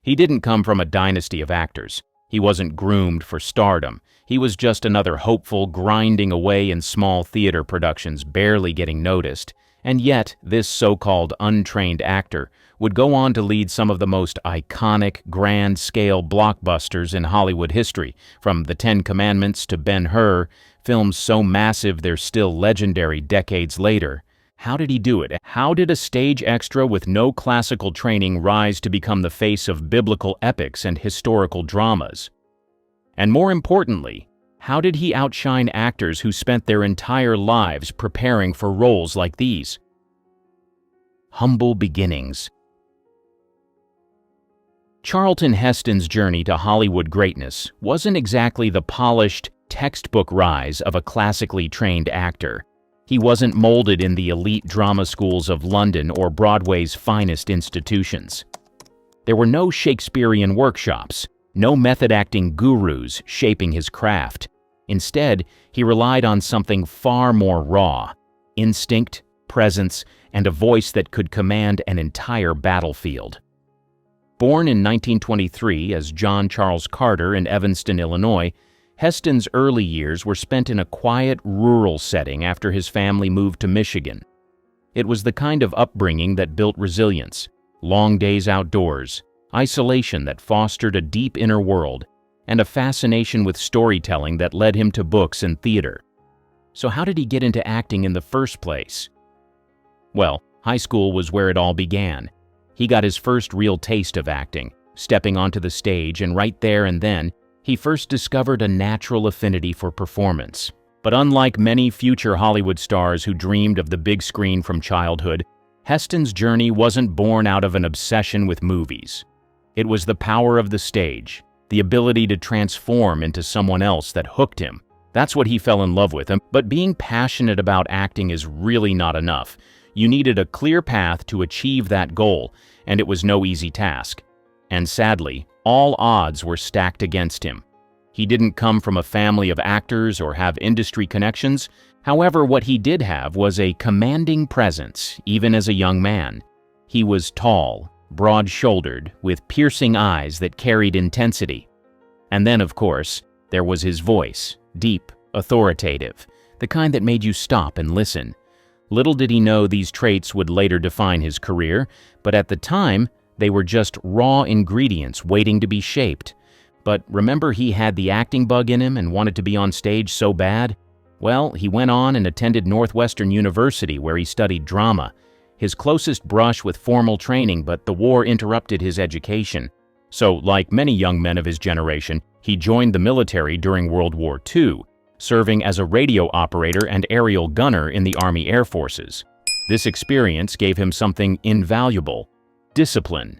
He didn't come from a dynasty of actors. He wasn't groomed for stardom. He was just another hopeful grinding away in small theater productions, barely getting noticed. And yet, this so-called untrained actor would go on to lead some of the most iconic, grand-scale blockbusters in Hollywood history, from The Ten Commandments to Ben-Hur, films so massive they're still legendary decades later. How did he do it? How did a stage extra with no classical training rise to become the face of biblical epics and historical dramas? And more importantly, how did he outshine actors who spent their entire lives preparing for roles like these? Humble beginnings. Charlton Heston's journey to Hollywood greatness wasn't exactly the polished, textbook rise of a classically trained actor. He wasn't molded in the elite drama schools of London or Broadway's finest institutions. There were no Shakespearean workshops, no method acting gurus shaping his craft. Instead, he relied on something far more raw: instinct, presence, and a voice that could command an entire battlefield. Born in 1923 as John Charles Carter in Evanston, Illinois, Heston's early years were spent in a quiet, rural setting after his family moved to Michigan. It was the kind of upbringing that built resilience, long days outdoors, isolation that fostered a deep inner world, and a fascination with storytelling that led him to books and theater. So how did he get into acting in the first place? Well, high school was where it all began. He got his first real taste of acting, stepping onto the stage, and right there and then, he first discovered a natural affinity for performance. But unlike many future Hollywood stars who dreamed of the big screen from childhood, Heston's journey wasn't born out of an obsession with movies. It was the power of the stage, the ability to transform into someone else that hooked him. That's what he fell in love with. But being passionate about acting is really not enough. You needed a clear path to achieve that goal, and it was no easy task. And sadly, all odds were stacked against him. He didn't come from a family of actors or have industry connections. However, what he did have was a commanding presence, even as a young man. He was tall, broad-shouldered, with piercing eyes that carried intensity. And then, of course, there was his voice, deep, authoritative, the kind that made you stop and listen. Little did he know these traits would later define his career, but at the time, they were just raw ingredients waiting to be shaped. But remember, he had the acting bug in him and wanted to be on stage so bad? Well, he went on and attended Northwestern University, where he studied drama. His closest brush with formal training, but the war interrupted his education. So, like many young men of his generation, he joined the military during World War II, serving as a radio operator and aerial gunner in the Army Air Forces. This experience gave him something invaluable: discipline.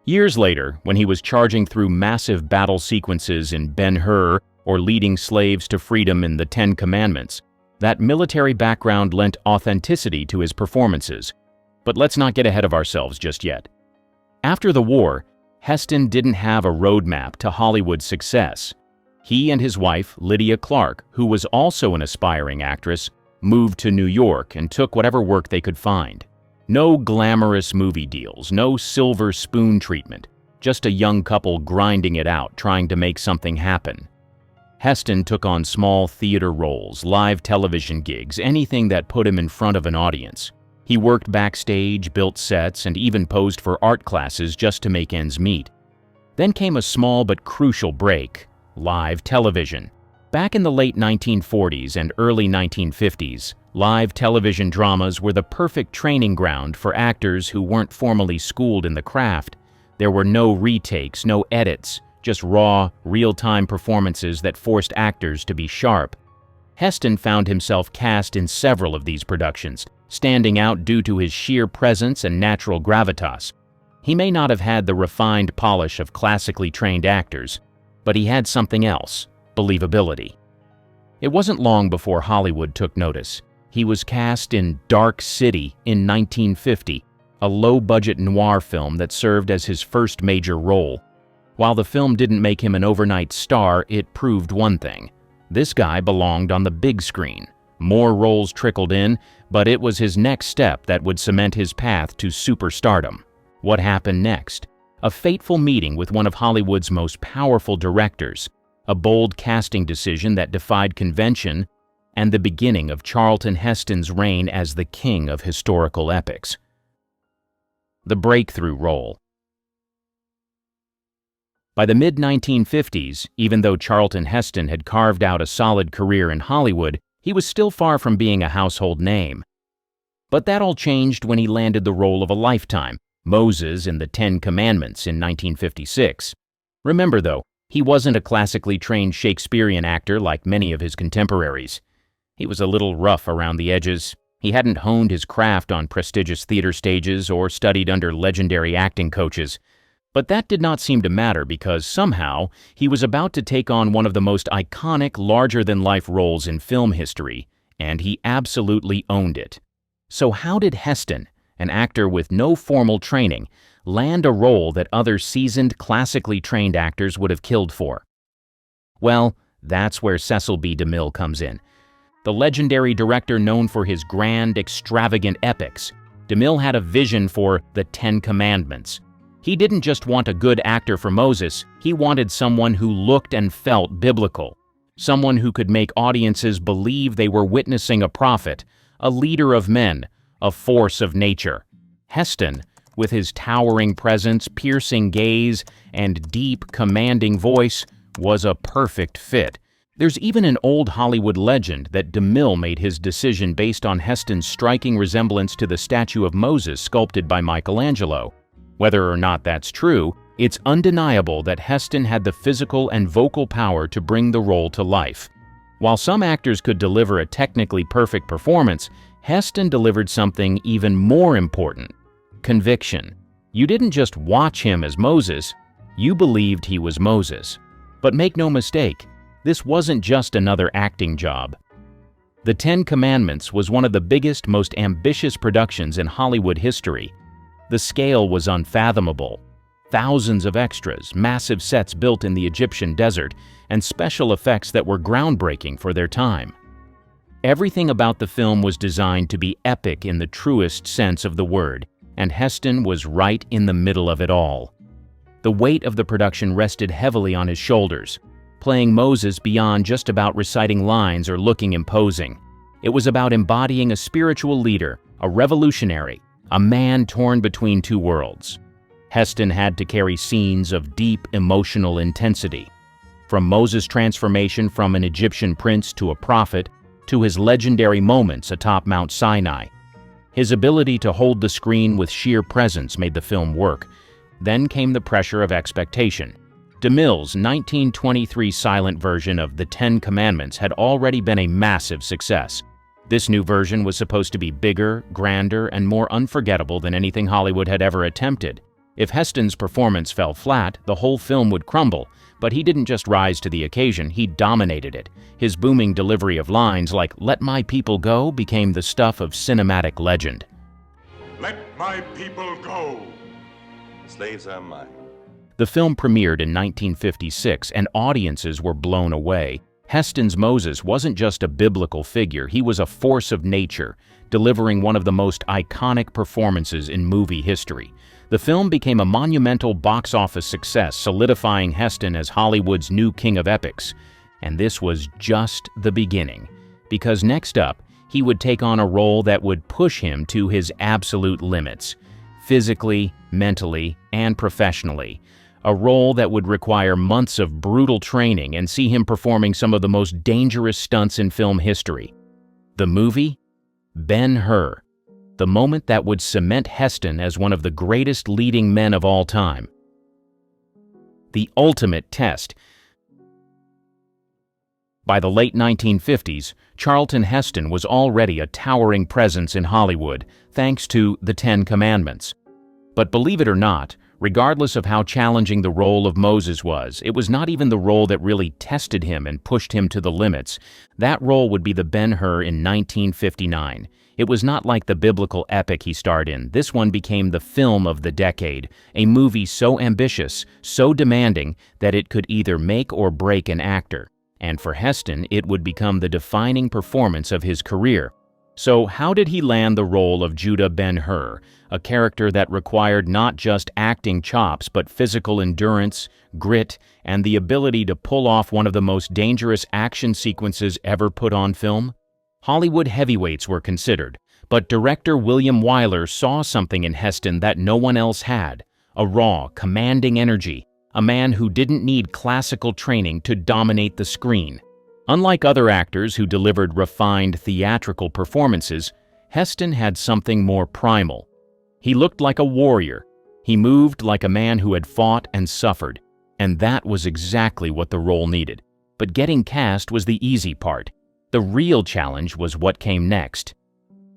Years later, when he was charging through massive battle sequences in Ben-Hur or leading slaves to freedom in The Ten Commandments, that military background lent authenticity to his performances. But let's not get ahead of ourselves just yet. After the war, Heston didn't have a roadmap to Hollywood success. He and his wife, Lydia Clark, who was also an aspiring actress, moved to New York and took whatever work they could find. No glamorous movie deals, no silver spoon treatment, just a young couple grinding it out, trying to make something happen. Heston took on small theater roles, live television gigs, anything that put him in front of an audience. He worked backstage, built sets, and even posed for art classes just to make ends meet. Then came a small but crucial break: live television. Back in the late 1940s and early 1950s, live television dramas were the perfect training ground for actors who weren't formally schooled in the craft. There were no retakes, no edits, just raw, real-time performances that forced actors to be sharp. Heston found himself cast in several of these productions, standing out due to his sheer presence and natural gravitas. He may not have had the refined polish of classically trained actors, but he had something else: believability. It wasn't long before Hollywood took notice. He was cast in Dark City in 1950, a low-budget noir film that served as his first major role. While the film didn't make him an overnight star, it proved one thing: this guy belonged on the big screen. More roles trickled in, but it was his next step that would cement his path to superstardom. What happened next? a fateful meeting with one of Hollywood's most powerful directors, a bold casting decision that defied convention, and the beginning of Charlton Heston's reign as the king of historical epics. The breakthrough role. By the mid-1950s, even though Charlton Heston had carved out a solid career in Hollywood, he was still far from being a household name. But that all changed when he landed the role of a lifetime, Moses in The Ten Commandments in 1956. Remember, though, he wasn't a classically trained Shakespearean actor like many of his contemporaries. He was a little rough around the edges. He hadn't honed his craft on prestigious theater stages or studied under legendary acting coaches. But that did not seem to matter because somehow he was about to take on one of the most iconic, larger-than-life roles in film history, and he absolutely owned it. So how did Heston, an actor with no formal training, land a role that other seasoned, classically trained actors would have killed for? Well, that's where Cecil B. DeMille comes in. The legendary director known for his grand, extravagant epics, DeMille had a vision for The Ten Commandments. He didn't just want a good actor for Moses, he wanted someone who looked and felt biblical. Someone who could make audiences believe they were witnessing a prophet, a leader of men, a force of nature. Heston, with his towering presence, piercing gaze, and deep, commanding voice, was a perfect fit. There's even an old Hollywood legend that DeMille made his decision based on Heston's striking resemblance to the statue of Moses sculpted by Michelangelo. Whether or not that's true, it's undeniable that Heston had the physical and vocal power to bring the role to life. While some actors could deliver a technically perfect performance, Heston delivered something even more important: conviction. You didn't just watch him as Moses, you believed he was Moses. But make no mistake, this wasn't just another acting job. The Ten Commandments was one of the biggest, most ambitious productions in Hollywood history. The scale was unfathomable. Thousands of extras, massive sets built in the Egyptian desert, and special effects that were groundbreaking for their time. Everything about the film was designed to be epic in the truest sense of the word, and Heston was right in the middle of it all. The weight of the production rested heavily on his shoulders, playing Moses beyond just about reciting lines or looking imposing. It was about embodying a spiritual leader, a revolutionary, a man torn between two worlds. Heston had to carry scenes of deep emotional intensity. From Moses' transformation from an Egyptian prince to a prophet, to his legendary moments atop Mount Sinai. His ability to hold the screen with sheer presence made the film work. Then came the pressure of expectation. DeMille's 1923 silent version of The Ten Commandments had already been a massive success. This new version was supposed to be bigger, grander, and more unforgettable than anything Hollywood had ever attempted. If Heston's performance fell flat, the whole film would crumble, but he didn't just rise to the occasion, he dominated it. His booming delivery of lines like "Let my people go" became the stuff of cinematic legend. Let my people go. The slaves are mine. The film premiered in 1956, and audiences were blown away. Heston's Moses wasn't just a biblical figure, he was a force of nature, delivering one of the most iconic performances in movie history. The film became a monumental box office success, solidifying Heston as Hollywood's new king of epics. And this was just the beginning, because next up, he would take on a role that would push him to his absolute limits, physically, mentally, and professionally. A role that would require months of brutal training and see him performing some of the most dangerous stunts in film history. The movie? Ben-Hur. The moment that would cement Heston as one of the greatest leading men of all time. The ultimate test. By the late 1950s, Charlton Heston was already a towering presence in Hollywood, thanks to The Ten Commandments. But believe it or not, regardless of how challenging the role of Moses was, it was not even the role that really tested him and pushed him to the limits. That role would be the Ben-Hur in 1959. It was not like the biblical epic he starred in. This one became the film of the decade, a movie so ambitious, so demanding, that it could either make or break an actor. And for Heston, it would become the defining performance of his career. So how did he land the role of Judah Ben-Hur, a character that required not just acting chops but physical endurance, grit, and the ability to pull off one of the most dangerous action sequences ever put on film? Hollywood heavyweights were considered, but director William Wyler saw something in Heston that no one else had: a raw, commanding energy, a man who didn't need classical training to dominate the screen. Unlike other actors who delivered refined theatrical performances, Heston had something more primal. He looked like a warrior. He moved like a man who had fought and suffered, and that was exactly what the role needed. But getting cast was the easy part. The real challenge was what came next.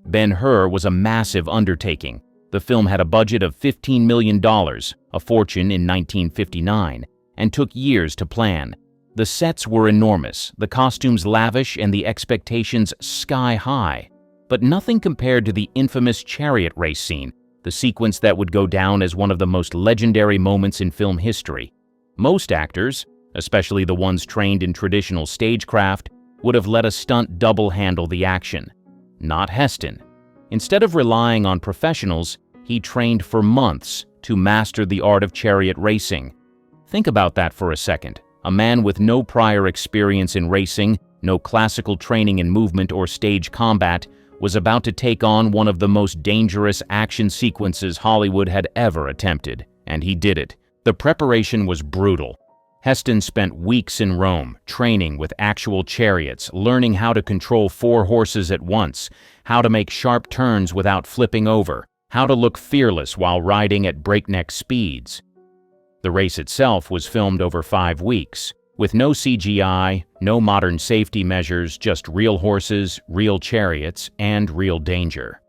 Ben-Hur was a massive undertaking. The film had a budget of $15 million, a fortune in 1959, and took years to plan. The sets were enormous, the costumes lavish, and the expectations sky-high. But nothing compared to the infamous chariot race scene, the sequence that would go down as one of the most legendary moments in film history. Most actors, especially the ones trained in traditional stagecraft, would have let a stunt double handle the action. Not Heston. Instead of relying on professionals, he trained for months to master the art of chariot racing. Think about that for a second. A man with no prior experience in racing, no classical training in movement or stage combat, was about to take on one of the most dangerous action sequences Hollywood had ever attempted, and he did it. The preparation was brutal. Heston spent weeks in Rome, training with actual chariots, learning how to control 4 horses at once, how to make sharp turns without flipping over, how to look fearless while riding at breakneck speeds. The race itself was filmed over 5 weeks, with no CGI, no modern safety measures, just real horses, real chariots, and real danger.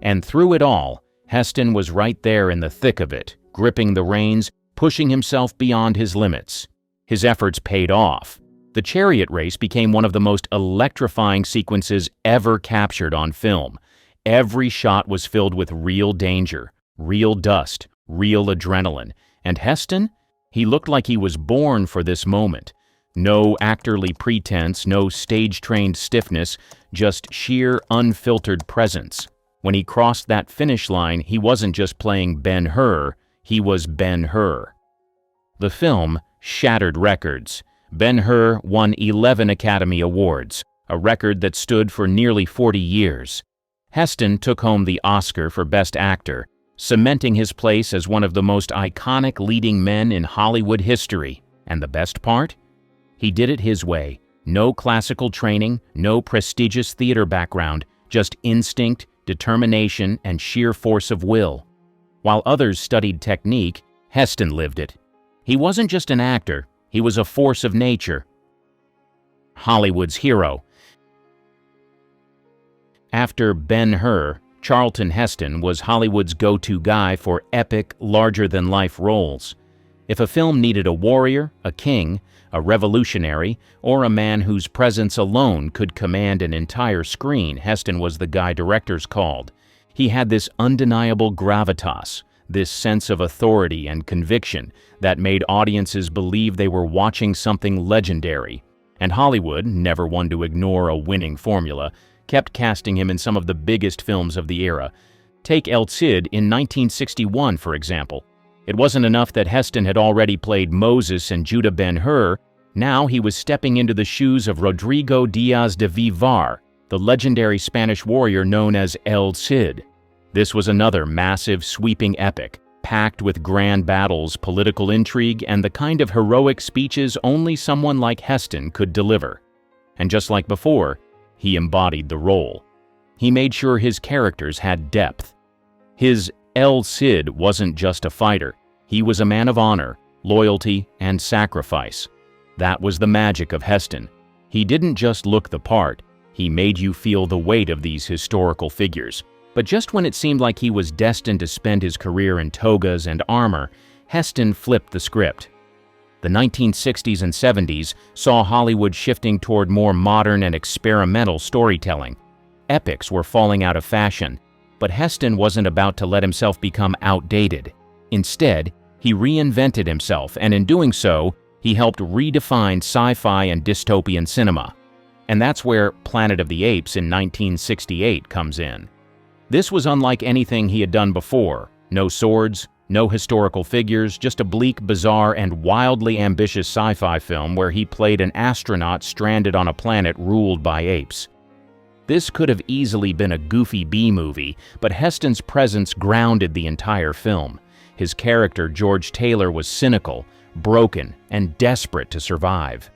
And through it all, Heston was right there in the thick of it, gripping the reins, pushing himself beyond his limits. His efforts paid off. The chariot race became one of the most electrifying sequences ever captured on film. Every shot was filled with real danger, real dust, real adrenaline. And Heston? He looked like he was born for this moment. No actorly pretense, no stage-trained stiffness, just sheer, unfiltered presence. When he crossed that finish line, he wasn't just playing Ben-Hur, he was Ben-Hur. The film shattered records. Ben-Hur won 11 Academy Awards, a record that stood for nearly 40 years. Heston took home the Oscar for Best Actor, cementing his place as one of the most iconic leading men in Hollywood history. And the best part? He did it his way. No classical training, no prestigious theater background, just instinct, determination, and sheer force of will. While others studied technique, Heston lived it. He wasn't just an actor, he was a force of nature. Hollywood's hero. After Ben-Hur, Charlton Heston was Hollywood's go-to guy for epic, larger-than-life roles. If a film needed a warrior, a king, a revolutionary, or a man whose presence alone could command an entire screen, Heston was the guy directors called. He had this undeniable gravitas, this sense of authority and conviction that made audiences believe they were watching something legendary. And Hollywood, never one to ignore a winning formula, kept casting him in some of the biggest films of the era. Take El Cid in 1961, for example. It wasn't enough that Heston had already played Moses and Judah Ben-Hur. Now he was stepping into the shoes of Rodrigo Diaz de Vivar, the legendary Spanish warrior known as El Cid. This was another massive, sweeping epic, packed with grand battles, political intrigue, and the kind of heroic speeches only someone like Heston could deliver. And just like before, he embodied the role. He made sure his characters had depth. His El Cid wasn't just a fighter. He was a man of honor, loyalty, and sacrifice. That was the magic of Heston. He didn't just look the part, he made you feel the weight of these historical figures. But just when it seemed like he was destined to spend his career in togas and armor, Heston flipped the script. The 1960s and 70s saw Hollywood shifting toward more modern and experimental storytelling. Epics were falling out of fashion, but Heston wasn't about to let himself become outdated. Instead, he reinvented himself, and in doing so, he helped redefine sci-fi and dystopian cinema. And that's where Planet of the Apes in 1968 comes in. This was unlike anything he had done before. No swords, no historical figures, just a bleak, bizarre, and wildly ambitious sci-fi film where he played an astronaut stranded on a planet ruled by apes. This could have easily been a goofy B-movie, but Heston's presence grounded the entire film. His character, George Taylor, was cynical, broken, and desperate to survive.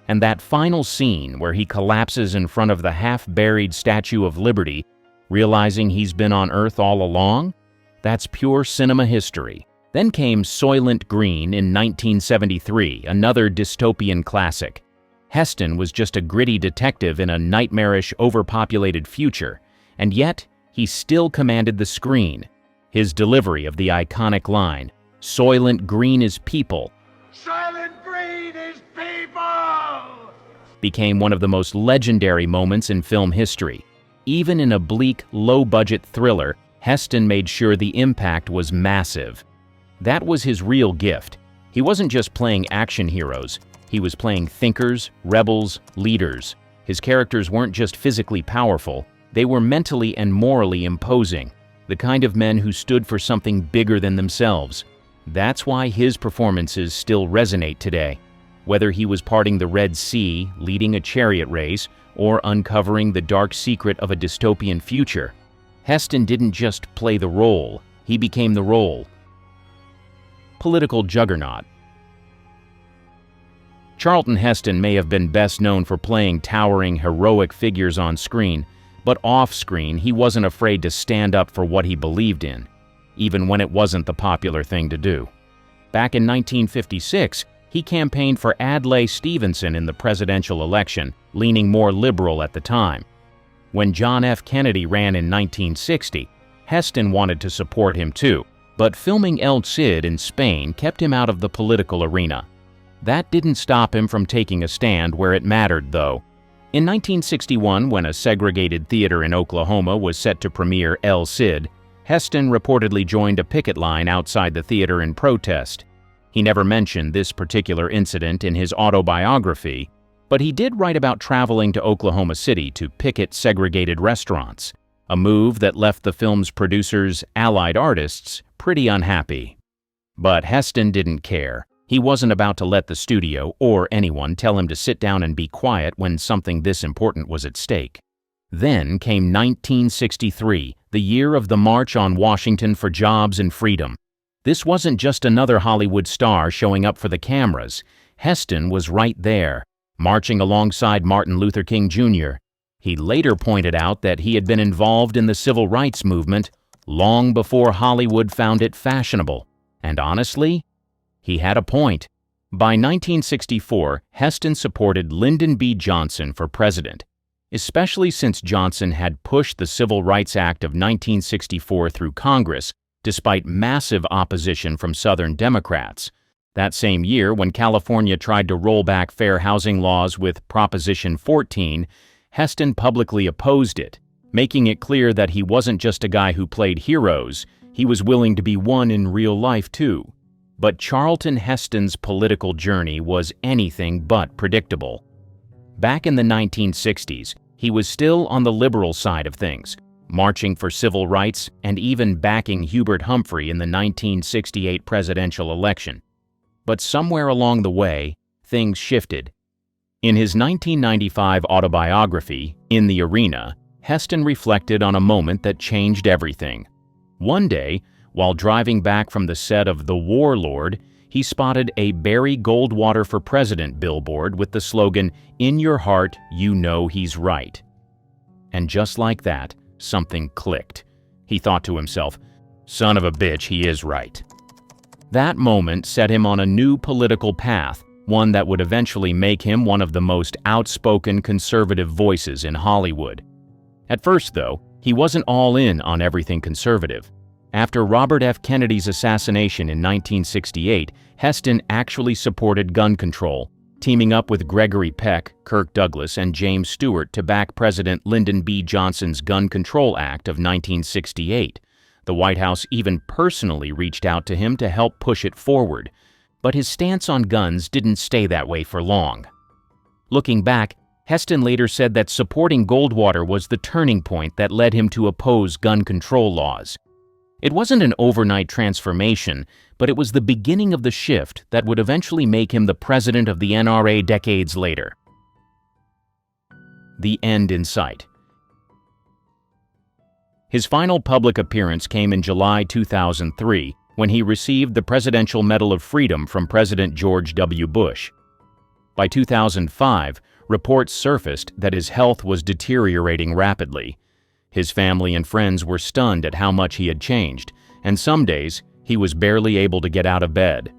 And that final scene where he collapses in front of the half-buried Statue of Liberty, realizing he's been on Earth all along? That's pure cinema history. Then came Soylent Green in 1973, another dystopian classic. Heston was just a gritty detective in a nightmarish, overpopulated future, and yet he still commanded the screen. His delivery of the iconic line, "Soylent Green is people," Soylent Green is people! became one of the most legendary moments in film history. Even in a bleak, low-budget thriller, Heston made sure the impact was massive. That was his real gift. He wasn't just playing action heroes. He was playing thinkers, rebels, leaders. His characters weren't just physically powerful, they were mentally and morally imposing, the kind of men who stood for something bigger than themselves. That's why his performances still resonate today. Whether he was parting the Red Sea, leading a chariot race, or uncovering the dark secret of a dystopian future, Heston didn't just play the role, he became the role. Political juggernaut. Charlton Heston may have been best known for playing towering, heroic figures on screen, but off-screen he wasn't afraid to stand up for what he believed in, even when it wasn't the popular thing to do. Back in 1956, he campaigned for Adlai Stevenson in the presidential election, leaning more liberal at the time. When John F. Kennedy ran in 1960, Heston wanted to support him too, but filming El Cid in Spain kept him out of the political arena. That didn't stop him from taking a stand where it mattered, though. In 1961, when a segregated theater in Oklahoma was set to premiere El Cid, Heston reportedly joined a picket line outside the theater in protest. He never mentioned this particular incident in his autobiography, but he did write about traveling to Oklahoma City to picket segregated restaurants, a move that left the film's producers, allied artists, pretty unhappy. But Heston didn't care. He wasn't about to let the studio or anyone tell him to sit down and be quiet when something this important was at stake. Then came 1963, the year of the March on Washington for Jobs and Freedom. This wasn't just another Hollywood star showing up for the cameras. Heston was right there, marching alongside Martin Luther King Jr. He later pointed out that he had been involved in the civil rights movement long before Hollywood found it fashionable. And honestly, he had a point. By 1964, Heston supported Lyndon B. Johnson for president, especially since Johnson had pushed the Civil Rights Act of 1964 through Congress despite massive opposition from Southern Democrats. That same year, when California tried to roll back fair housing laws with Proposition 14, Heston publicly opposed it, making it clear that he wasn't just a guy who played heroes, he was willing to be one in real life too. But Charlton Heston's political journey was anything but predictable. Back in the 1960s, he was still on the liberal side of things, marching for civil rights and even backing Hubert Humphrey in the 1968 presidential election. But somewhere along the way, things shifted. In his 1995 autobiography, In the Arena, Heston reflected on a moment that changed everything. One day, while driving back from the set of The Warlord, he spotted a Barry Goldwater for President billboard with the slogan, "In your heart, you know he's right." And just like that, something clicked. He thought to himself, "Son of a bitch, he is right." That moment set him on a new political path, one that would eventually make him one of the most outspoken conservative voices in Hollywood. At first, though, he wasn't all in on everything conservative. After Robert F. Kennedy's assassination in 1968, Heston actually supported gun control, teaming up with Gregory Peck, Kirk Douglas, and James Stewart to back President Lyndon B. Johnson's Gun Control Act of 1968. The White House even personally reached out to him to help push it forward. But his stance on guns didn't stay that way for long. Looking back, Heston later said that supporting Goldwater was the turning point that led him to oppose gun control laws. It wasn't an overnight transformation, but it was the beginning of the shift that would eventually make him the president of the NRA decades later. The end in sight. His final public appearance came in July 2003, when he received the Presidential Medal of Freedom from President George W. Bush. By 2005, reports surfaced that his health was deteriorating rapidly. His family and friends were stunned at how much he had changed, and some days he was barely able to get out of bed.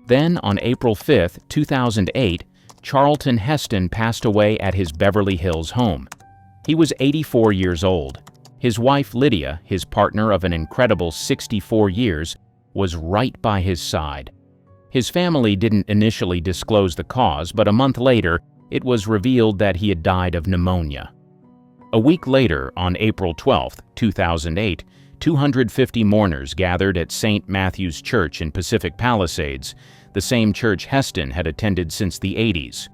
Then, on April 5, 2008, Charlton Heston passed away at his Beverly Hills home. He was 84 years old. His wife Lydia, his partner of an incredible 64 years, was right by his side. His family didn't initially disclose the cause, but a month later, it was revealed that he had died of pneumonia. A week later, on April 12, 2008, 250 mourners gathered at St. Matthew's Church in Pacific Palisades, the same church Heston had attended since the 80s.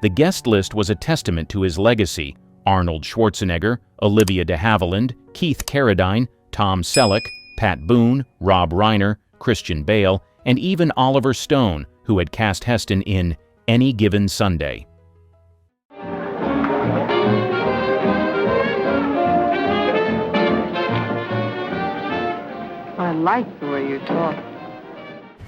The guest list was a testament to his legacy: Arnold Schwarzenegger, Olivia de Havilland, Keith Carradine, Tom Selleck, Pat Boone, Rob Reiner, Christian Bale, and even Oliver Stone, who had cast Heston in Any Given Sunday. I like the way you talk.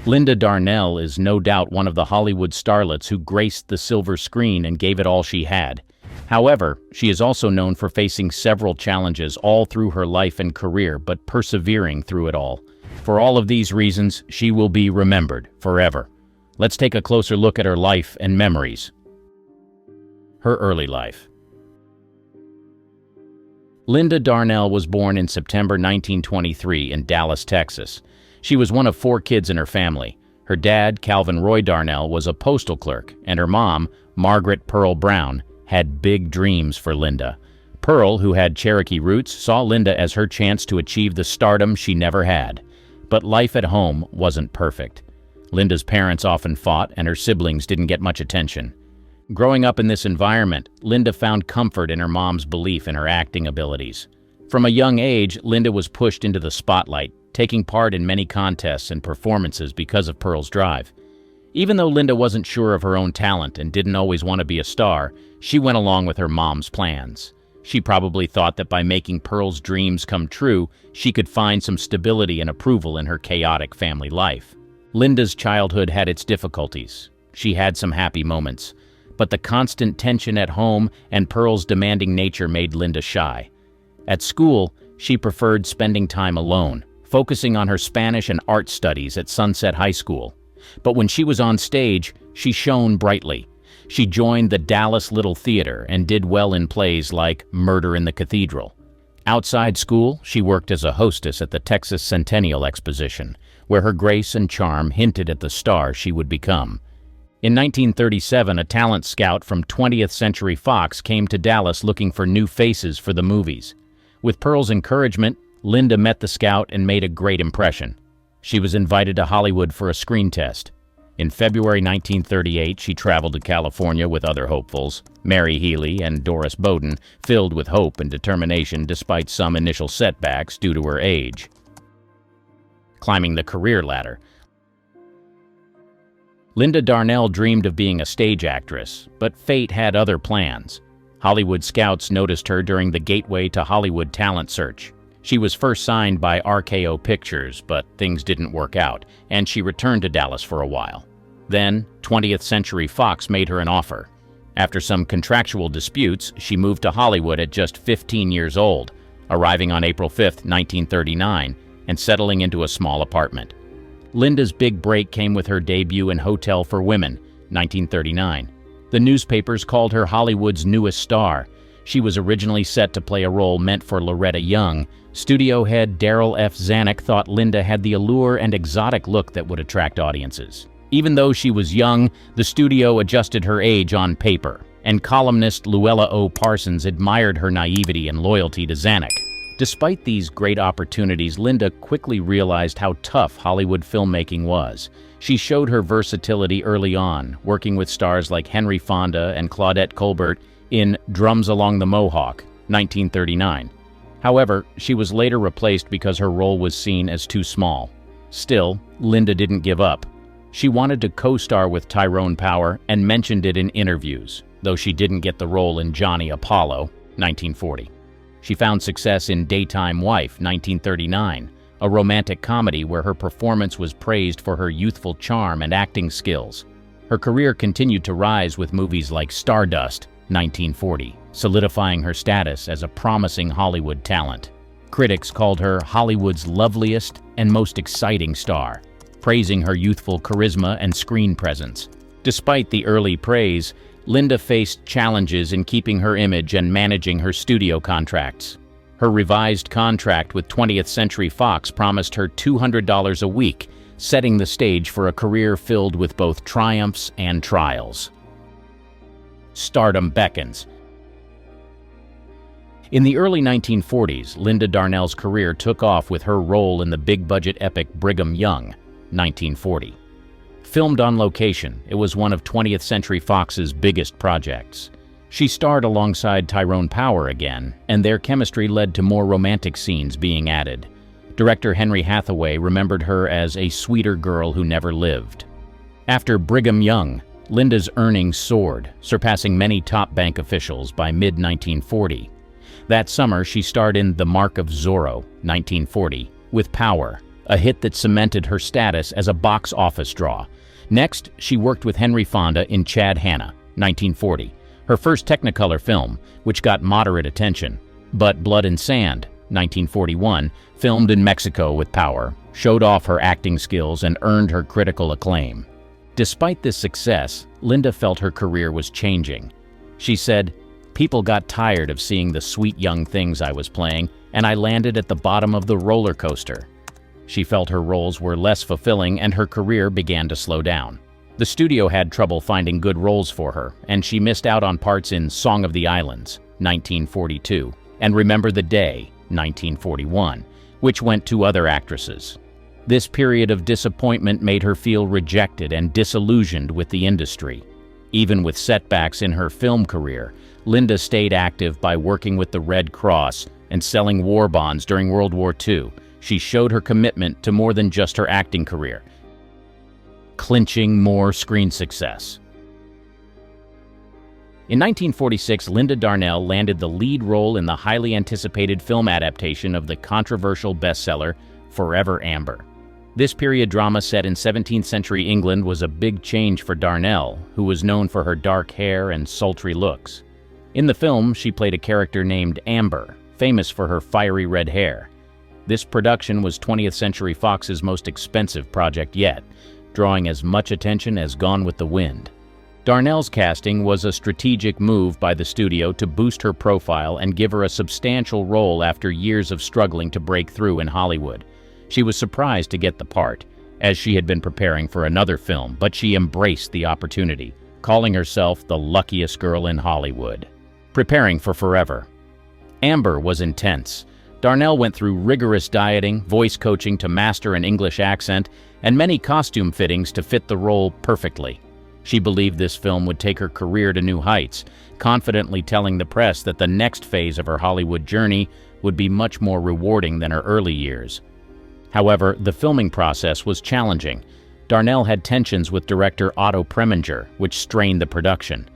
Linda Darnell is no doubt one of the Hollywood starlets who graced the silver screen and gave it all she had. However, she is also known for facing several challenges all through her life and career, but persevering through it all. For all of these reasons, she will be remembered forever. Let's take a closer look at her life and memories. Her early life. Linda Darnell was born in September 1923 in Dallas, Texas. She was one of 4 kids in her family. Her dad, Calvin Roy Darnell, was a postal clerk, and her mom, Margaret Pearl Brown, had big dreams for Linda. Pearl, who had Cherokee roots, saw Linda as her chance to achieve the stardom she never had. But life at home wasn't perfect. Linda's parents often fought, and her siblings didn't get much attention. Growing up in this environment, Linda found comfort in her mom's belief in her acting abilities. From a young age, Linda was pushed into the spotlight, taking part in many contests and performances because of Pearl's drive. Even though Linda wasn't sure of her own talent and didn't always want to be a star, she went along with her mom's plans. She probably thought that by making Pearl's dreams come true, she could find some stability and approval in her chaotic family life. Linda's childhood had its difficulties. She had some happy moments, but the constant tension at home and Pearl's demanding nature made Linda shy. At school, she preferred spending time alone, focusing on her Spanish and art studies at Sunset High School. But when she was on stage, she shone brightly. She joined the Dallas Little Theater and did well in plays like Murder in the Cathedral. Outside school, she worked as a hostess at the Texas Centennial Exposition, where her grace and charm hinted at the star she would become. In 1937, a talent scout from 20th Century Fox came to Dallas looking for new faces for the movies. With Pearl's encouragement, Linda met the scout and made a great impression. She was invited to Hollywood for a screen test. In February 1938, she traveled to California with other hopefuls, Mary Healy and Doris Bowden, filled with hope and determination despite some initial setbacks due to her age. Climbing the career ladder. Linda Darnell dreamed of being a stage actress, but fate had other plans. Hollywood scouts noticed her during the Gateway to Hollywood talent search. She was first signed by RKO Pictures, but things didn't work out, and she returned to Dallas for a while. Then, 20th Century Fox made her an offer. After some contractual disputes, she moved to Hollywood at just 15 years old, arriving on April 5, 1939, and settling into a small apartment. Linda's big break came with her debut in Hotel for Women, 1939. The newspapers called her Hollywood's newest star. She was originally set to play a role meant for Loretta Young. Studio head Darryl F. Zanuck thought Linda had the allure and exotic look that would attract audiences. Even though she was young, the studio adjusted her age on paper, and columnist Luella O. Parsons admired her naivety and loyalty to Zanuck. Despite these great opportunities, Linda quickly realized how tough Hollywood filmmaking was. She showed her versatility early on, working with stars like Henry Fonda and Claudette Colbert in Drums Along the Mohawk, 1939. However, she was later replaced because her role was seen as too small. Still, Linda didn't give up. She wanted to co-star with Tyrone Power and mentioned it in interviews, though she didn't get the role in Johnny Apollo, 1940. She found success in Daytime Wife, 1939, a romantic comedy where her performance was praised for her youthful charm and acting skills. Her career continued to rise with movies like Stardust, 1940, solidifying her status as a promising Hollywood talent. Critics called her Hollywood's loveliest and most exciting star, praising her youthful charisma and screen presence. Despite the early praise, Linda faced challenges in keeping her image and managing her studio contracts. Her revised contract with 20th Century Fox promised her $200 a week, setting the stage for a career filled with both triumphs and trials. Stardom beckons. In the early 1940s, Linda Darnell's career took off with her role in the big-budget epic Brigham Young, 1940. Filmed on location, it was one of 20th Century Fox's biggest projects. She starred alongside Tyrone Power again, and their chemistry led to more romantic scenes being added. Director Henry Hathaway remembered her as a sweeter girl who never lived. After Brigham Young, Linda's earnings soared, surpassing many top bank officials by mid-1940. That summer, she starred in The Mark of Zorro, 1940, with Power, a hit that cemented her status as a box office draw. Next, she worked with Henry Fonda in Chad Hanna, 1940, her first Technicolor film, which got moderate attention. But Blood and Sand, 1941, filmed in Mexico with Power, showed off her acting skills and earned her critical acclaim. Despite this success, Linda felt her career was changing. She said, "People got tired of seeing the sweet young things I was playing, and I landed at the bottom of the roller coaster." She felt her roles were less fulfilling and her career began to slow down. The studio had trouble finding good roles for her, and she missed out on parts in Song of the Islands, 1942, and Remember the Day, 1941, which went to other actresses. This period of disappointment made her feel rejected and disillusioned with the industry. Even with setbacks in her film career, Linda stayed active by working with the Red Cross and selling war bonds during World War II. She showed her commitment to more than just her acting career, clinching more screen success. In 1946, Linda Darnell landed the lead role in the highly anticipated film adaptation of the controversial bestseller Forever Amber. This period drama set in 17th century England was a big change for Darnell, who was known for her dark hair and sultry looks. In the film, she played a character named Amber, famous for her fiery red hair. This production was 20th Century Fox's most expensive project yet, drawing as much attention as Gone with the Wind. Darnell's casting was a strategic move by the studio to boost her profile and give her a substantial role after years of struggling to break through in Hollywood. She was surprised to get the part, as she had been preparing for another film, but she embraced the opportunity, calling herself the luckiest girl in Hollywood. Preparing for Forever. Amber was intense. Darnell went through rigorous dieting, voice coaching to master an English accent, and many costume fittings to fit the role perfectly. She believed this film would take her career to new heights, confidently telling the press that the next phase of her Hollywood journey would be much more rewarding than her early years. However, the filming process was challenging. Darnell had tensions with director Otto Preminger, which strained the production.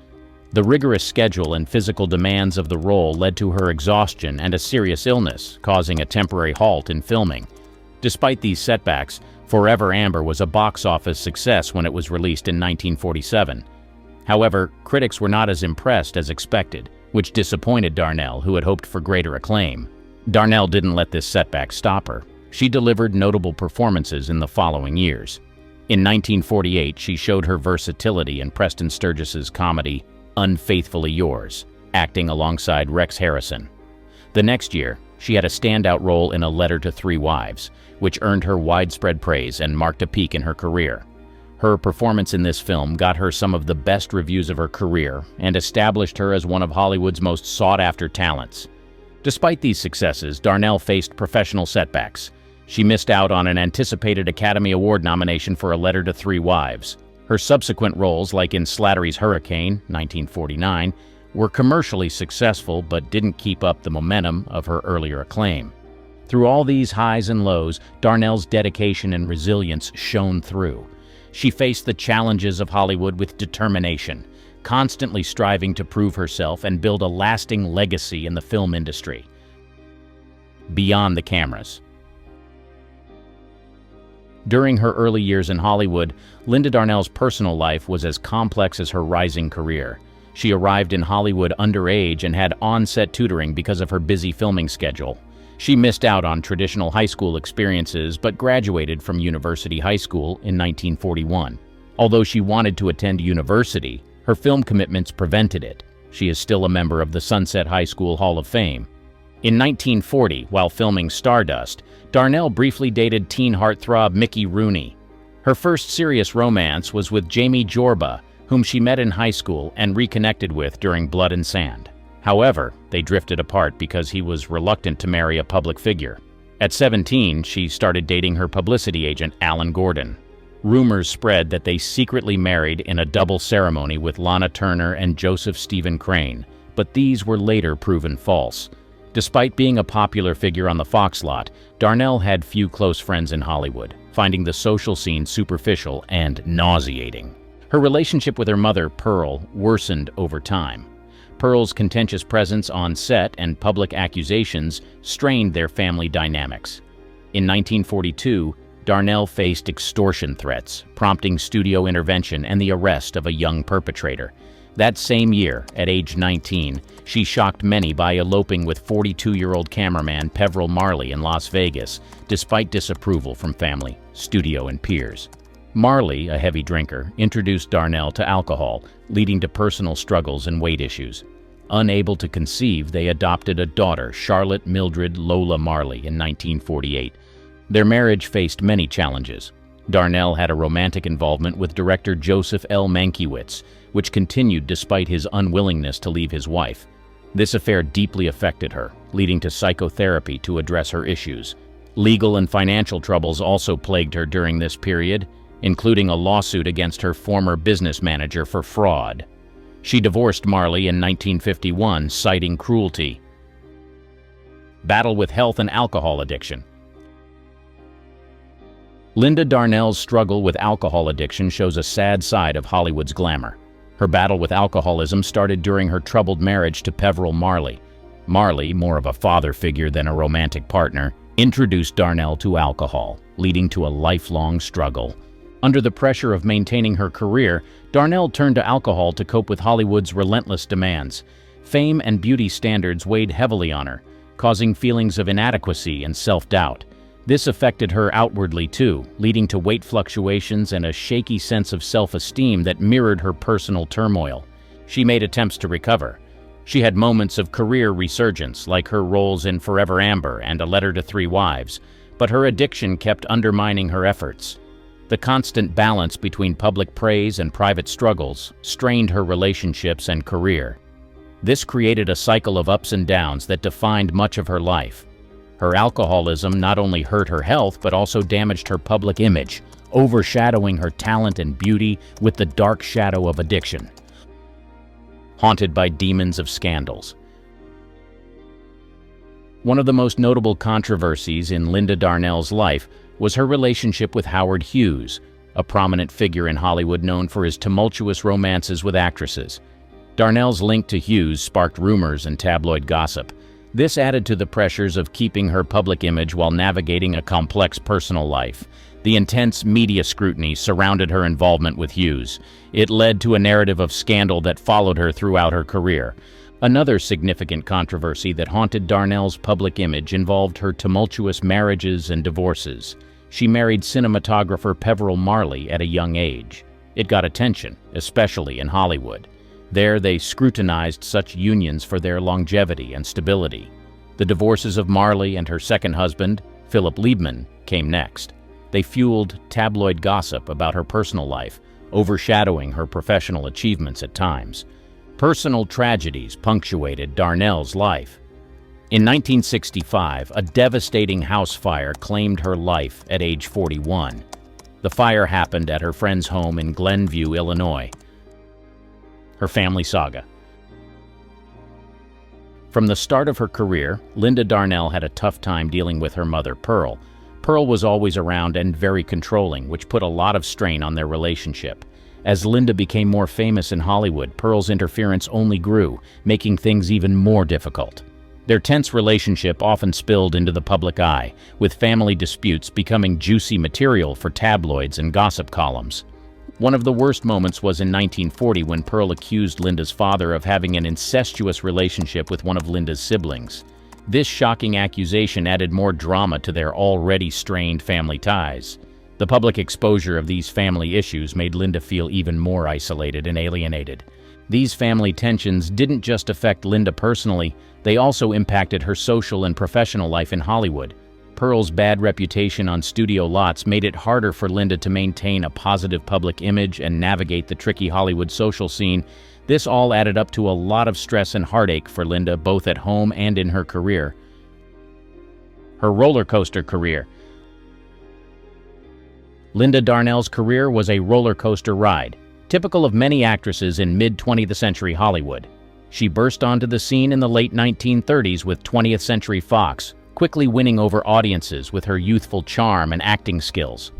The rigorous schedule and physical demands of the role led to her exhaustion and a serious illness, causing a temporary halt in filming. Despite these setbacks, Forever Amber was a box office success when it was released in 1947. However, critics were not as impressed as expected, which disappointed Darnell, who had hoped for greater acclaim. Darnell didn't let this setback stop her. She delivered notable performances in the following years. In 1948, she showed her versatility in Preston Sturges's comedy Unfaithfully Yours, acting alongside Rex Harrison. The next year, she had a standout role in A Letter to Three Wives, which earned her widespread praise and marked a peak in her career. Her performance in this film got her some of the best reviews of her career and established her as one of Hollywood's most sought-after talents. Despite these successes, Darnell faced professional setbacks. She missed out on an anticipated Academy Award nomination for A Letter to Three Wives. Her subsequent roles, like in Slattery's Hurricane, 1949, were commercially successful but didn't keep up the momentum of her earlier acclaim. Through all these highs and lows, Darnell's dedication and resilience shone through. She faced the challenges of Hollywood with determination, constantly striving to prove herself and build a lasting legacy in the film industry. Beyond the cameras. During her early years in Hollywood, Linda Darnell's personal life was as complex as her rising career. She arrived in Hollywood underage and had on-set tutoring because of her busy filming schedule. She missed out on traditional high school experiences but graduated from University High School in 1941. Although she wanted to attend university, her film commitments prevented it. She is still a member of the Sunset High School Hall of Fame. In 1940, while filming Stardust, Darnell briefly dated teen heartthrob Mickey Rooney. Her first serious romance was with Jamie Jorba, whom she met in high school and reconnected with during Blood and Sand. However, they drifted apart because he was reluctant to marry a public figure. At 17, she started dating her publicity agent, Alan Gordon. Rumors spread that they secretly married in a double ceremony with Lana Turner and Joseph Stephen Crane, but these were later proven false. Despite being a popular figure on the Fox lot, Darnell had few close friends in Hollywood, finding the social scene superficial and nauseating. Her relationship with her mother, Pearl, worsened over time. Pearl's contentious presence on set and public accusations strained their family dynamics. In 1942, Darnell faced extortion threats, prompting studio intervention and the arrest of a young perpetrator. That same year, at age 19, she shocked many by eloping with 42-year-old cameraman Peverell Marley in Las Vegas, despite disapproval from family, studio, and peers. Marley, a heavy drinker, introduced Darnell to alcohol, leading to personal struggles and weight issues. Unable to conceive, they adopted a daughter, Charlotte Mildred Lola Marley, in 1948. Their marriage faced many challenges. Darnell had a romantic involvement with director Joseph L. Mankiewicz, which continued despite his unwillingness to leave his wife. This affair deeply affected her, leading to psychotherapy to address her issues. Legal and financial troubles also plagued her during this period, including a lawsuit against her former business manager for fraud. She divorced Marley in 1951, citing cruelty. Battle with health and alcohol addiction. Linda Darnell's struggle with alcohol addiction shows a sad side of Hollywood's glamour. Her battle with alcoholism started during her troubled marriage to Peverell Marley. Marley, more of a father figure than a romantic partner, introduced Darnell to alcohol, leading to a lifelong struggle. Under the pressure of maintaining her career, Darnell turned to alcohol to cope with Hollywood's relentless demands. Fame and beauty standards weighed heavily on her, causing feelings of inadequacy and self-doubt. This affected her outwardly too, leading to weight fluctuations and a shaky sense of self-esteem that mirrored her personal turmoil. She made attempts to recover. She had moments of career resurgence, like her roles in Forever Amber and A Letter to Three Wives, but her addiction kept undermining her efforts. The constant balance between public praise and private struggles strained her relationships and career. This created a cycle of ups and downs that defined much of her life. Her alcoholism not only hurt her health but also damaged her public image, overshadowing her talent and beauty with the dark shadow of addiction. Haunted by demons of scandals. One of the most notable controversies in Linda Darnell's life was her relationship with Howard Hughes, a prominent figure in Hollywood known for his tumultuous romances with actresses. Darnell's link to Hughes sparked rumors and tabloid gossip. This added to the pressures of keeping her public image while navigating a complex personal life. The intense media scrutiny surrounded her involvement with Hughes. It led to a narrative of scandal that followed her throughout her career. Another significant controversy that haunted Darnell's public image involved her tumultuous marriages and divorces. She married cinematographer Peverell Marley at a young age. It got attention, especially in Hollywood. There, they scrutinized such unions for their longevity and stability. The divorces of Marley and her second husband, Philip Liebman, came next. They fueled tabloid gossip about her personal life, overshadowing her professional achievements at times. Personal tragedies punctuated Darnell's life. In 1965, a devastating house fire claimed her life at age 41. The fire happened at her friend's home in Glenview, Illinois. Her family saga. From the start of her career, Linda Darnell had a tough time dealing with her mother, Pearl. Pearl was always around and very controlling, which put a lot of strain on their relationship. As Linda became more famous in Hollywood, Pearl's interference only grew, making things even more difficult. Their tense relationship often spilled into the public eye, with family disputes becoming juicy material for tabloids and gossip columns. One of the worst moments was in 1940 when Pearl accused Linda's father of having an incestuous relationship with one of Linda's siblings. This shocking accusation added more drama to their already strained family ties. The public exposure of these family issues made Linda feel even more isolated and alienated. These family tensions didn't just affect Linda personally, they also impacted her social and professional life in Hollywood. Pearl's bad reputation on studio lots made it harder for Linda to maintain a positive public image and navigate the tricky Hollywood social scene. This all added up to a lot of stress and heartache for Linda, both at home and in her career. Her roller coaster career. Linda Darnell's career was a roller coaster ride, typical of many actresses in mid-20th century Hollywood. She burst onto the scene in the late 1930s with 20th Century Fox, quickly winning over audiences with her youthful charm and acting skills.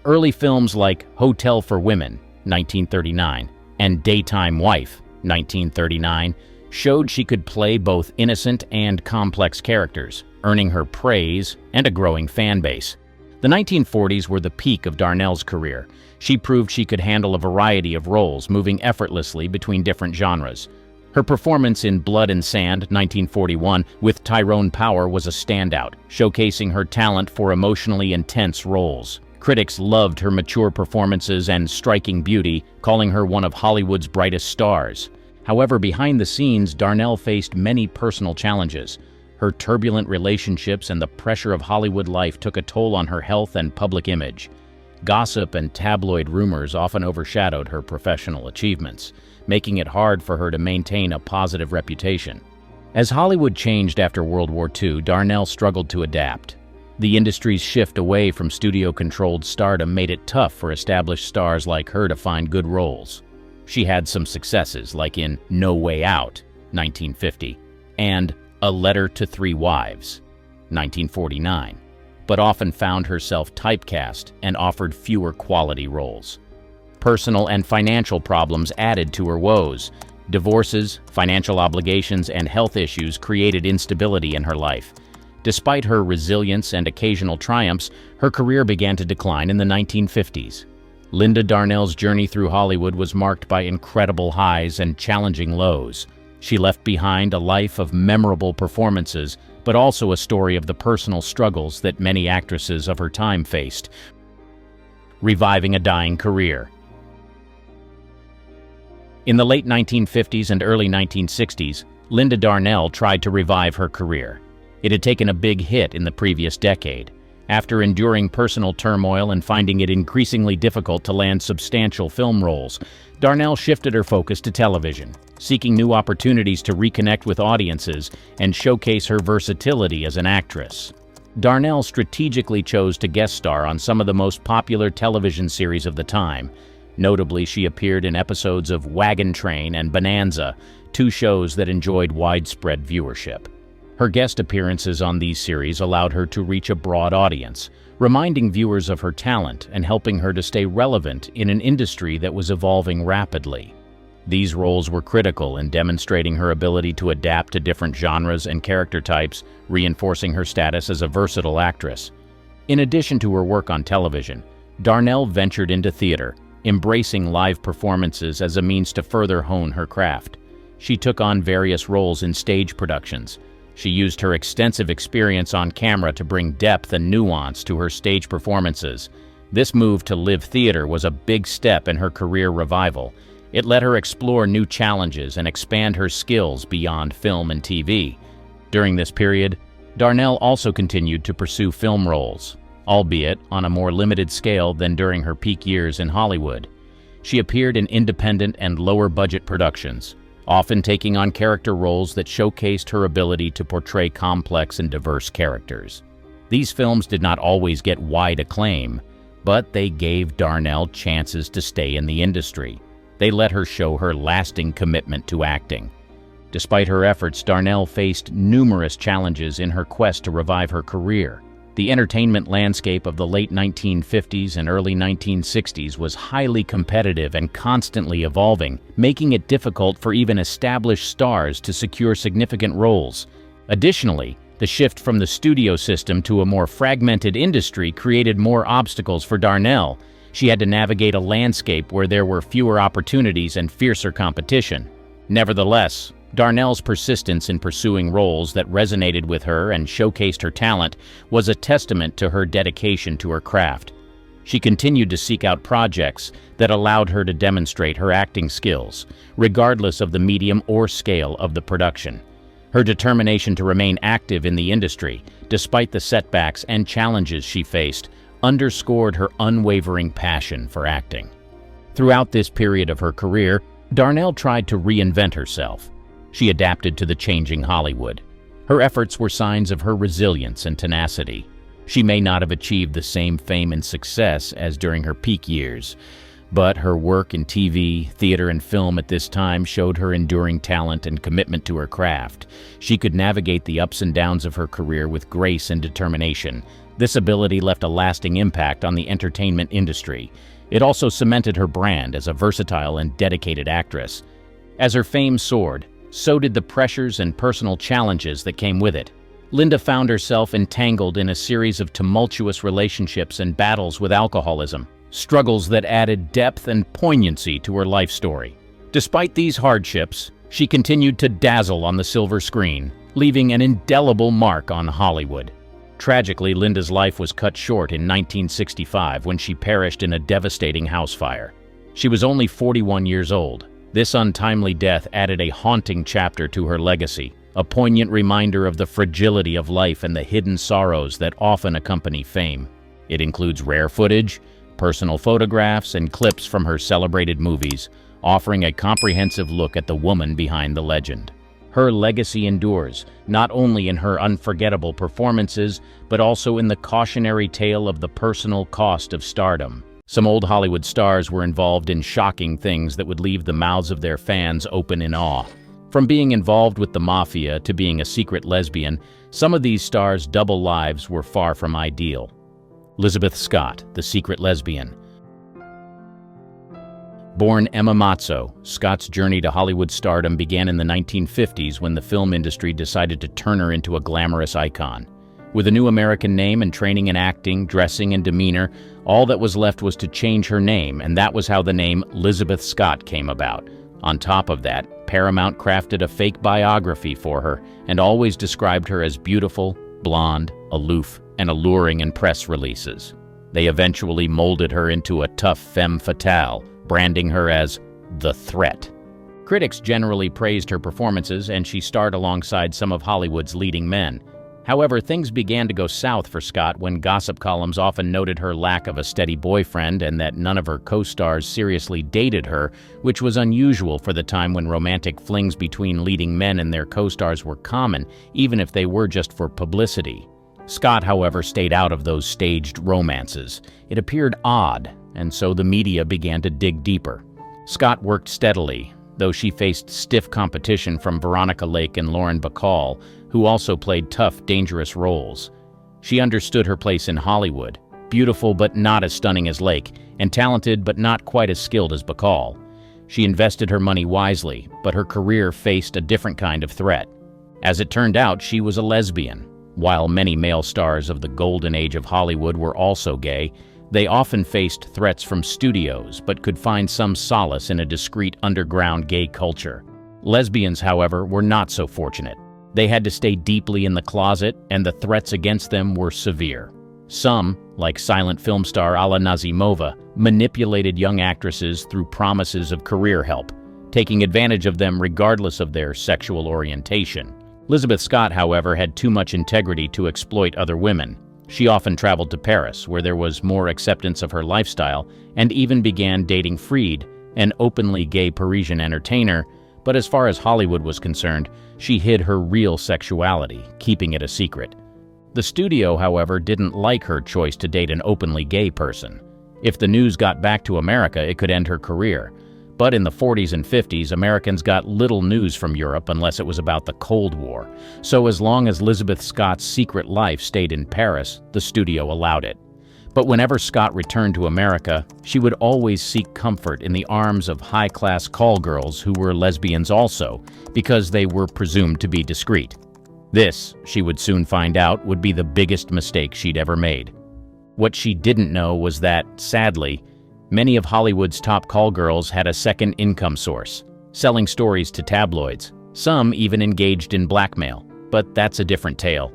Early films like Hotel for Women, 1939, and Daytime Wife, 1939, showed she could play both innocent and complex characters, earning her praise and a growing fan base. The 1940s were the peak of Darnell's career. She proved she could handle a variety of roles, moving effortlessly between different genres. Her performance in Blood and Sand, 1941, with Tyrone Power was a standout, showcasing her talent for emotionally intense roles. Critics loved her mature performances and striking beauty, calling her one of Hollywood's brightest stars. However, behind the scenes, Darnell faced many personal challenges. Her turbulent relationships and the pressure of Hollywood life took a toll on her health and public image. Gossip and tabloid rumors often overshadowed her professional achievements, making it hard for her to maintain a positive reputation. As Hollywood changed after World War II, Darnell struggled to adapt. The industry's shift away from studio-controlled stardom made it tough for established stars like her to find good roles. She had some successes, like in No Way Out, 1950, and A Letter to Three Wives, 1949, but often found herself typecast and offered fewer quality roles. Personal and financial problems added to her woes. Divorces, financial obligations, and health issues created instability in her life. Despite her resilience and occasional triumphs, her career began to decline in the 1950s. Linda Darnell's journey through Hollywood was marked by incredible highs and challenging lows. She left behind a life of memorable performances, but also a story of the personal struggles that many actresses of her time faced. Reviving a dying career. In the late 1950s and early 1960s, Linda Darnell tried to revive her career. It had taken a big hit in the previous decade. After enduring personal turmoil and finding it increasingly difficult to land substantial film roles, Darnell shifted her focus to television, seeking new opportunities to reconnect with audiences and showcase her versatility as an actress. Darnell strategically chose to guest star on some of the most popular television series of the time. Notably, she appeared in episodes of Wagon Train and Bonanza, two shows that enjoyed widespread viewership. Her guest appearances on these series allowed her to reach a broad audience, reminding viewers of her talent and helping her to stay relevant in an industry that was evolving rapidly. These roles were critical in demonstrating her ability to adapt to different genres and character types, reinforcing her status as a versatile actress. In addition to her work on television, Darnell ventured into theater, embracing live performances as a means to further hone her craft. She took on various roles in stage productions. She used her extensive experience on camera to bring depth and nuance to her stage performances. This move to live theater was a big step in her career revival. It let her explore new challenges and expand her skills beyond film and TV. During this period, Darnell also continued to pursue film roles, albeit on a more limited scale than during her peak years in Hollywood. She appeared in independent and lower-budget productions, often taking on character roles that showcased her ability to portray complex and diverse characters. These films did not always get wide acclaim, but they gave Darnell chances to stay in the industry. They let her show her lasting commitment to acting. Despite her efforts, Darnell faced numerous challenges in her quest to revive her career. The entertainment landscape of the late 1950s and early 1960s was highly competitive and constantly evolving, making it difficult for even established stars to secure significant roles. Additionally, the shift from the studio system to a more fragmented industry created more obstacles for Darnell. She had to navigate a landscape where there were fewer opportunities and fiercer competition. Nevertheless, Darnell's persistence in pursuing roles that resonated with her and showcased her talent was a testament to her dedication to her craft. She continued to seek out projects that allowed her to demonstrate her acting skills, regardless of the medium or scale of the production. Her determination to remain active in the industry, despite the setbacks and challenges she faced, underscored her unwavering passion for acting. Throughout this period of her career, Darnell tried to reinvent herself. She adapted to the changing Hollywood. Her efforts were signs of her resilience and tenacity. She may not have achieved the same fame and success as during her peak years, but her work in TV, theater, and film at this time showed her enduring talent and commitment to her craft. She could navigate the ups and downs of her career with grace and determination. This ability left a lasting impact on the entertainment industry. It also cemented her brand as a versatile and dedicated actress. As her fame soared, so did the pressures and personal challenges that came with it. Linda found herself entangled in a series of tumultuous relationships and battles with alcoholism, struggles that added depth and poignancy to her life story. Despite these hardships, she continued to dazzle on the silver screen, leaving an indelible mark on Hollywood. Tragically, Linda's life was cut short in 1965 when she perished in a devastating house fire. She was only 41 years old. This untimely death added a haunting chapter to her legacy, a poignant reminder of the fragility of life and the hidden sorrows that often accompany fame. It includes rare footage, personal photographs, and clips from her celebrated movies, offering a comprehensive look at the woman behind the legend. Her legacy endures, not only in her unforgettable performances, but also in the cautionary tale of the personal cost of stardom. Some old Hollywood stars were involved in shocking things that would leave the mouths of their fans open in awe. From being involved with the mafia to being a secret lesbian, some of these stars' double lives were far from ideal. Elizabeth Scott, the secret lesbian. Born Emma Matzo, Scott's journey to Hollywood stardom began in the 1950s when the film industry decided to turn her into a glamorous icon. With a new American name and training in acting, dressing, and demeanor, all that was left was to change her name, and that was how the name Elizabeth Scott came about. On top of that, Paramount crafted a fake biography for her and always described her as beautiful, blonde, aloof, and alluring in press releases. They eventually molded her into a tough femme fatale, branding her as the Threat. Critics generally praised her performances, and she starred alongside some of Hollywood's leading men. However, things began to go south for Scott when gossip columns often noted her lack of a steady boyfriend and that none of her co-stars seriously dated her, which was unusual for the time when romantic flings between leading men and their co-stars were common, even if they were just for publicity. Scott, however, stayed out of those staged romances. It appeared odd, and so the media began to dig deeper. Scott worked steadily, though she faced stiff competition from Veronica Lake and Lauren Bacall, who also played tough, dangerous roles. She understood her place in Hollywood, beautiful but not as stunning as Lake, and talented but not quite as skilled as Bacall. She invested her money wisely, but her career faced a different kind of threat. As it turned out, she was a lesbian. While many male stars of the golden age of Hollywood were also gay, they often faced threats from studios but could find some solace in a discreet underground gay culture. Lesbians, however, were not so fortunate. They had to stay deeply in the closet, and the threats against them were severe. Some, like silent film star Alla Nazimova, manipulated young actresses through promises of career help, taking advantage of them regardless of their sexual orientation. Elizabeth Scott, however, had too much integrity to exploit other women. She often traveled to Paris, where there was more acceptance of her lifestyle, and even began dating Fried, an openly gay Parisian entertainer, But as far as Hollywood was concerned, she hid her real sexuality, keeping it a secret. The studio, however, didn't like her choice to date an openly gay person. If the news got back to America, it could end her career. But in the 40s and 50s, Americans got little news from Europe unless it was about the Cold War. So as long as Elizabeth Scott's secret life stayed in Paris, the studio allowed it. But whenever Scott returned to America, she would always seek comfort in the arms of high-class call girls who were lesbians also, because they were presumed to be discreet. This, she would soon find out, would be the biggest mistake she'd ever made. What she didn't know was that, sadly, many of Hollywood's top call girls had a second income source, selling stories to tabloids. Some even engaged in blackmail, but that's a different tale.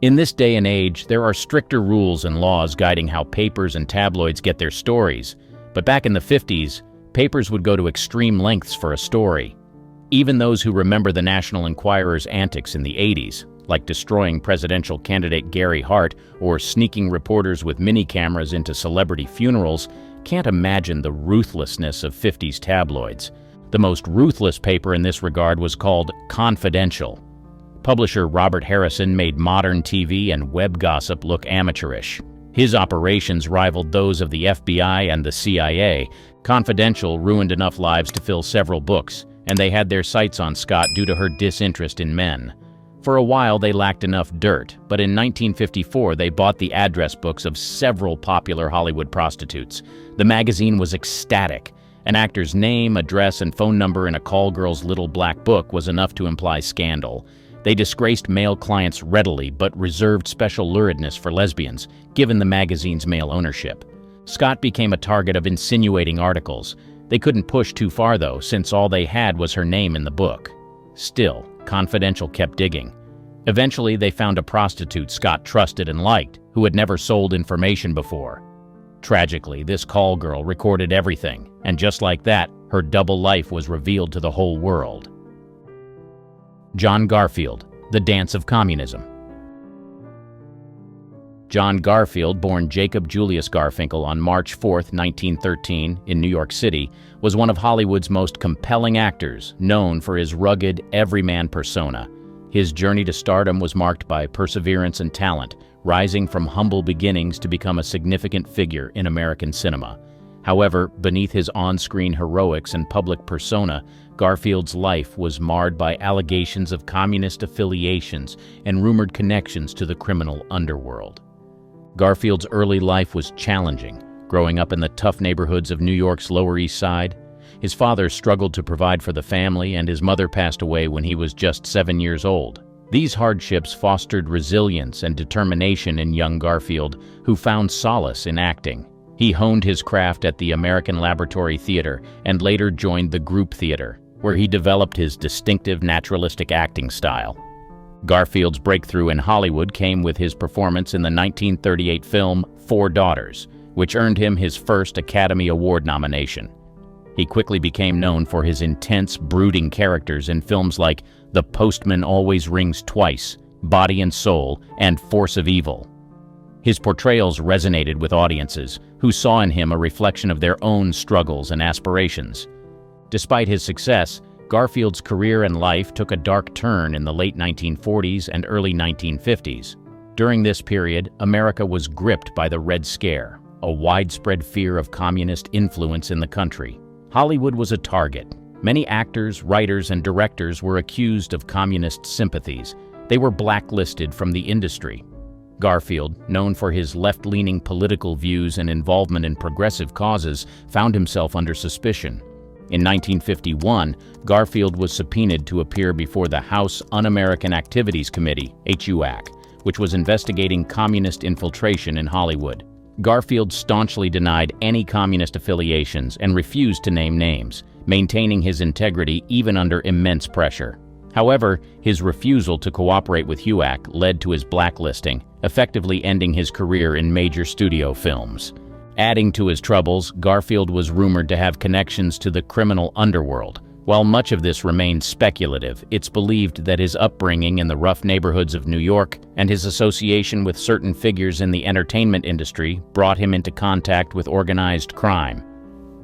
In this day and age, there are stricter rules and laws guiding how papers and tabloids get their stories, but back in the 50s, papers would go to extreme lengths for a story. Even those who remember the National Enquirer's antics in the 80s, like destroying presidential candidate Gary Hart or sneaking reporters with mini-cameras into celebrity funerals, can't imagine the ruthlessness of 50s tabloids. The most ruthless paper in this regard was called Confidential. Publisher Robert Harrison made modern TV and web gossip look amateurish. His operations rivaled those of the FBI and the CIA. Confidential ruined enough lives to fill several books, and they had their sights on Scott due to her disinterest in men. For a while, they lacked enough dirt, but in 1954, they bought the address books of several popular Hollywood prostitutes. The magazine was ecstatic. An actor's name, address, and phone number in a call girl's little black book was enough to imply scandal. They disgraced male clients readily, but reserved special luridness for lesbians, given the magazine's male ownership. Scott became a target of insinuating articles. They couldn't push too far, though, since all they had was her name in the book. Still, Confidential kept digging. Eventually, they found a prostitute Scott trusted and liked, who had never sold information before. Tragically, this call girl recorded everything, and just like that, her double life was revealed to the whole world. John Garfield, The Dance of Communism. John Garfield, born Jacob Julius Garfinkel on March 4, 1913, in New York City, was one of Hollywood's most compelling actors, known for his rugged, everyman persona. His journey to stardom was marked by perseverance and talent, rising from humble beginnings to become a significant figure in American cinema. However, beneath his on-screen heroics and public persona, Garfield's life was marred by allegations of communist affiliations and rumored connections to the criminal underworld. Garfield's early life was challenging, growing up in the tough neighborhoods of New York's Lower East Side. His father struggled to provide for the family, and his mother passed away when he was just 7 years old. These hardships fostered resilience and determination in young Garfield, who found solace in acting. He honed his craft at the American Laboratory Theater and later joined the Group Theater, where he developed his distinctive naturalistic acting style. Garfield's breakthrough in Hollywood came with his performance in the 1938 film Four Daughters, which earned him his first Academy Award nomination. He quickly became known for his intense, brooding characters in films like The Postman Always Rings Twice, Body and Soul, and Force of Evil. His portrayals resonated with audiences, who saw in him a reflection of their own struggles and aspirations. Despite his success, Garfield's career and life took a dark turn in the late 1940s and early 1950s. During this period, America was gripped by the Red Scare, a widespread fear of communist influence in the country. Hollywood was a target. Many actors, writers, and directors were accused of communist sympathies. They were blacklisted from the industry. Garfield, known for his left-leaning political views and involvement in progressive causes, found himself under suspicion. In 1951, Garfield was subpoenaed to appear before the House Un-American Activities Committee, HUAC, which was investigating communist infiltration in Hollywood. Garfield staunchly denied any communist affiliations and refused to name names, maintaining his integrity even under immense pressure. However, his refusal to cooperate with HUAC led to his blacklisting, effectively ending his career in major studio films. Adding to his troubles, Garfield was rumored to have connections to the criminal underworld. While much of this remains speculative, it's believed that his upbringing in the rough neighborhoods of New York and his association with certain figures in the entertainment industry brought him into contact with organized crime.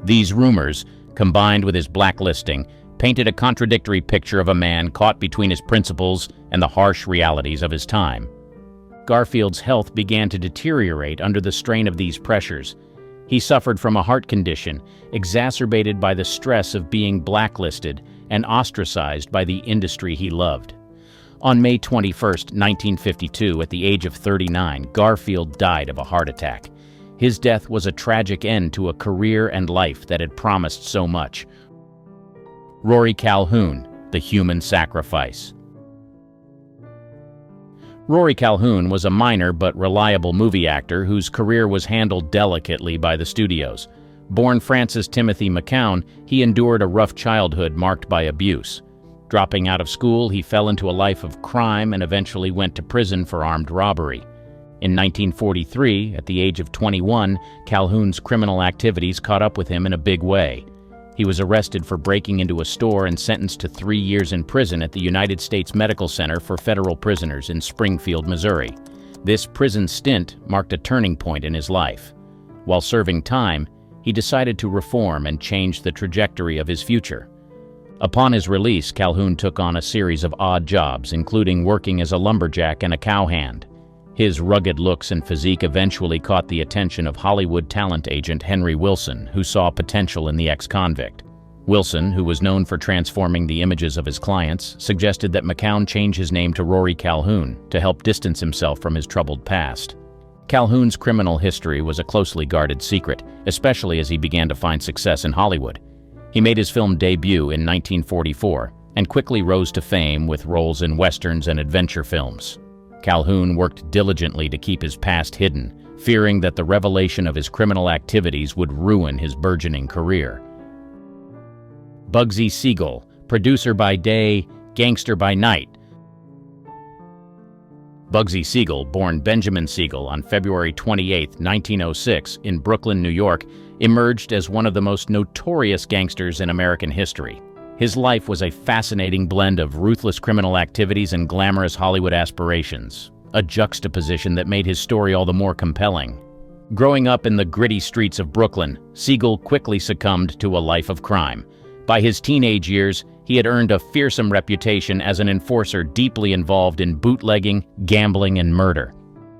These rumors, combined with his blacklisting, painted a contradictory picture of a man caught between his principles and the harsh realities of his time. Garfield's health began to deteriorate under the strain of these pressures. He suffered from a heart condition, exacerbated by the stress of being blacklisted and ostracized by the industry he loved. On May 21, 1952, at the age of 39, Garfield died of a heart attack. His death was a tragic end to a career and life that had promised so much. Rory Calhoun, the human sacrifice. Rory Calhoun was a minor but reliable movie actor whose career was handled delicately by the studios. Born Francis Timothy McCown, he endured a rough childhood marked by abuse. Dropping out of school, he fell into a life of crime and eventually went to prison for armed robbery. In 1943, at the age of 21, Calhoun's criminal activities caught up with him in a big way. He was arrested for breaking into a store and sentenced to 3 years in prison at the United States Medical Center for Federal Prisoners in Springfield, Missouri. This prison stint marked a turning point in his life. While serving time, he decided to reform and change the trajectory of his future. Upon his release, Calhoun took on a series of odd jobs, including working as a lumberjack and a cowhand. His rugged looks and physique eventually caught the attention of Hollywood talent agent Henry Wilson, who saw potential in the ex-convict. Wilson, who was known for transforming the images of his clients, suggested that McCown change his name to Rory Calhoun to help distance himself from his troubled past. Calhoun's criminal history was a closely guarded secret, especially as he began to find success in Hollywood. He made his film debut in 1944 and quickly rose to fame with roles in westerns and adventure films. Calhoun worked diligently to keep his past hidden, fearing that the revelation of his criminal activities would ruin his burgeoning career. Bugsy Siegel, producer by day, gangster by night. Bugsy Siegel, born Benjamin Siegel on February 28, 1906, in Brooklyn, New York, emerged as one of the most notorious gangsters in American history. His life was a fascinating blend of ruthless criminal activities and glamorous Hollywood aspirations, a juxtaposition that made his story all the more compelling. Growing up in the gritty streets of Brooklyn, Siegel quickly succumbed to a life of crime. By his teenage years, he had earned a fearsome reputation as an enforcer deeply involved in bootlegging, gambling, and murder.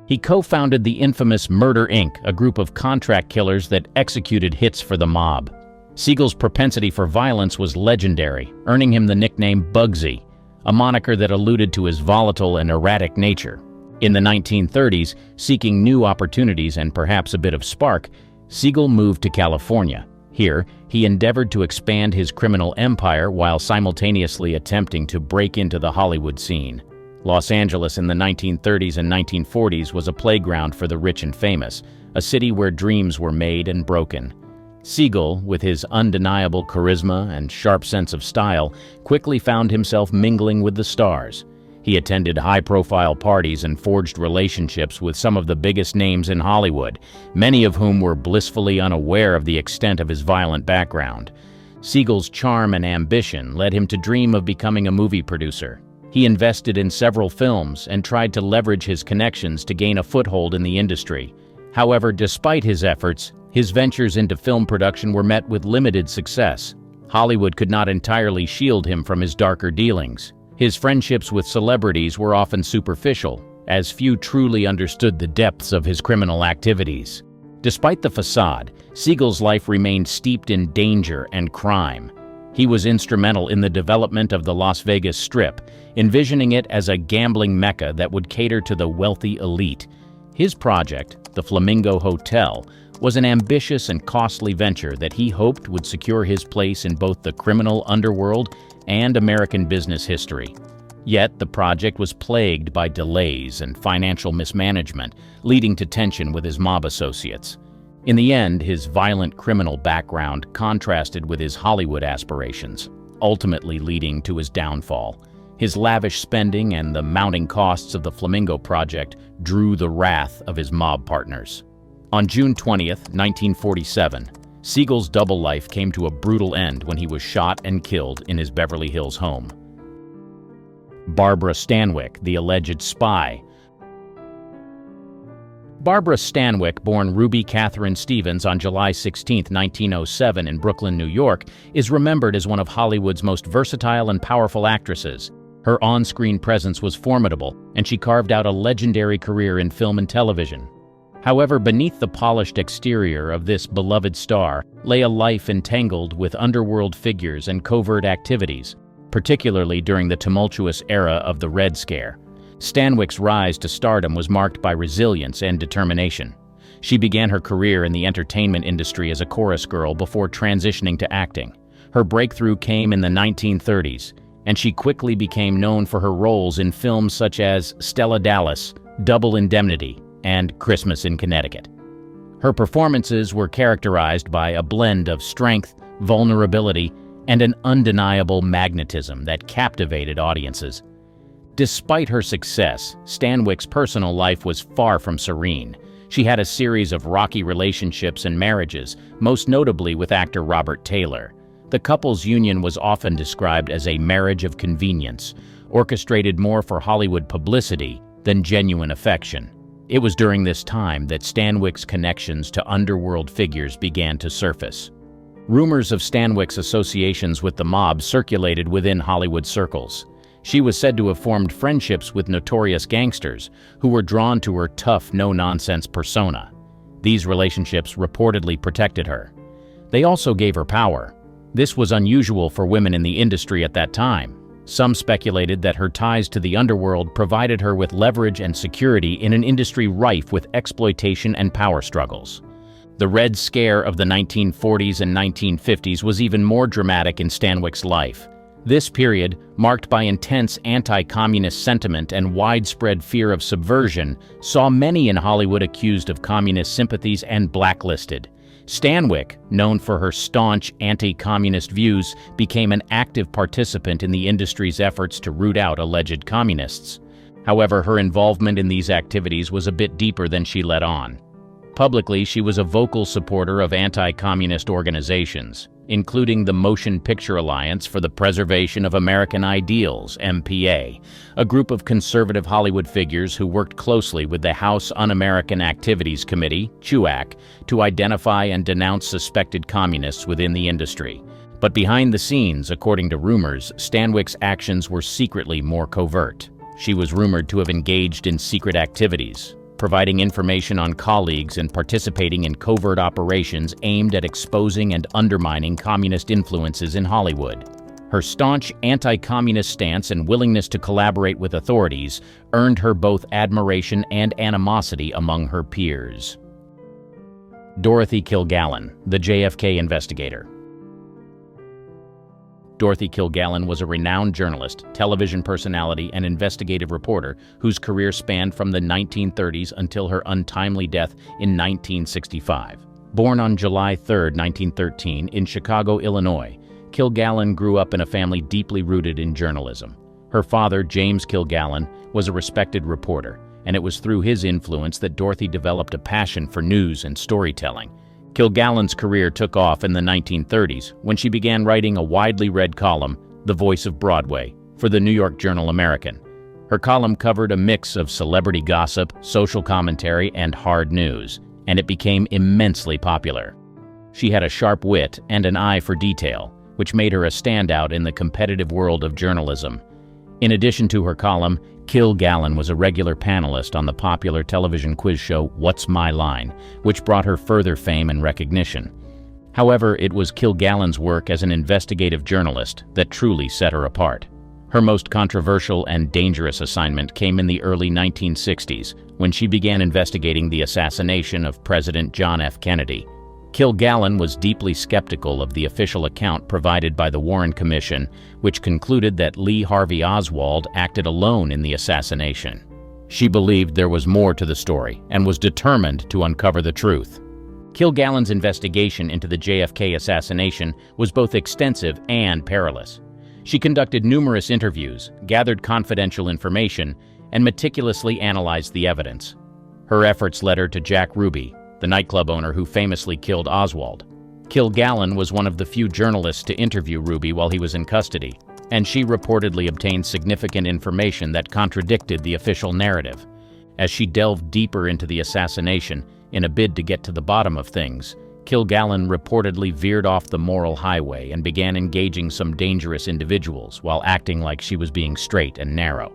He co-founded the infamous Murder, Inc., a group of contract killers that executed hits for the mob. Siegel's propensity for violence was legendary, earning him the nickname Bugsy, a moniker that alluded to his volatile and erratic nature. In the 1930s, seeking new opportunities and perhaps a bit of spark, Siegel moved to California. Here, he endeavored to expand his criminal empire while simultaneously attempting to break into the Hollywood scene. Los Angeles in the 1930s and 1940s was a playground for the rich and famous, a city where dreams were made and broken. Siegel, with his undeniable charisma and sharp sense of style, quickly found himself mingling with the stars. He attended high-profile parties and forged relationships with some of the biggest names in Hollywood, many of whom were blissfully unaware of the extent of his violent background. Siegel's charm and ambition led him to dream of becoming a movie producer. He invested in several films and tried to leverage his connections to gain a foothold in the industry. However, despite his efforts, his ventures into film production were met with limited success. Hollywood could not entirely shield him from his darker dealings. His friendships with celebrities were often superficial, as few truly understood the depths of his criminal activities. Despite the facade, Siegel's life remained steeped in danger and crime. He was instrumental in the development of the Las Vegas Strip, envisioning it as a gambling mecca that would cater to the wealthy elite. His project, the Flamingo Hotel, was an ambitious and costly venture that he hoped would secure his place in both the criminal underworld and American business history. Yet, the project was plagued by delays and financial mismanagement, leading to tension with his mob associates. In the end, his violent criminal background contrasted with his Hollywood aspirations, ultimately leading to his downfall. His lavish spending and the mounting costs of the Flamingo project drew the wrath of his mob partners. On June 20th, 1947, Siegel's double life came to a brutal end when he was shot and killed in his Beverly Hills home. Barbara Stanwyck, the alleged spy. Barbara Stanwyck, born Ruby Catherine Stevens on July 16, 1907 in Brooklyn, New York, is remembered as one of Hollywood's most versatile and powerful actresses. Her on-screen presence was formidable, and she carved out a legendary career in film and television. However, beneath the polished exterior of this beloved star lay a life entangled with underworld figures and covert activities, particularly during the tumultuous era of the Red Scare. Stanwyck's rise to stardom was marked by resilience and determination. She began her career in the entertainment industry as a chorus girl before transitioning to acting. Her breakthrough came in the 1930s, and she quickly became known for her roles in films such as Stella Dallas, Double Indemnity, and Christmas in Connecticut. Her performances were characterized by a blend of strength, vulnerability, and an undeniable magnetism that captivated audiences. Despite her success, Stanwyck's personal life was far from serene. She had a series of rocky relationships and marriages, most notably with actor Robert Taylor. The couple's union was often described as a marriage of convenience, orchestrated more for Hollywood publicity than genuine affection. It was during this time that Stanwyck's connections to underworld figures began to surface. Rumors of Stanwyck's associations with the mob circulated within Hollywood circles. She was said to have formed friendships with notorious gangsters who were drawn to her tough, no-nonsense persona. These relationships reportedly protected her. They also gave her power. This was unusual for women in the industry at that time. Some speculated that her ties to the underworld provided her with leverage and security in an industry rife with exploitation and power struggles. The Red Scare of the 1940s and 1950s was even more dramatic in Stanwyck's life. This period, marked by intense anti-communist sentiment and widespread fear of subversion, saw many in Hollywood accused of communist sympathies and blacklisted. Stanwyck, known for her staunch anti-communist views, became an active participant in the industry's efforts to root out alleged communists. However, her involvement in these activities was a bit deeper than she let on. Publicly, she was a vocal supporter of anti-communist organizations, including the Motion Picture Alliance for the Preservation of American Ideals, MPA, a group of conservative Hollywood figures who worked closely with the House Un-American Activities Committee, CHUAC, to identify and denounce suspected communists within the industry. But behind the scenes, according to rumors, Stanwyck's actions were secretly more covert. She was rumored to have engaged in secret activities, providing information on colleagues and participating in covert operations aimed at exposing and undermining communist influences in Hollywood. Her staunch anti-communist stance and willingness to collaborate with authorities earned her both admiration and animosity among her peers. Dorothy Kilgallen, the JFK investigator. Dorothy Kilgallen was a renowned journalist, television personality, and investigative reporter whose career spanned from the 1930s until her untimely death in 1965. Born on July 3, 1913, in Chicago, Illinois, Kilgallen grew up in a family deeply rooted in journalism. Her father, James Kilgallen, was a respected reporter, and it was through his influence that Dorothy developed a passion for news and storytelling. Kilgallen's career took off in the 1930s when she began writing a widely read column, The Voice of Broadway, for the New York Journal-American. Her column covered a mix of celebrity gossip, social commentary, and hard news, and it became immensely popular. She had a sharp wit and an eye for detail, which made her a standout in the competitive world of journalism. In addition to her column, Kilgallen was a regular panelist on the popular television quiz show What's My Line, which brought her further fame and recognition. However, it was Kilgallen's work as an investigative journalist that truly set her apart. Her most controversial and dangerous assignment came in the early 1960s, when she began investigating the assassination of President John F. Kennedy. Kilgallen was deeply skeptical of the official account provided by the Warren Commission, which concluded that Lee Harvey Oswald acted alone in the assassination. She believed there was more to the story and was determined to uncover the truth. Kilgallen's investigation into the JFK assassination was both extensive and perilous. She conducted numerous interviews, gathered confidential information, and meticulously analyzed the evidence. Her efforts led her to Jack Ruby, the nightclub owner who famously killed Oswald. Kilgallen was one of the few journalists to interview Ruby while he was in custody, and she reportedly obtained significant information that contradicted the official narrative. As she delved deeper into the assassination, in a bid to get to the bottom of things, Kilgallen reportedly veered off the moral highway and began engaging some dangerous individuals while acting like she was being straight and narrow.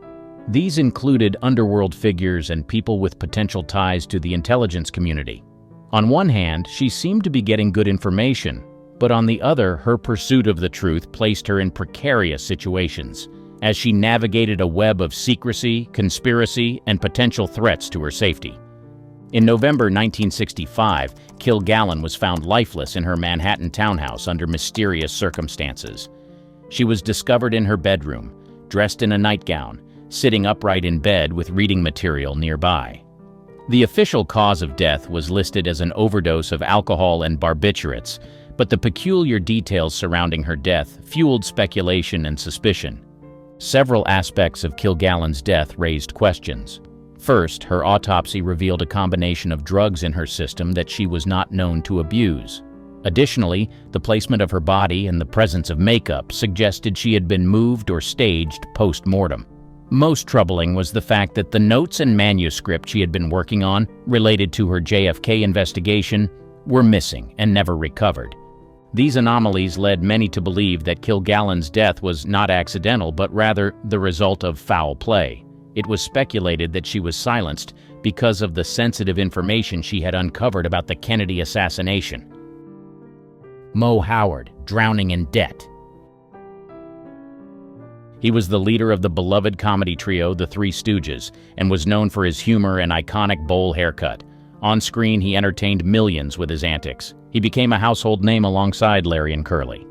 These included underworld figures and people with potential ties to the intelligence community. On one hand, she seemed to be getting good information, but on the other, her pursuit of the truth placed her in precarious situations, as she navigated a web of secrecy, conspiracy, and potential threats to her safety. In November 1965, Kilgallen was found lifeless in her Manhattan townhouse under mysterious circumstances. She was discovered in her bedroom, dressed in a nightgown, sitting upright in bed with reading material nearby. The official cause of death was listed as an overdose of alcohol and barbiturates, but the peculiar details surrounding her death fueled speculation and suspicion. Several aspects of Kilgallen's death raised questions. First, her autopsy revealed a combination of drugs in her system that she was not known to abuse. Additionally, the placement of her body and the presence of makeup suggested she had been moved or staged post-mortem. Most troubling was the fact that the notes and manuscript she had been working on, related to her JFK investigation, were missing and never recovered. These anomalies led many to believe that Kilgallen's death was not accidental, but rather the result of foul play. It was speculated that she was silenced because of the sensitive information she had uncovered about the Kennedy assassination. Moe Howard, drowning in debt. He was the leader of the beloved comedy trio The Three Stooges and was known for his humor and iconic bowl haircut. On screen, he entertained millions with his antics. He became a household name alongside Larry and Curly.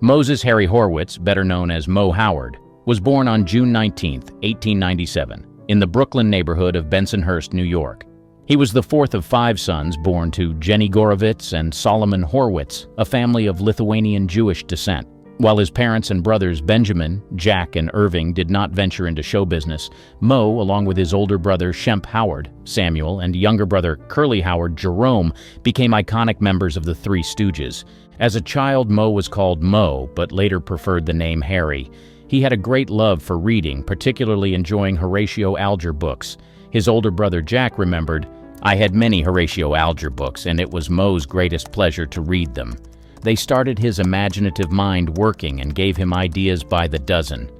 Moses Harry Horwitz, better known as Moe Howard, was born on June 19, 1897, in the Brooklyn neighborhood of Bensonhurst, New York. He was the fourth of 5 sons born to Jenny Gorovitz and Solomon Horwitz, a family of Lithuanian Jewish descent. While his parents and brothers Benjamin, Jack, and Irving did not venture into show business, Moe, along with his older brother Shemp Howard, Samuel, and younger brother Curly Howard, Jerome, became iconic members of the Three Stooges. As a child, Moe was called Moe, but later preferred the name Harry. He had a great love for reading, particularly enjoying Horatio Alger books. His older brother Jack remembered, "I had many Horatio Alger books, and it was Moe's greatest pleasure to read them. They started his imaginative mind working and gave him ideas by the dozen.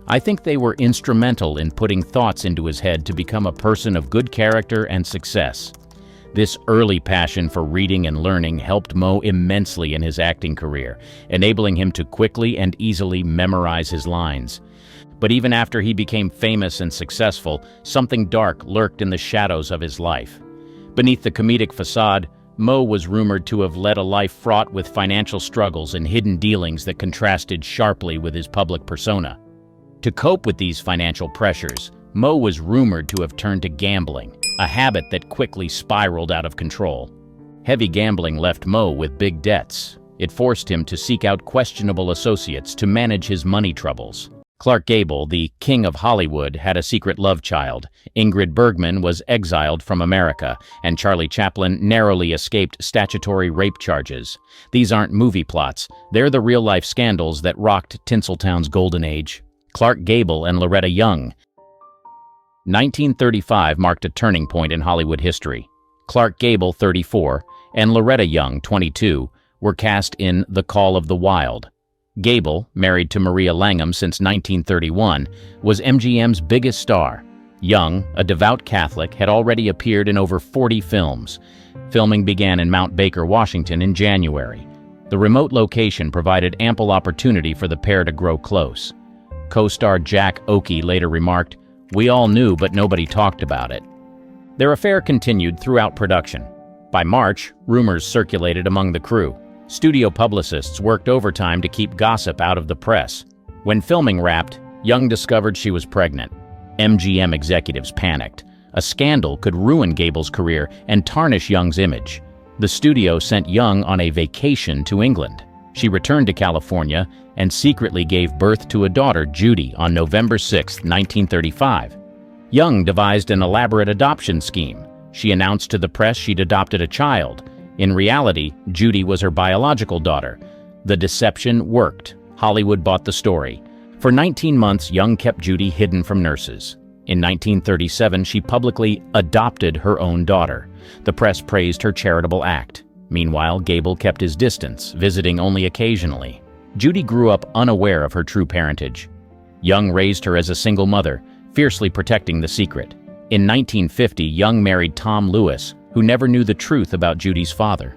I think they were instrumental in putting thoughts into his head to become a person of good character and success." This early passion for reading and learning helped Moe immensely in his acting career, enabling him to quickly and easily memorize his lines. But even after he became famous and successful, something dark lurked in the shadows of his life. Beneath the comedic facade, Moe was rumored to have led a life fraught with financial struggles and hidden dealings that contrasted sharply with his public persona. To cope with these financial pressures, Moe was rumored to have turned to gambling, a habit that quickly spiraled out of control. Heavy gambling left Moe with big debts. It forced him to seek out questionable associates to manage his money troubles. Clark Gable, the king of Hollywood, had a secret love child. Ingrid Bergman was exiled from America, and Charlie Chaplin narrowly escaped statutory rape charges. These aren't movie plots. They're the real-life scandals that rocked Tinseltown's golden age. Clark Gable and Loretta Young. 1935 marked a turning point in Hollywood history. Clark Gable, 34, and Loretta Young, 22, were cast in The Call of the Wild. Gable, married to Maria Langham since 1931, was MGM's biggest star. Young, a devout Catholic, had already appeared in over 40 films. Filming began in Mount Baker, Washington in January. The remote location provided ample opportunity for the pair to grow close. Co-star Jack Oakey later remarked, "We all knew, but nobody talked about it." Their affair continued throughout production. By March, rumors circulated among the crew. Studio publicists worked overtime to keep gossip out of the press. When filming wrapped, Young discovered she was pregnant. MGM executives panicked. A scandal could ruin Gable's career and tarnish Young's image. The studio sent Young on a vacation to England. She returned to California and secretly gave birth to a daughter, Judy, on November 6, 1935. Young devised an elaborate adoption scheme. She announced to the press she'd adopted a child. In reality, Judy was her biological daughter. The deception worked. Hollywood bought the story. For 19 months, Young kept Judy hidden from nurses. In 1937, she publicly adopted her own daughter. The press praised her charitable act. Meanwhile, Gabel kept his distance, visiting only occasionally. Judy grew up unaware of her true parentage. Young raised her as a single mother, fiercely protecting the secret. In 1950, Young married Tom Lewis, who never knew the truth about Judy's father.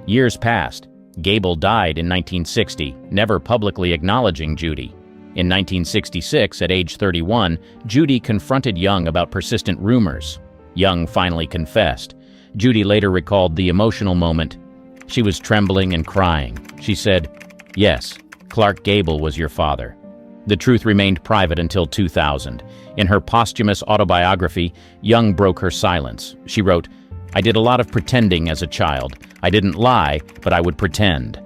Years passed. Gabel died in 1960, never publicly acknowledging Judy. In 1966, at age 31, Judy confronted Young about persistent rumors. Young finally confessed. Judy later recalled the emotional moment. She was trembling and crying. She said, "Yes, Clark Gable was your father." The truth remained private until 2000. In her posthumous autobiography, Young broke her silence. She wrote, "I did a lot of pretending as a child. I didn't lie, but I would pretend."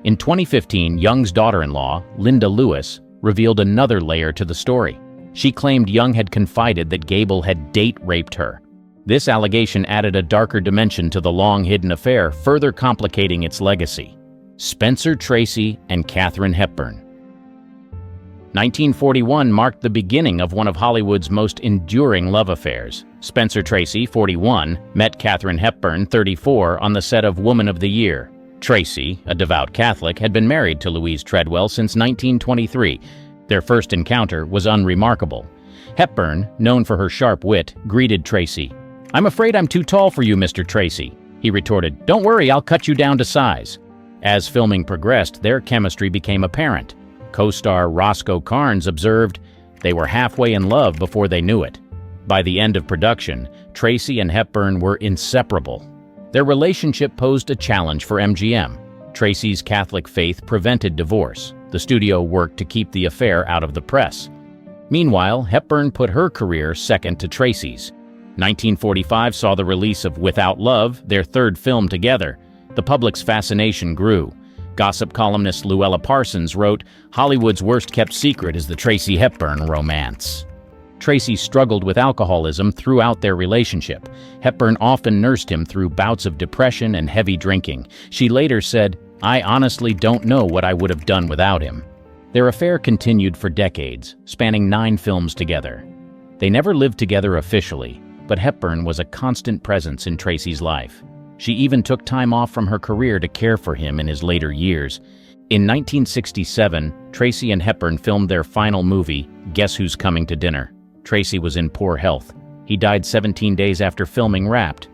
In 2015, Young's daughter-in-law, Linda Lewis, revealed another layer to the story. She claimed Young had confided that Gable had date-raped her. This allegation added a darker dimension to the long-hidden affair, further complicating its legacy. Spencer Tracy and Katharine Hepburn. 1941 marked the beginning of one of Hollywood's most enduring love affairs. Spencer Tracy, 41, met Katharine Hepburn, 34, on the set of Woman of the Year. Tracy, a devout Catholic, had been married to Louise Treadwell since 1923. Their first encounter was unremarkable. Hepburn, known for her sharp wit, greeted Tracy. "I'm afraid I'm too tall for you, Mr. Tracy." He retorted, "Don't worry, I'll cut you down to size." As filming progressed, their chemistry became apparent. Co-star Roscoe Carnes observed, "They were halfway in love before they knew it." By the end of production, Tracy and Hepburn were inseparable. Their relationship posed a challenge for MGM. Tracy's Catholic faith prevented divorce. The studio worked to keep the affair out of the press. Meanwhile, Hepburn put her career second to Tracy's. 1945 saw the release of Without Love, their third film together. The public's fascination grew. Gossip columnist Luella Parsons wrote, "Hollywood's worst-kept secret is the Tracy-Hepburn romance." Tracy struggled with alcoholism throughout their relationship. Hepburn often nursed him through bouts of depression and heavy drinking. She later said, "I honestly don't know what I would have done without him." Their affair continued for decades, spanning 9 films together. They never lived together officially, but Hepburn was a constant presence in Tracy's life. She even took time off from her career to care for him in his later years. In 1967, Tracy and Hepburn filmed their final movie, Guess Who's Coming to Dinner? Tracy was in poor health. He died 17 days after filming Wrapped.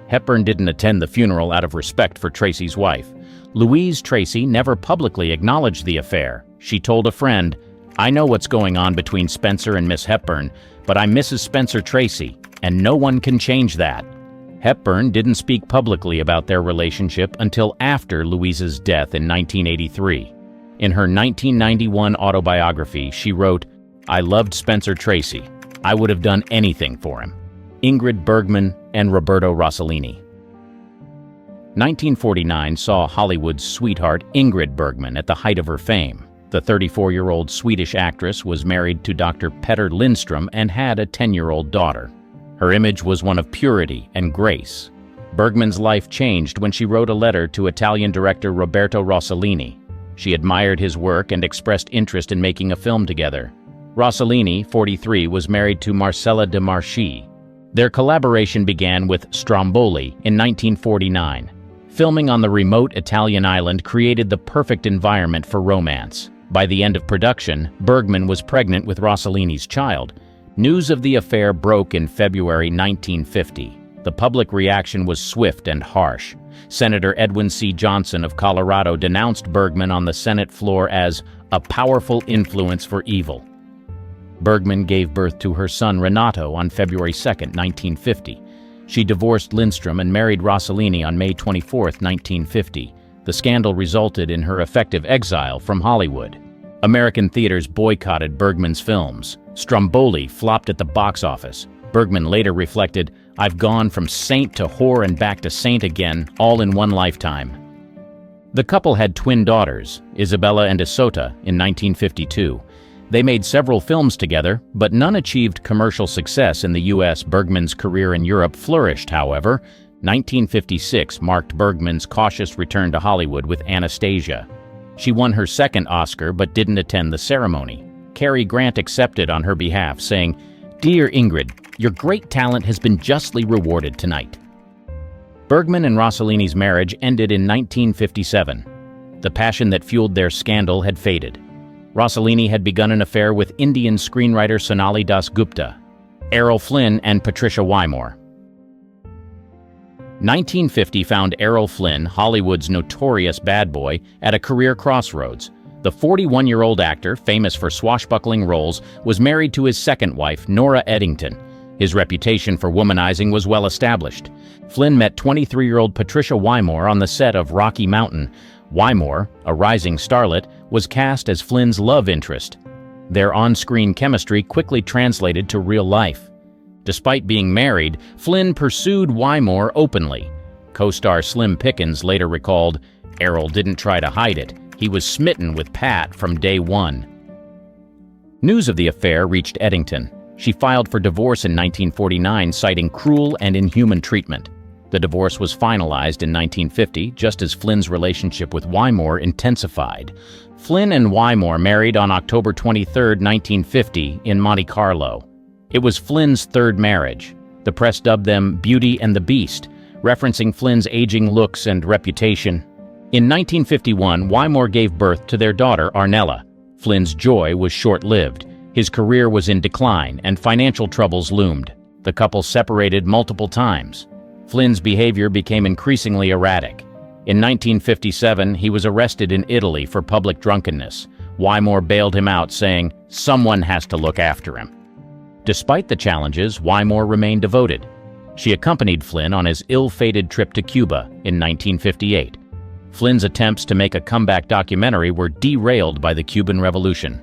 Hepburn didn't attend the funeral out of respect for Tracy's wife. Louise Tracy never publicly acknowledged the affair. She told a friend, "I know what's going on between Spencer and Miss Hepburn, but I'm Mrs. Spencer Tracy, and no one can change that." Hepburn didn't speak publicly about their relationship until after Louise's death in 1983. In her 1991 autobiography, she wrote, "I loved Spencer Tracy. I would have done anything for him." Ingrid Bergman and Roberto Rossellini. 1949 saw Hollywood's sweetheart Ingrid Bergman at the height of her fame. The 34-year-old Swedish actress was married to Dr. Petter Lindstrom and had a 10-year-old daughter. Her image was one of purity and grace. Bergman's life changed when she wrote a letter to Italian director Roberto Rossellini. She admired his work and expressed interest in making a film together. Rossellini, 43, was married to Marcella de Marchi. Their collaboration began with Stromboli in 1949. Filming on the remote Italian island created the perfect environment for romance. By the end of production, Bergman was pregnant with Rossellini's child. News of the affair broke in February 1950. The public reaction was swift and harsh. Senator Edwin C. Johnson of Colorado denounced Bergman on the Senate floor as a powerful influence for evil. Bergman gave birth to her son Renato on February 2, 1950. She divorced Lindstrom and married Rossellini on May 24, 1950. The scandal resulted in her effective exile from Hollywood. American theaters boycotted Bergman's films. Stromboli flopped at the box office. Bergman later reflected, "I've gone from saint to whore and back to saint again, all in one lifetime." The couple had twin daughters, Isabella and Isota, in 1952. They made several films together, but none achieved commercial success in the U.S. Bergman's career in Europe flourished, however. 1956 marked Bergman's cautious return to Hollywood with Anastasia. She won her second Oscar but didn't attend the ceremony. Cary Grant accepted on her behalf, saying, Dear Ingrid, your great talent has been justly rewarded tonight. Bergman and Rossellini's marriage ended in 1957. The passion that fueled their scandal had faded. Rossellini had begun an affair with Indian screenwriter Sonali Dasgupta, Errol Flynn, and Patricia Wymore. 1950 found Errol Flynn, Hollywood's notorious bad boy, at a career crossroads. The 41-year-old actor, famous for swashbuckling roles, was married to his second wife, Nora Eddington. His reputation for womanizing was well established. Flynn met 23-year-old Patricia Wymore on the set of Rocky Mountain. Wymore, a rising starlet, was cast as Flynn's love interest. Their on-screen chemistry quickly translated to real life. Despite being married, Flynn pursued Wymore openly. Co-star Slim Pickens later recalled, "Errol didn't try to hide it. He was smitten with Pat from day one." News of the affair reached Eddington. She filed for divorce in 1949, citing cruel and inhuman treatment. The divorce was finalized in 1950, just as Flynn's relationship with Wymore intensified. Flynn and Wymore married on October 23, 1950, in Monte Carlo. It was Flynn's third marriage. The press dubbed them Beauty and the Beast, referencing Flynn's aging looks and reputation. In 1951, Wymore gave birth to their daughter, Arnella. Flynn's joy was short-lived. His career was in decline, and financial troubles loomed. The couple separated multiple times. Flynn's behavior became increasingly erratic. In 1957, he was arrested in Italy for public drunkenness. Wymore bailed him out, saying, "Someone has to look after him." Despite the challenges, Wymore remained devoted. She accompanied Flynn on his ill-fated trip to Cuba in 1958. Flynn's attempts to make a comeback documentary were derailed by the Cuban Revolution.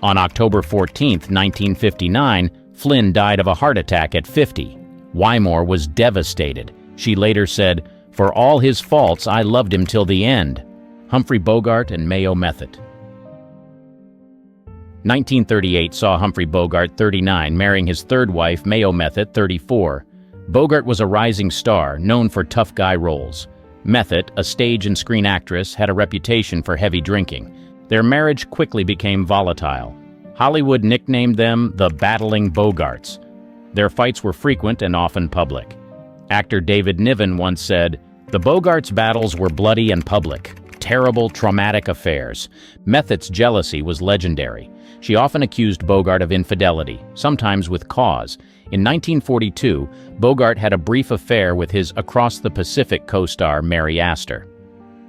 On October 14, 1959, Flynn died of a heart attack at 50. Wymore was devastated. She later said, "For all his faults, I loved him till the end." Humphrey Bogart and Mayo Methot. 1938 saw Humphrey Bogart, 39, marrying his third wife, Mayo Methot, 34. Bogart was a rising star, known for tough guy roles. Methot, a stage and screen actress, had a reputation for heavy drinking. Their marriage quickly became volatile. Hollywood nicknamed them the Battling Bogarts. Their fights were frequent and often public. Actor David Niven once said, "The Bogarts' battles were bloody and public. Terrible, traumatic affairs. Methot's jealousy was legendary. She often accused Bogart of infidelity, sometimes with cause. In 1942, Bogart had a brief affair with his Across the Pacific co-star Mary Astor.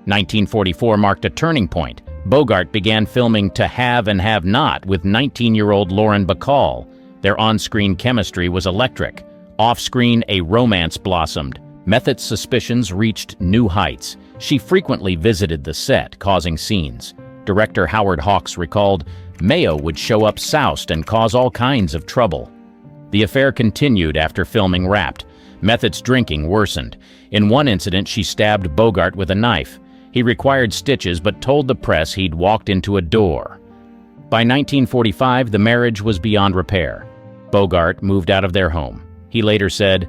1944 marked a turning point. Bogart began filming To Have and Have Not with 19-year-old Lauren Bacall. Their on-screen chemistry was electric. Off-screen, a romance blossomed. Methot's suspicions reached new heights. She frequently visited the set, causing scenes. Director Howard Hawks recalled, "Mayo would show up soused and cause all kinds of trouble." The affair continued after filming wrapped. Methot's drinking worsened. In one incident, she stabbed Bogart with a knife. He required stitches but told the press he'd walked into a door. By 1945, the marriage was beyond repair. Bogart moved out of their home. He later said,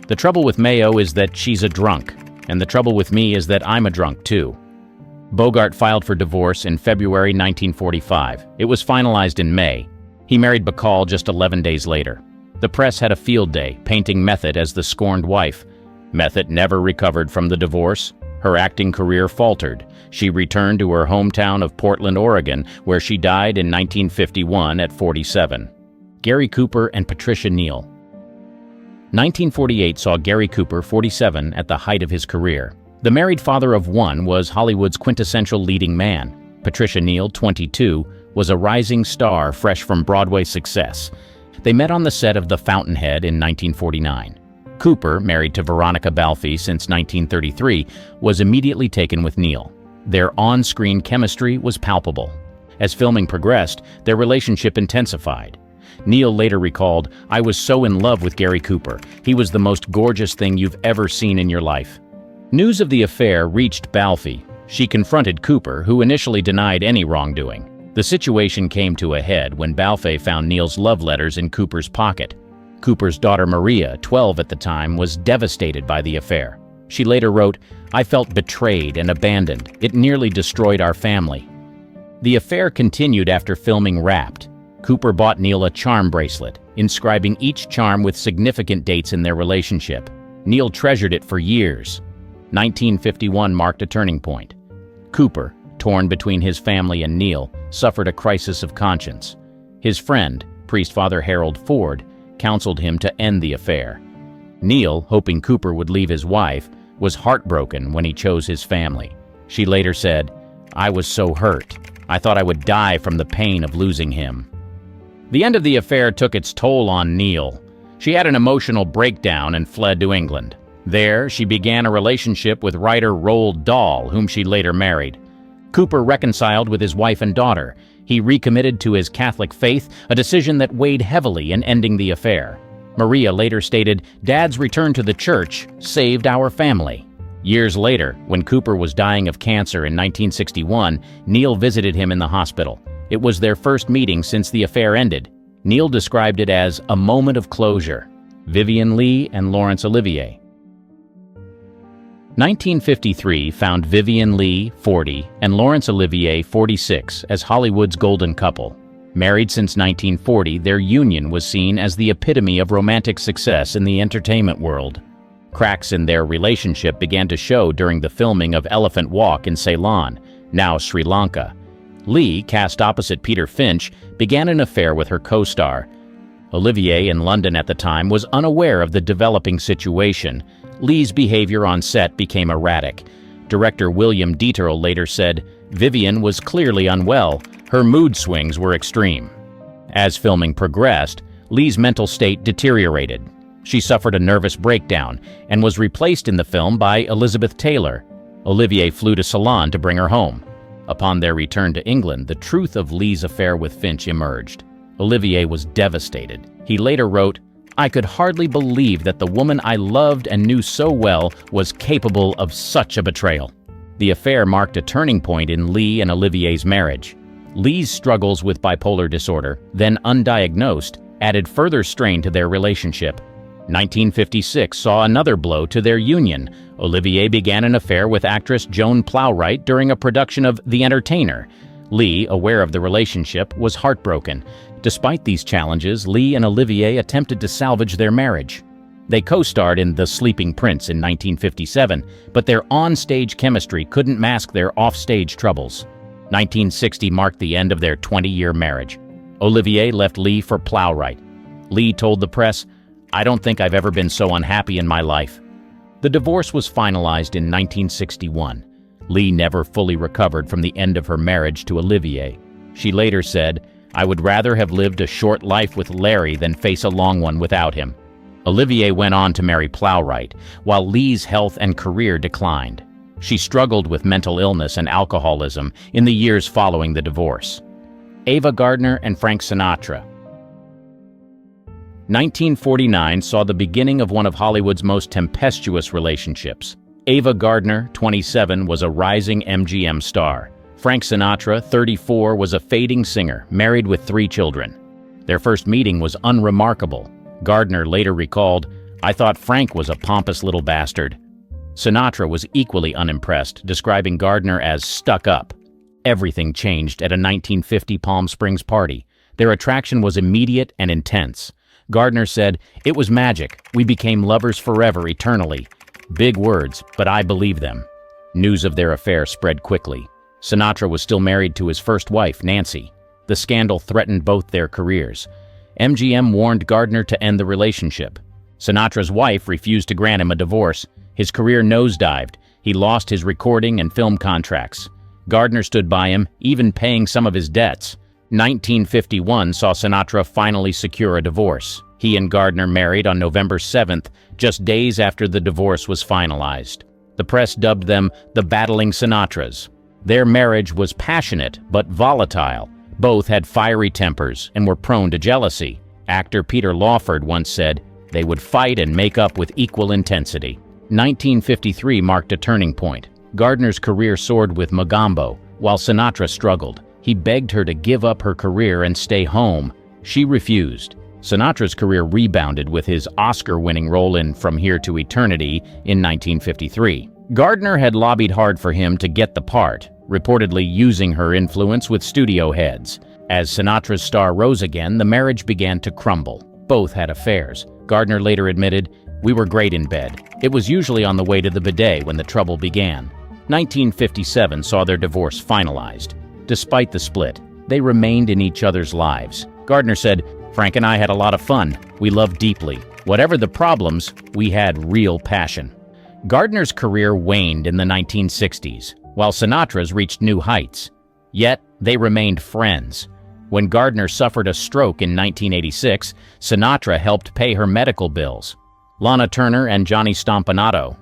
"The trouble with Mayo is that she's a drunk, and the trouble with me is that I'm a drunk too." Bogart filed for divorce in February 1945. It was finalized in May. He married Bacall just 11 days later. The press had a field day, painting Methot as the scorned wife. Methot never recovered from the divorce. Her acting career faltered. She returned to her hometown of Portland, Oregon, where she died in 1951 at 47. Gary Cooper and Patricia Neal. 1948 saw Gary Cooper, 47, at the height of his career. The married father of one was Hollywood's quintessential leading man. Patricia Neal, 22, was a rising star fresh from Broadway success. They met on the set of The Fountainhead in 1949. Cooper, married to Veronica Balfi since 1933, was immediately taken with Neal. Their on-screen chemistry was palpable. As filming progressed, their relationship intensified. Neal later recalled, "I was so in love with Gary Cooper. He was the most gorgeous thing you've ever seen in your life." News of the affair reached Balfi. She confronted Cooper, who initially denied any wrongdoing. The situation came to a head when Balfe found Neal's love letters in Cooper's pocket. Cooper's daughter Maria, 12 at the time, was devastated by the affair. She later wrote, "I felt betrayed and abandoned. It nearly destroyed our family." The affair continued after filming wrapped. Cooper bought Neil a charm bracelet, inscribing each charm with significant dates in their relationship. Neil treasured it for years. 1951 marked a turning point. Cooper, torn between his family and Neil, suffered a crisis of conscience. His friend, priest Father Harold Ford, counseled him to end the affair. Neil, hoping Cooper would leave his wife, was heartbroken when he chose his family. She later said, "I was so hurt. I thought I would die from the pain of losing him." The end of the affair took its toll on Neil. She had an emotional breakdown and fled to England. There, she began a relationship with writer Roald Dahl, whom she later married. Cooper reconciled with his wife and daughter. He recommitted to his Catholic faith, a decision that weighed heavily in ending the affair. Maria later stated, "Dad's return to the church saved our family." Years later, when Cooper was dying of cancer in 1961, Neil visited him in the hospital. It was their first meeting since the affair ended. Neil described it as a moment of closure. Vivien Leigh and Laurence Olivier. 1953 found Vivien Leigh, 40, and Laurence Olivier, 46, as Hollywood's golden couple. Married since 1940, their union was seen as the epitome of romantic success in the entertainment world. Cracks in their relationship began to show during the filming of Elephant Walk in Ceylon, now Sri Lanka. Leigh, cast opposite Peter Finch, began an affair with her co-star. Olivier, in London at the time, was unaware of the developing situation. Leigh's behavior on set became erratic. Director William Dieterle later said, "Vivien was clearly unwell. Her mood swings were extreme." As filming progressed, Leigh's mental state deteriorated. She suffered a nervous breakdown and was replaced in the film by Elizabeth Taylor. Olivier flew to Ceylon to bring her home. Upon their return to England, the truth of Leigh's affair with Finch emerged. Olivier was devastated. He later wrote, "I could hardly believe that the woman I loved and knew so well was capable of such a betrayal." The affair marked a turning point in Leigh and Olivier's marriage. Leigh's struggles with bipolar disorder, then undiagnosed, added further strain to their relationship. 1956 saw another blow to their union. Olivier began an affair with actress Joan Plowright during a production of The Entertainer. Leigh, aware of the relationship, was heartbroken. Despite these challenges, Leigh and Olivier attempted to salvage their marriage. They co-starred in The Sleeping Prince in 1957, but their on-stage chemistry couldn't mask their off-stage troubles. 1960 marked the end of their 20-year marriage. Olivier left Leigh for Plowright. Leigh told the press, "I don't think I've ever been so unhappy in my life." The divorce was finalized in 1961. Leigh never fully recovered from the end of her marriage to Olivier. She later said, "I would rather have lived a short life with Larry than face a long one without him." Olivier went on to marry Plowright, while Leigh's health and career declined. She struggled with mental illness and alcoholism in the years following the divorce. Ava Gardner and Frank Sinatra. 1949 saw the beginning of one of Hollywood's most tempestuous relationships. Ava Gardner, 27, was a rising MGM star. Frank Sinatra, 34, was a fading singer, married with 3 children. Their first meeting was unremarkable. Gardner later recalled, "I thought Frank was a pompous little bastard." Sinatra was equally unimpressed, describing Gardner as stuck up. Everything changed at a 1950 Palm Springs party. Their attraction was immediate and intense. Gardner said, "It was magic. We became lovers forever, eternally." Big words, but I believe them. News of their affair spread quickly. Sinatra was still married to his first wife, Nancy. The scandal threatened both their careers. MGM warned Gardner to end the relationship. Sinatra's wife refused to grant him a divorce. His career nosedived. He lost his recording and film contracts. Gardner stood by him, even paying some of his debts. 1951 saw Sinatra finally secure a divorce. He and Gardner married on November 7th, just days after the divorce was finalized. The press dubbed them the Battling Sinatras. Their marriage was passionate but volatile. Both had fiery tempers and were prone to jealousy. Actor Peter Lawford once said, "They would fight and make up with equal intensity." 1953 marked a turning point. Gardner's career soared with Mogambo, while Sinatra struggled. He begged her to give up her career and stay home. She refused. Sinatra's career rebounded with his Oscar-winning role in From Here to Eternity in 1953. Gardner had lobbied hard for him to get the part, reportedly using her influence with studio heads. As Sinatra's star rose again, the marriage began to crumble. Both had affairs. Gardner later admitted, "We were great in bed. It was usually on the way to the bidet when the trouble began." 1957 saw their divorce finalized. Despite the split, they remained in each other's lives. Gardner said, "Frank and I had a lot of fun. We loved deeply. Whatever the problems, we had real passion." Gardner's career waned in the 1960s, while Sinatra's reached new heights. Yet, they remained friends. When Gardner suffered a stroke in 1986, Sinatra helped pay her medical bills. Lana Turner and Johnny Stompanato.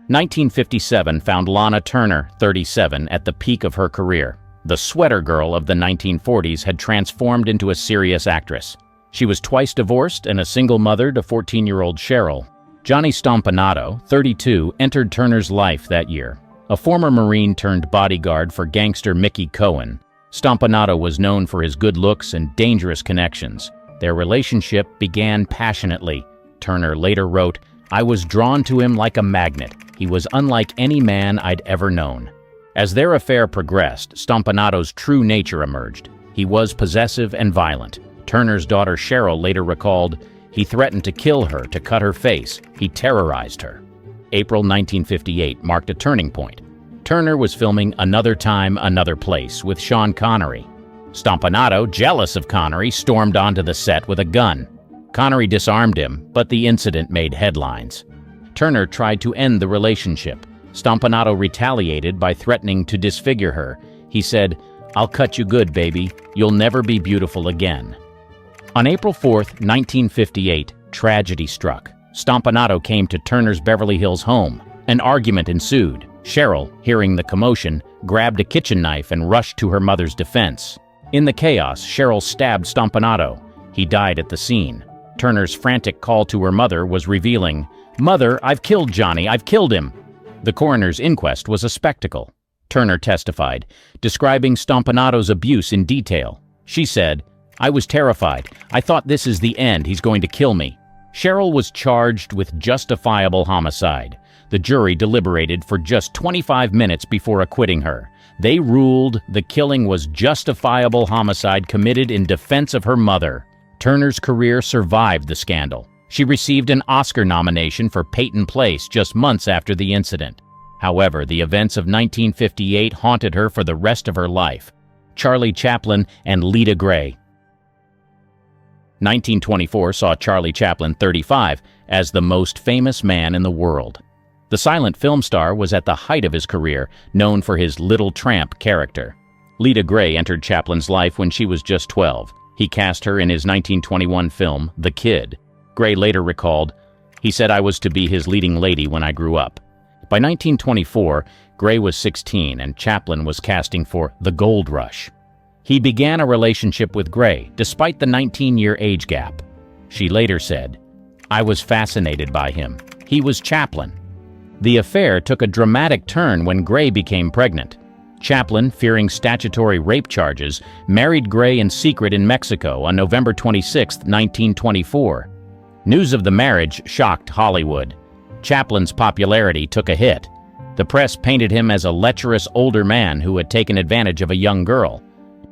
1957 found Lana Turner, 37, at the peak of her career. The sweater girl of the 1940s had transformed into a serious actress. She was twice divorced and a single mother to 14-year-old Cheryl. Johnny Stompanato, 32, entered Turner's life that year. A former Marine turned bodyguard for gangster Mickey Cohen, Stompanato was known for his good looks and dangerous connections. Their relationship began passionately. Turner later wrote, "I was drawn to him like a magnet. He was unlike any man I'd ever known." As their affair progressed, Stompanato's true nature emerged. He was possessive and violent. Turner's daughter Cheryl later recalled, "He threatened to kill her, to cut her face. He terrorized her." April 1958 marked a turning point. Turner was filming Another Time, Another Place with Sean Connery. Stompanato, jealous of Connery, stormed onto the set with a gun. Connery disarmed him, but the incident made headlines. Turner tried to end the relationship. Stompanato retaliated by threatening to disfigure her. He said, "I'll cut you good, baby. You'll never be beautiful again." On April 4, 1958, tragedy struck. Stompanato came to Turner's Beverly Hills home. An argument ensued. Cheryl, hearing the commotion, grabbed a kitchen knife and rushed to her mother's defense. In the chaos, Cheryl stabbed Stompanato. He died at the scene. Turner's frantic call to her mother was revealing, "Mother, I've killed Johnny, I've killed him." The coroner's inquest was a spectacle. Turner testified, describing Stompanato's abuse in detail. She said, "I was terrified. I thought this is the end, he's going to kill me." Cheryl was charged with justifiable homicide. The jury deliberated for just 25 minutes before acquitting her. They ruled the killing was justifiable homicide committed in defense of her mother. Turner's career survived the scandal. She received an Oscar nomination for Peyton Place just months after the incident. However, the events of 1958 haunted her for the rest of her life. Charlie Chaplin and Lita Grey. 1924 saw Charlie Chaplin, 35, as the most famous man in the world. The silent film star was at the height of his career, known for his Little Tramp character. Lita Grey entered Chaplin's life when she was just 12. He cast her in his 1921 film, The Kid. Grey later recalled, "He said I was to be his leading lady when I grew up." By 1924, Grey was 16 and Chaplin was casting for The Gold Rush. He began a relationship with Grey, despite the 19-year age gap. She later said, "I was fascinated by him. He was Chaplin." The affair took a dramatic turn when Grey became pregnant. Chaplin, fearing statutory rape charges, married Grey in secret in Mexico on November 26, 1924. News of the marriage shocked Hollywood. Chaplin's popularity took a hit. The press painted him as a lecherous older man who had taken advantage of a young girl.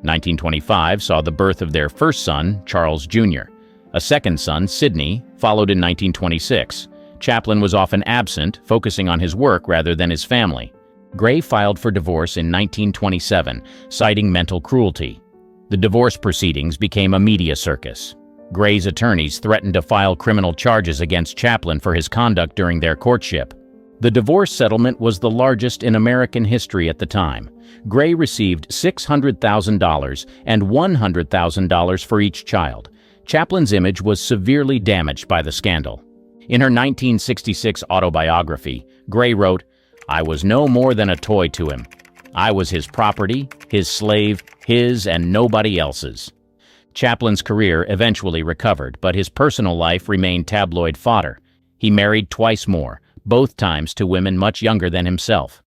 1925 saw the birth of their first son, Charles Jr. A second son, Sidney, followed in 1926. Chaplin was often absent, focusing on his work rather than his family. Grey filed for divorce in 1927, citing mental cruelty. The divorce proceedings became a media circus. Grey's attorneys threatened to file criminal charges against Chaplin for his conduct during their courtship. The divorce settlement was the largest in American history at the time. Grey received $600,000 and $100,000 for each child. Chaplin's image was severely damaged by the scandal. In her 1966 autobiography, Grey wrote, "I was no more than a toy to him. I was his property, his slave, his and nobody else's." Chaplin's career eventually recovered, but his personal life remained tabloid fodder. He married twice more, both times to women much younger than himself.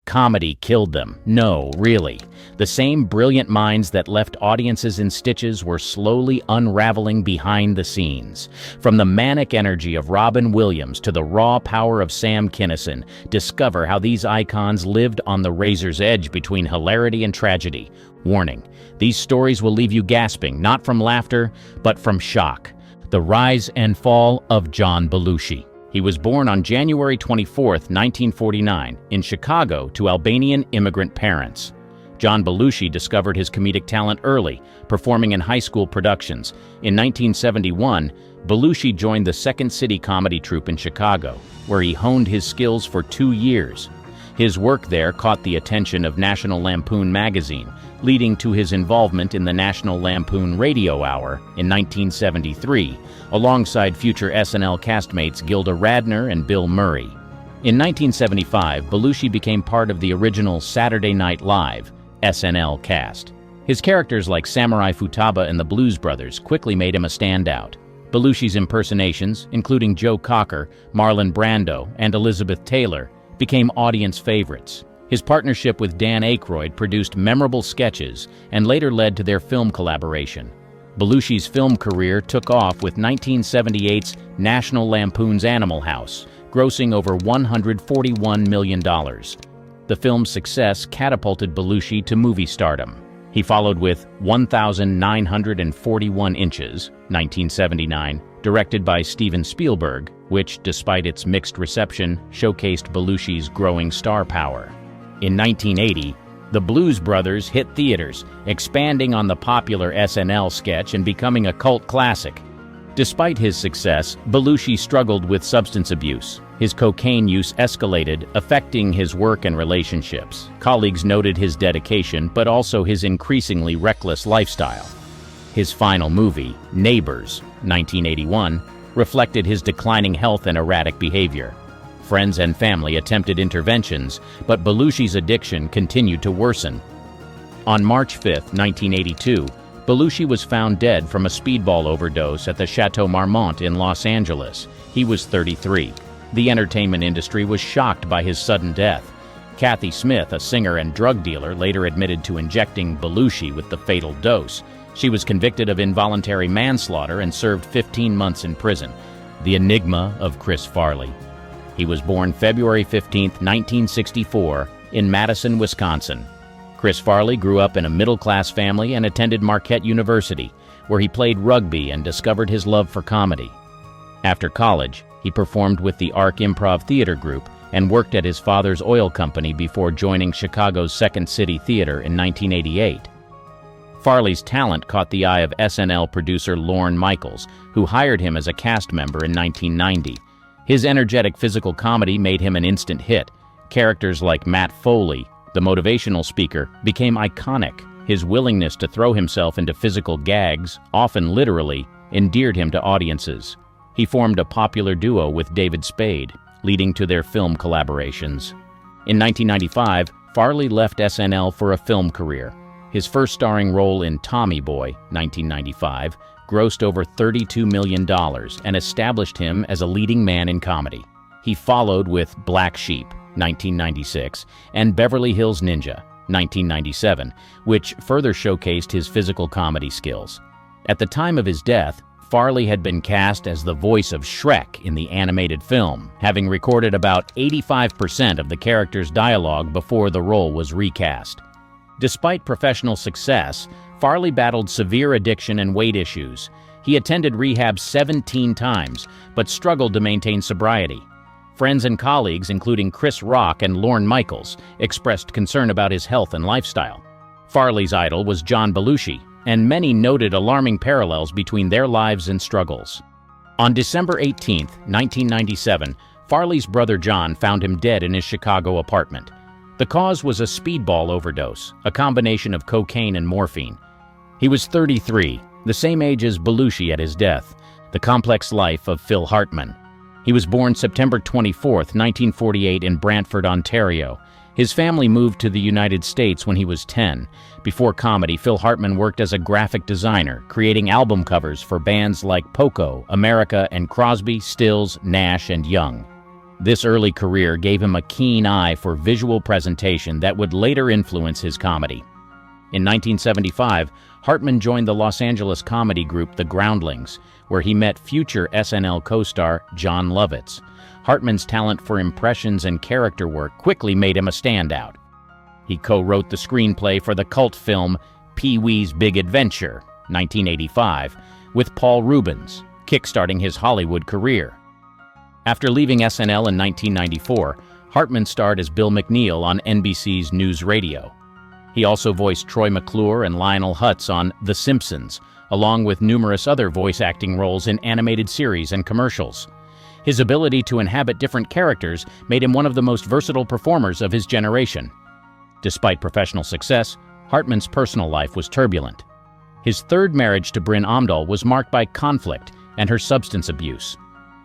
Comedy killed them. No, really. The same brilliant minds that left audiences in stitches were slowly unraveling behind the scenes. From the manic energy of Robin Williams to the raw power of Sam Kinison, discover how these icons lived on the razor's edge between hilarity and tragedy. Warning, these stories will leave you gasping, not from laughter, but from shock. The rise and fall of John Belushi. He was born on January 24, 1949, in Chicago to Albanian immigrant parents. John Belushi discovered his comedic talent early, performing in high school productions. In 1971, Belushi joined the Second City comedy troupe in Chicago, where he honed his skills for 2 years. His work there caught the attention of National Lampoon magazine, leading to his involvement in the National Lampoon Radio Hour in 1973, alongside future SNL castmates Gilda Radner and Bill Murray. In 1975, Belushi became part of the original Saturday Night Live SNL cast. His characters like Samurai Futaba and the Blues Brothers quickly made him a standout. Belushi's impersonations, including Joe Cocker, Marlon Brando, and Elizabeth Taylor, became audience favorites. His partnership with Dan Aykroyd produced memorable sketches and later led to their film collaboration. Belushi's film career took off with 1978's National Lampoon's Animal House, grossing over $141 million. The film's success catapulted Belushi to movie stardom. He followed with 1,941 Inches, 1979, directed by Steven Spielberg, which, despite its mixed reception, showcased Belushi's growing star power. In 1980, The Blues Brothers hit theaters, expanding on the popular SNL sketch and becoming a cult classic. Despite his success, Belushi struggled with substance abuse. His cocaine use escalated, affecting his work and relationships. Colleagues noted his dedication, but also his increasingly reckless lifestyle. His final movie, Neighbors, 1981, reflected his declining health and erratic behavior. Friends and family attempted interventions, but Belushi's addiction continued to worsen. On March 5, 1982, Belushi was found dead from a speedball overdose at the Chateau Marmont in Los Angeles. He was 33. The entertainment industry was shocked by his sudden death. Kathy Smith, a singer and drug dealer, later admitted to injecting Belushi with the fatal dose. She was convicted of involuntary manslaughter and served 15 months in prison. The enigma of Chris Farley. He was born February 15, 1964, in Madison, Wisconsin. Chris Farley grew up in a middle-class family and attended Marquette University, where he played rugby and discovered his love for comedy. After college, he performed with the Arc Improv Theater Group and worked at his father's oil company before joining Chicago's Second City Theater in 1988. Farley's talent caught the eye of SNL producer Lorne Michaels, who hired him as a cast member in 1990. His energetic physical comedy made him an instant hit. Characters like Matt Foley, the motivational speaker, became iconic. His willingness to throw himself into physical gags, often literally, endeared him to audiences. He formed a popular duo with David Spade, leading to their film collaborations. In 1995, Farley left SNL for a film career. His first starring role in Tommy Boy, 1995, grossed over $32 million and established him as a leading man in comedy. He followed with Black Sheep, 1996, and Beverly Hills Ninja, 1997, which further showcased his physical comedy skills. At the time of his death, Farley had been cast as the voice of Shrek in the animated film, having recorded about 85% of the character's dialogue before the role was recast. Despite professional success, Farley battled severe addiction and weight issues. He attended rehab 17 times, but struggled to maintain sobriety. Friends and colleagues, including Chris Rock and Lorne Michaels, expressed concern about his health and lifestyle. Farley's idol was John Belushi, and many noted alarming parallels between their lives and struggles. On December 18, 1997, Farley's brother John found him dead in his Chicago apartment. The cause was a speedball overdose, a combination of cocaine and morphine. He was 33, the same age as Belushi at his death, the complex life of Phil Hartman. He was born September 24, 1948 in Brantford, Ontario. His family moved to the United States when he was 10. Before comedy, Phil Hartman worked as a graphic designer, creating album covers for bands like Poco, America, and Crosby, Stills, Nash, and Young. This early career gave him a keen eye for visual presentation that would later influence his comedy. In 1975, Hartman joined the Los Angeles comedy group The Groundlings, where he met future SNL co-star Jon Lovitz. Hartman's talent for impressions and character work quickly made him a standout. He co-wrote the screenplay for the cult film Pee-wee's Big Adventure, 1985, with Paul Reubens, kickstarting his Hollywood career. After leaving SNL in 1994, Hartman starred as Bill McNeil on NBC's News Radio. He also voiced Troy McClure and Lionel Hutz on The Simpsons, along with numerous other voice acting roles in animated series and commercials. His ability to inhabit different characters made him one of the most versatile performers of his generation. Despite professional success, Hartman's personal life was turbulent. His third marriage to Bryn Omdahl was marked by conflict and her substance abuse.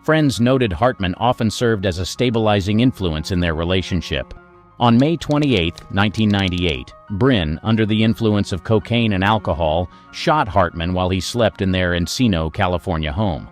Friends noted Hartman often served as a stabilizing influence in their relationship. On May 28, 1998, Bryn, under the influence of cocaine and alcohol, shot Hartman while he slept in their Encino, California home.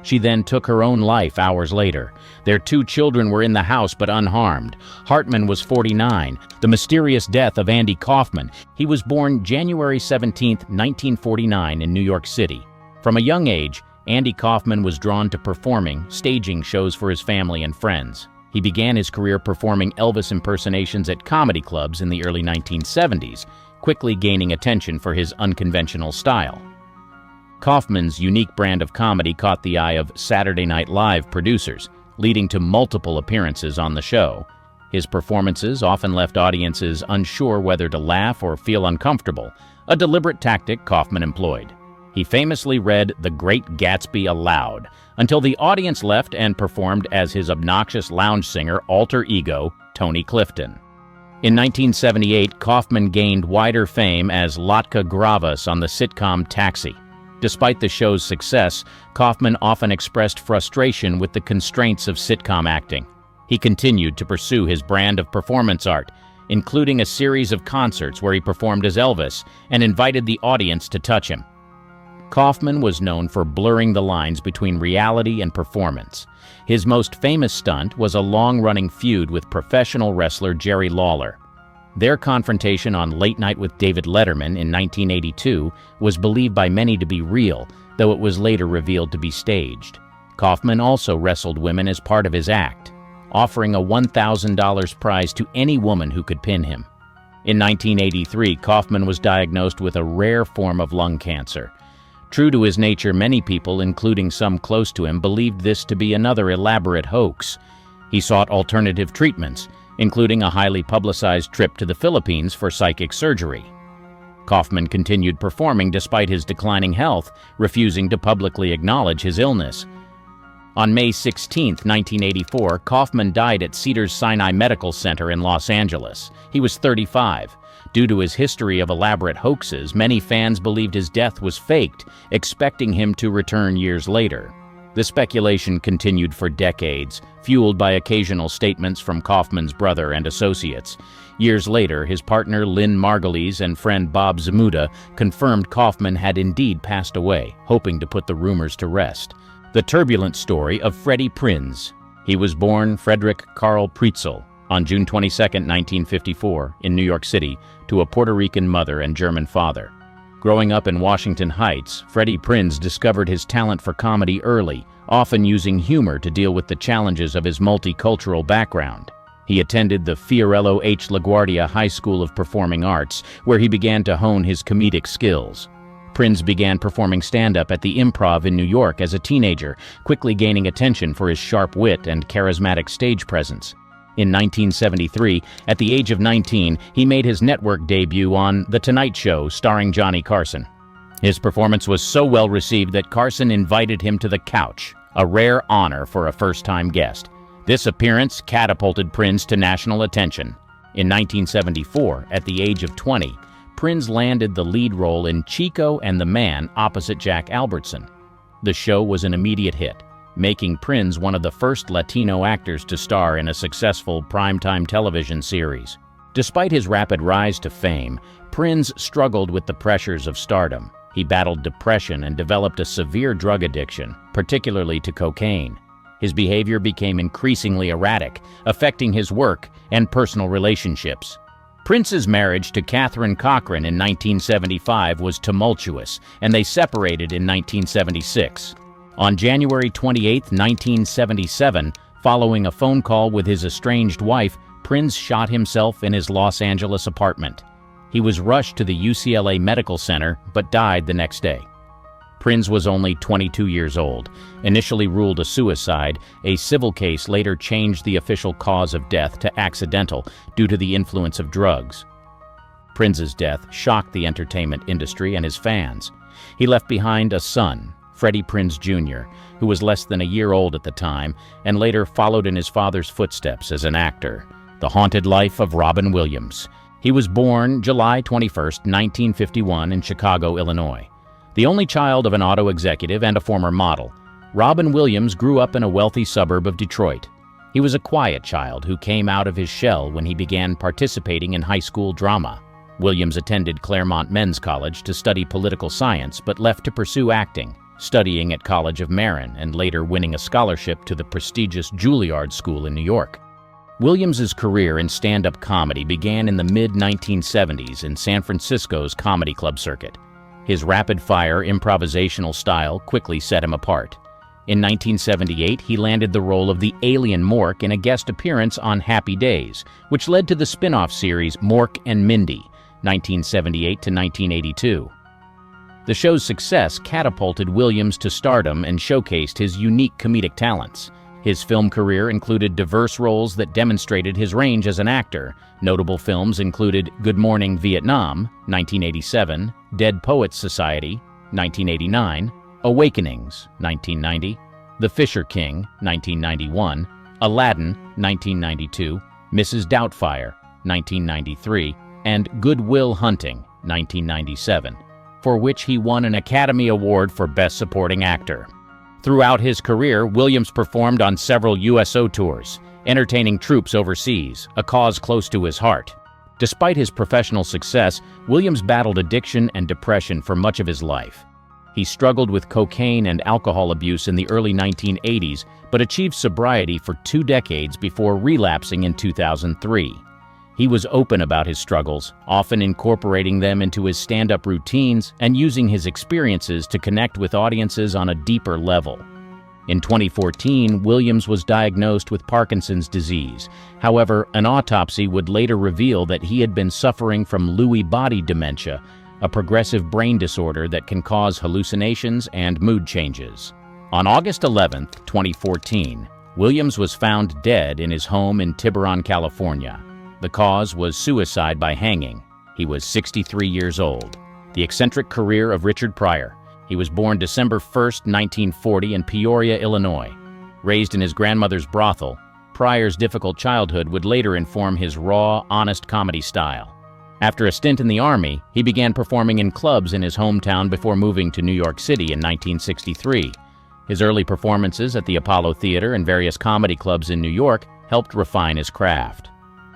She then took her own life hours later. Their 2 children were in the house but unharmed. Hartman was 49. The mysterious death of Andy Kaufman. He was born January 17, 1949 in New York City. From a young age, Andy Kaufman was drawn to performing, staging shows for his family and friends. He began his career performing Elvis impersonations at comedy clubs in the early 1970s, quickly gaining attention for his unconventional style. Kaufman's unique brand of comedy caught the eye of Saturday Night Live producers, leading to multiple appearances on the show. His performances often left audiences unsure whether to laugh or feel uncomfortable, a deliberate tactic Kaufman employed. He famously read The Great Gatsby aloud, until the audience left and performed as his obnoxious lounge singer alter ego, Tony Clifton. In 1978, Kaufman gained wider fame as Latka Gravas on the sitcom Taxi. Despite the show's success, Kaufman often expressed frustration with the constraints of sitcom acting. He continued to pursue his brand of performance art, including a series of concerts where he performed as Elvis and invited the audience to touch him. Kaufman was known for blurring the lines between reality and performance. His most famous stunt was a long-running feud with professional wrestler Jerry Lawler. Their confrontation on Late Night with David Letterman in 1982 was believed by many to be real, though it was later revealed to be staged. Kaufman also wrestled women as part of his act, offering a $1,000 prize to any woman who could pin him. In 1983, Kaufman was diagnosed with a rare form of lung cancer. True to his nature, many people, including some close to him, believed this to be another elaborate hoax. He sought alternative treatments, including a highly publicized trip to the Philippines for psychic surgery. Kaufman continued performing despite his declining health, refusing to publicly acknowledge his illness. On May 16, 1984, Kaufman died at Cedars-Sinai Medical Center in Los Angeles. He was 35. Due to his history of elaborate hoaxes, many fans believed his death was faked, expecting him to return years later. The speculation continued for decades, fueled by occasional statements from Kaufman's brother and associates. Years later, his partner Lynn Margulies and friend Bob Zmuda confirmed Kaufman had indeed passed away, hoping to put the rumors to rest. The turbulent story of Freddy Prinze. He was born Frederick Carl Prietzel on June 22, 1954, in New York City, to a Puerto Rican mother and German father. Growing up in Washington Heights, Freddy Prinze discovered his talent for comedy early, often using humor to deal with the challenges of his multicultural background. He attended the Fiorello H. LaGuardia High School of Performing Arts, where he began to hone his comedic skills. Prinze began performing stand-up at the Improv in New York as a teenager, quickly gaining attention for his sharp wit and charismatic stage presence. In 1973, at the age of 19, he made his network debut on The Tonight Show starring Johnny Carson. His performance was so well received that Carson invited him to the couch, a rare honor for a first-time guest. This appearance catapulted Prinze to national attention. In 1974, at the age of 20, Prinze landed the lead role in Chico and the Man opposite Jack Albertson. The show was an immediate hit, making Prinze one of the first Latino actors to star in a successful primetime television series. Despite his rapid rise to fame, Prinze struggled with the pressures of stardom. He battled depression and developed a severe drug addiction, particularly to cocaine. His behavior became increasingly erratic, affecting his work and personal relationships. Prince's marriage to Catherine Cochran in 1975 was tumultuous, and they separated in 1976. On January 28, 1977, following a phone call with his estranged wife, Prinze shot himself in his Los Angeles apartment. He was rushed to the UCLA Medical Center, but died the next day. Prinze was only 22 years old. Initially ruled a suicide, a civil case later changed the official cause of death to accidental due to the influence of drugs. Prinze's death shocked the entertainment industry and his fans. He left behind a son, Freddy Prinze Jr., who was less than a year old at the time and later followed in his father's footsteps as an actor. The Haunted Life of Robin Williams. He was born July 21, 1951 in Chicago, Illinois. The only child of an auto executive and a former model, Robin Williams grew up in a wealthy suburb of Detroit. He was a quiet child who came out of his shell when he began participating in high school drama. Williams attended Claremont Men's College to study political science, but left to pursue acting, studying at College of Marin and later winning a scholarship to the prestigious Juilliard School in New York. Williams's career in stand-up comedy began in the mid-1970s in San Francisco's comedy club circuit. His rapid-fire improvisational style quickly set him apart. In 1978, he landed the role of the alien Mork in a guest appearance on Happy Days, which led to the spin-off series Mork and Mindy, 1978 to 1982. The show's success catapulted Williams to stardom and showcased his unique comedic talents. His film career included diverse roles that demonstrated his range as an actor. Notable films included Good Morning Vietnam, 1987, Dead Poets Society, 1989, Awakenings, 1990, The Fisher King, 1991, Aladdin, 1992, Mrs. Doubtfire, 1993, and Good Will Hunting, 1997, for which he won an Academy Award for Best Supporting Actor. Throughout his career, Williams performed on several USO tours, entertaining troops overseas, a cause close to his heart. Despite his professional success, Williams battled addiction and depression for much of his life. He struggled with cocaine and alcohol abuse in the early 1980s, but achieved sobriety for 2 decades before relapsing in 2003. He was open about his struggles, often incorporating them into his stand-up routines and using his experiences to connect with audiences on a deeper level. In 2014, Williams was diagnosed with Parkinson's disease. However, an autopsy would later reveal that he had been suffering from Lewy body dementia, a progressive brain disorder that can cause hallucinations and mood changes. On August 11, 2014, Williams was found dead in his home in Tiburon, California. The cause was suicide by hanging. He was 63 years old. The eccentric career of Richard Pryor. He was born December 1, 1940 in Peoria, Illinois. Raised in his grandmother's brothel, Pryor's difficult childhood would later inform his raw, honest comedy style. After a stint in the Army, he began performing in clubs in his hometown before moving to New York City in 1963. His early performances at the Apollo Theater and various comedy clubs in New York helped refine his craft.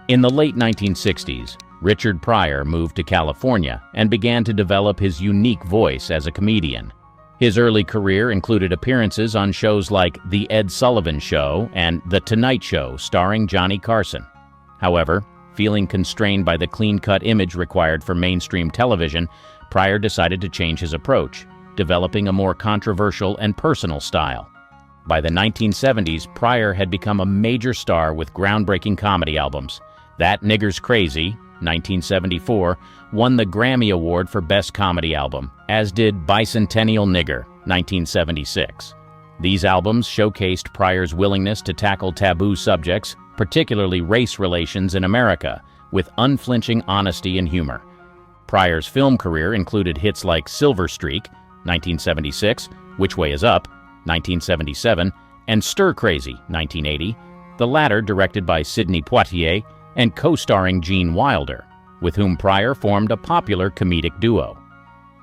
In the late 1960s, Richard Pryor moved to California and began to develop his unique voice as a comedian. His early career included appearances on shows like The Ed Sullivan Show and The Tonight Show starring Johnny Carson. However, feeling constrained by the clean-cut image required for mainstream television, Pryor decided to change his approach, developing a more controversial and personal style. By the 1970s, Pryor had become a major star with groundbreaking comedy albums. That Nigger's Crazy, 1974, won the Grammy Award for Best Comedy Album, as did Bicentennial Nigger, 1976. These albums showcased Pryor's willingness to tackle taboo subjects, particularly race relations in America, with unflinching honesty and humor. Pryor's film career included hits like Silver Streak, 1976, Which Way Is Up, 1977, and Stir Crazy, 1980, the latter directed by Sidney Poitier and co-starring Gene Wilder, with whom Pryor formed a popular comedic duo.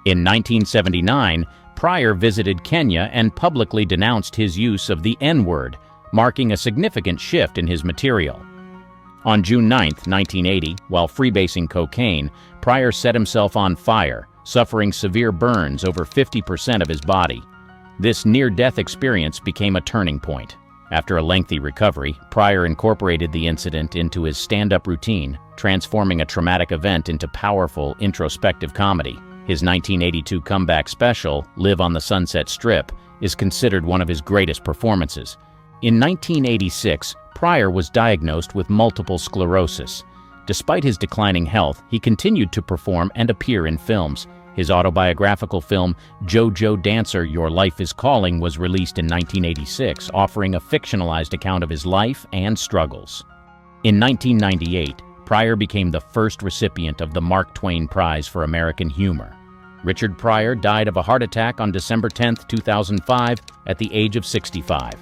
In 1979, Pryor visited Kenya and publicly denounced his use of the N-word, marking a significant shift in his material. On June 9, 1980, while freebasing cocaine, Pryor set himself on fire, suffering severe burns over 50% of his body. This near-death experience became a turning point. After a lengthy recovery, Pryor incorporated the incident into his stand-up routine, transforming a traumatic event into powerful, introspective comedy. His 1982 comeback special, Live on the Sunset Strip, is considered one of his greatest performances. In 1986, Pryor was diagnosed with multiple sclerosis. Despite his declining health, he continued to perform and appear in films. His autobiographical film, JoJo Dancer, Your Life is Calling, was released in 1986, offering a fictionalized account of his life and struggles. In 1998, Pryor became the first recipient of the Mark Twain Prize for American Humor. Richard Pryor died of a heart attack on December 10, 2005, at the age of 65.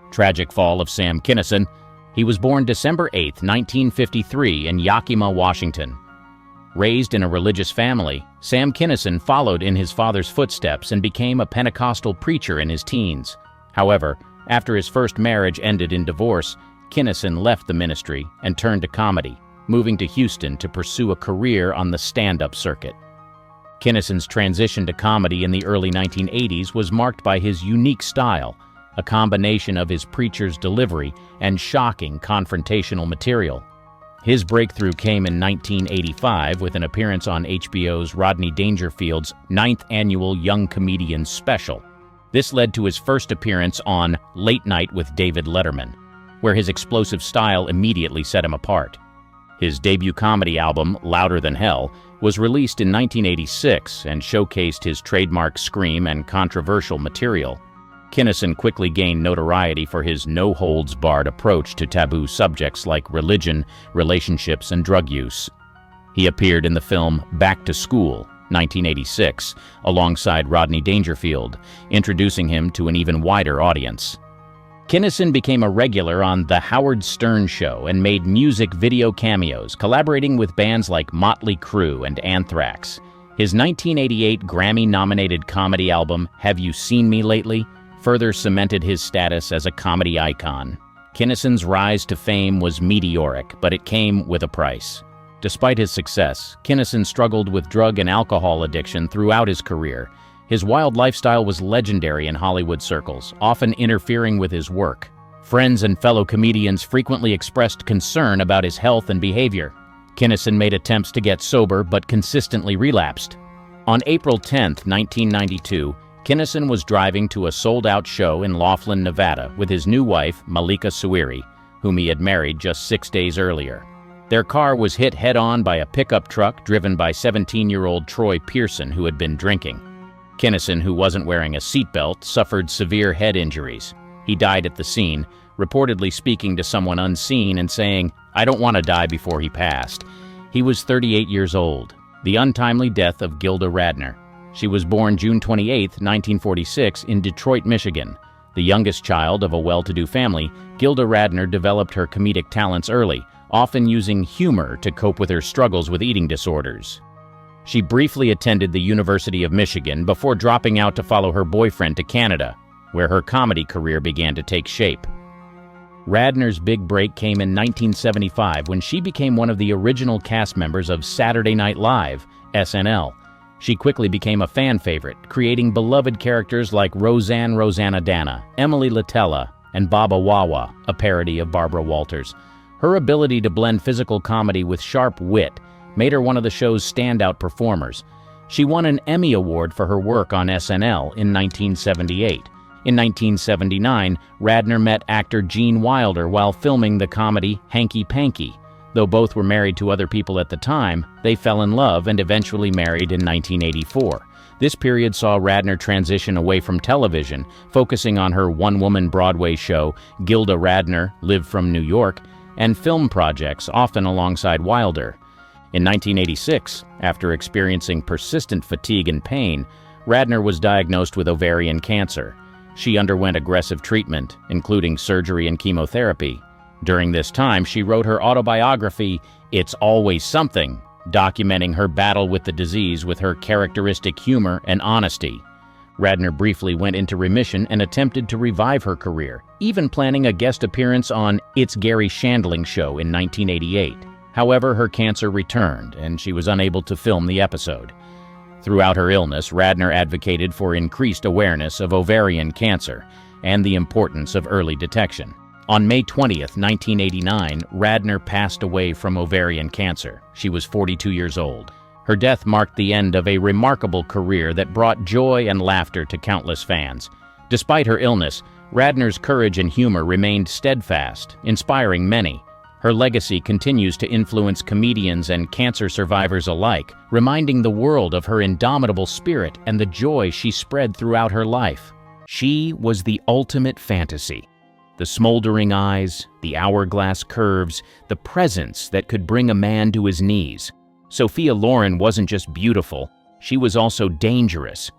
Tragic fall of Sam Kinison. He was born December 8, 1953, in Yakima, Washington. Raised in a religious family, Sam Kinison followed in his father's footsteps and became a Pentecostal preacher in his teens. However, after his first marriage ended in divorce, Kinison left the ministry and turned to comedy, moving to Houston to pursue a career on the stand-up circuit. Kinison's transition to comedy in the early 1980s was marked by his unique style, a combination of his preacher's delivery and shocking confrontational material. His breakthrough came in 1985 with an appearance on HBO's Rodney Dangerfield's 9th annual Young Comedians special. This led to his first appearance on Late Night with David Letterman, where his explosive style immediately set him apart. His debut comedy album, Louder Than Hell, was released in 1986 and showcased his trademark scream and controversial material. Kinison quickly gained notoriety for his no-holds-barred approach to taboo subjects like religion, relationships, and drug use. He appeared in the film Back to School, 1986, alongside Rodney Dangerfield, introducing him to an even wider audience. Kinison became a regular on The Howard Stern Show and made music video cameos, collaborating with bands like Motley Crue and Anthrax. His 1988 Grammy-nominated comedy album, Have You Seen Me Lately?, further cemented his status as a comedy icon. Kinison's rise to fame was meteoric, but it came with a price. Despite his success, Kinison struggled with drug and alcohol addiction throughout his career. His wild lifestyle was legendary in Hollywood circles, often interfering with his work. Friends and fellow comedians frequently expressed concern about his health and behavior. Kinison made attempts to get sober but consistently relapsed. On April 10, 1992, Kinison was driving to a sold-out show in Laughlin, Nevada, with his new wife, Malika Suiri, whom he had married just 6 days earlier. Their car was hit head-on by a pickup truck driven by 17-year-old Troy Pearson, who had been drinking. Kinison, who wasn't wearing a seatbelt, suffered severe head injuries. He died at the scene, reportedly speaking to someone unseen and saying, "I don't want to die," before he passed. He was 38 years old. The untimely death of Gilda Radner. She was born June 28, 1946, in Detroit, Michigan. The youngest child of a well-to-do family, Gilda Radner developed her comedic talents early, often using humor to cope with her struggles with eating disorders. She briefly attended the University of Michigan before dropping out to follow her boyfriend to Canada, where her comedy career began to take shape. Radner's big break came in 1975 when she became one of the original cast members of Saturday Night Live, SNL. She quickly became a fan favorite, creating beloved characters like Roseanne Rosanna-Dana, Emily Litella, and Baba Wawa, a parody of Barbara Walters. Her ability to blend physical comedy with sharp wit made her one of the show's standout performers. She won an Emmy Award for her work on SNL in 1978. In 1979, Radner met actor Gene Wilder while filming the comedy Hanky Panky. Though both were married to other people at the time, they fell in love and eventually married in 1984. This period saw Radner transition away from television, focusing on her one-woman Broadway show, Gilda Radner, Live from New York, and film projects, often alongside Wilder. In 1986, after experiencing persistent fatigue and pain, Radner was diagnosed with ovarian cancer. She underwent aggressive treatment, including surgery and chemotherapy. During this time, she wrote her autobiography, It's Always Something, documenting her battle with the disease with her characteristic humor and honesty. Radner briefly went into remission and attempted to revive her career, even planning a guest appearance on It's Gary Shandling Show in 1988. However, her cancer returned, and she was unable to film the episode. Throughout her illness, Radner advocated for increased awareness of ovarian cancer and the importance of early detection. On May 20th, 1989, Radner passed away from ovarian cancer. She was 42 years old. Her death marked the end of a remarkable career that brought joy and laughter to countless fans. Despite her illness, Radner's courage and humor remained steadfast, inspiring many. Her legacy continues to influence comedians and cancer survivors alike, reminding the world of her indomitable spirit and the joy she spread throughout her life. She was the ultimate fantasy. The smoldering eyes, the hourglass curves, the presence that could bring a man to his knees. Sophia Loren wasn't just beautiful, she was also dangerous.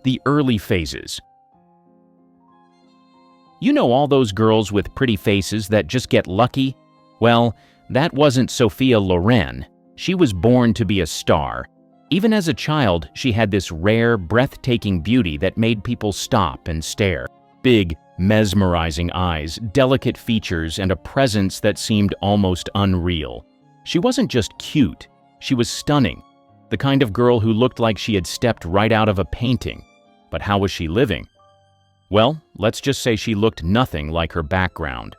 The early phases. You know all those girls with pretty faces that just get lucky? Well, that wasn't Sophia Loren. She was born to be a star. Even as a child, she had this rare, breathtaking beauty that made people stop and stare. Big, mesmerizing eyes, delicate features, and a presence that seemed almost unreal. She wasn't just cute, she was stunning. The kind of girl who looked like she had stepped right out of a painting. But how was she living? Well, let's just say she looked nothing like her background.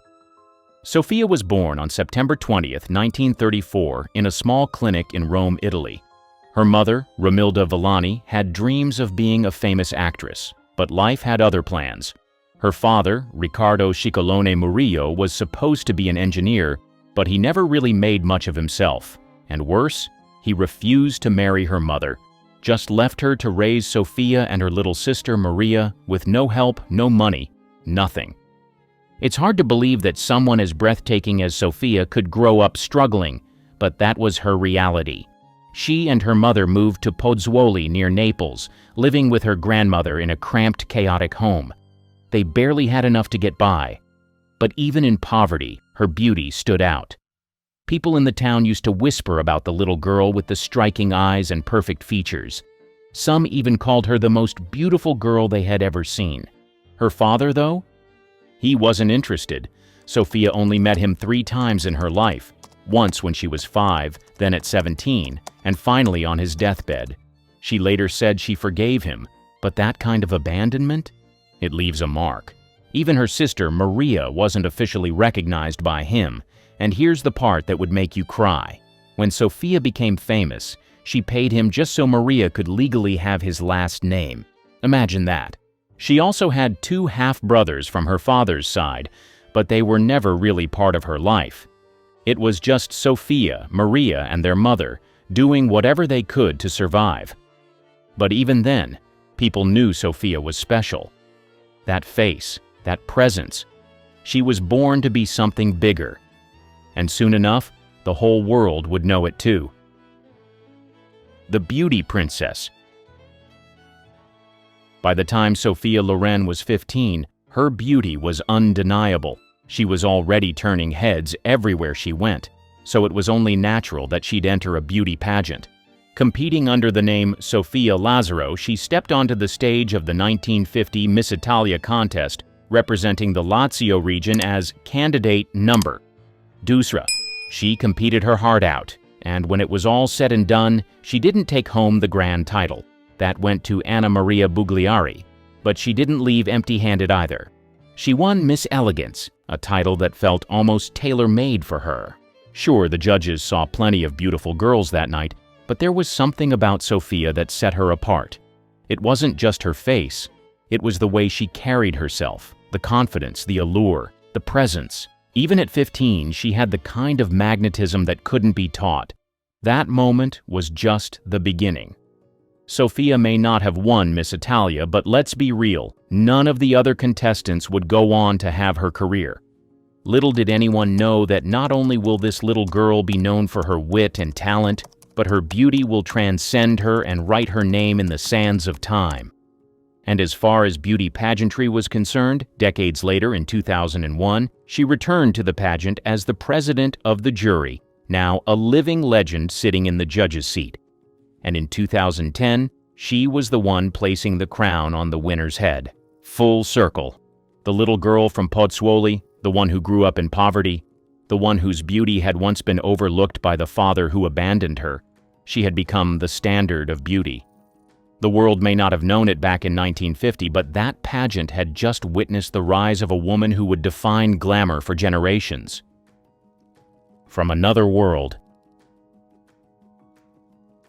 Sophia was born on September 20th, 1934, in a small clinic in Rome, Italy. Her mother, Romilda Villani, had dreams of being a famous actress, but life had other plans. Her father, Riccardo Ciccolone Murillo, was supposed to be an engineer, but he never really made much of himself. And worse, he refused to marry her mother, just left her to raise Sophia and her little sister Maria with no help, no money, nothing. It's hard to believe that someone as breathtaking as Sophia could grow up struggling, but that was her reality. She and her mother moved to Pozzuoli near Naples, living with her grandmother in a cramped, chaotic home. They barely had enough to get by. But even in poverty, her beauty stood out. People in the town used to whisper about the little girl with the striking eyes and perfect features. Some even called her the most beautiful girl they had ever seen. Her father, though? He wasn't interested. Sophia only met him 3 times in her life, once when she was 5, then at 17, and finally on his deathbed. She later said she forgave him, but that kind of abandonment? It leaves a mark. Even her sister, Maria, wasn't officially recognized by him. And here's the part that would make you cry. When Sophia became famous, she paid him just so Maria could legally have his last name. Imagine that. She also had 2 half-brothers from her father's side, but they were never really part of her life. It was just Sophia, Maria, and their mother, doing whatever they could to survive. But even then, people knew Sophia was special. That face, that presence. She was born to be something bigger. And soon enough, the whole world would know it too. The Beauty Princess. By the time Sophia Loren was 15, her beauty was undeniable. She was already turning heads everywhere she went, so it was only natural that she'd enter a beauty pageant. Competing under the name Sophia Lazzaro, she stepped onto the stage of the 1950 Miss Italia contest, representing the Lazio region as candidate number Dusra. She competed her heart out, and when it was all said and done, she didn't take home the grand title. That went to Anna Maria Bugliari, but she didn't leave empty-handed either. She won Miss Elegance, a title that felt almost tailor-made for her. Sure, the judges saw plenty of beautiful girls that night, but there was something about Sophia that set her apart. It wasn't just her face, it was the way she carried herself, the confidence, the allure, the presence. Even at 15, she had the kind of magnetism that couldn't be taught. That moment was just the beginning. Sophia may not have won Miss Italia, but let's be real, none of the other contestants would go on to have her career. Little did anyone know that not only will this little girl be known for her wit and talent, but her beauty will transcend her and write her name in the sands of time. And as far as beauty pageantry was concerned, decades later in 2001, she returned to the pageant as the president of the jury, now a living legend sitting in the judge's seat. And in 2010, she was the one placing the crown on the winner's head. Full circle. The little girl from Pozzuoli, the one who grew up in poverty, the one whose beauty had once been overlooked by the father who abandoned her, she had become the standard of beauty. The world may not have known it back in 1950, but that pageant had just witnessed the rise of a woman who would define glamour for generations. From another world.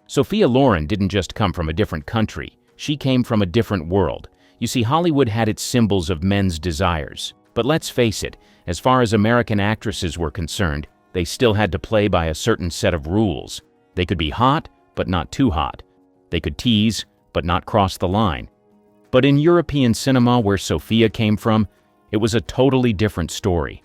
Sophia Loren didn't just come from a different country. She came from a different world. You see, Hollywood had its symbols of men's desires. But let's face it, as far as American actresses were concerned, they still had to play by a certain set of rules. They could be hot, but not too hot. They could tease, but not cross the line. But in European cinema, where Sophia came from, it was a totally different story.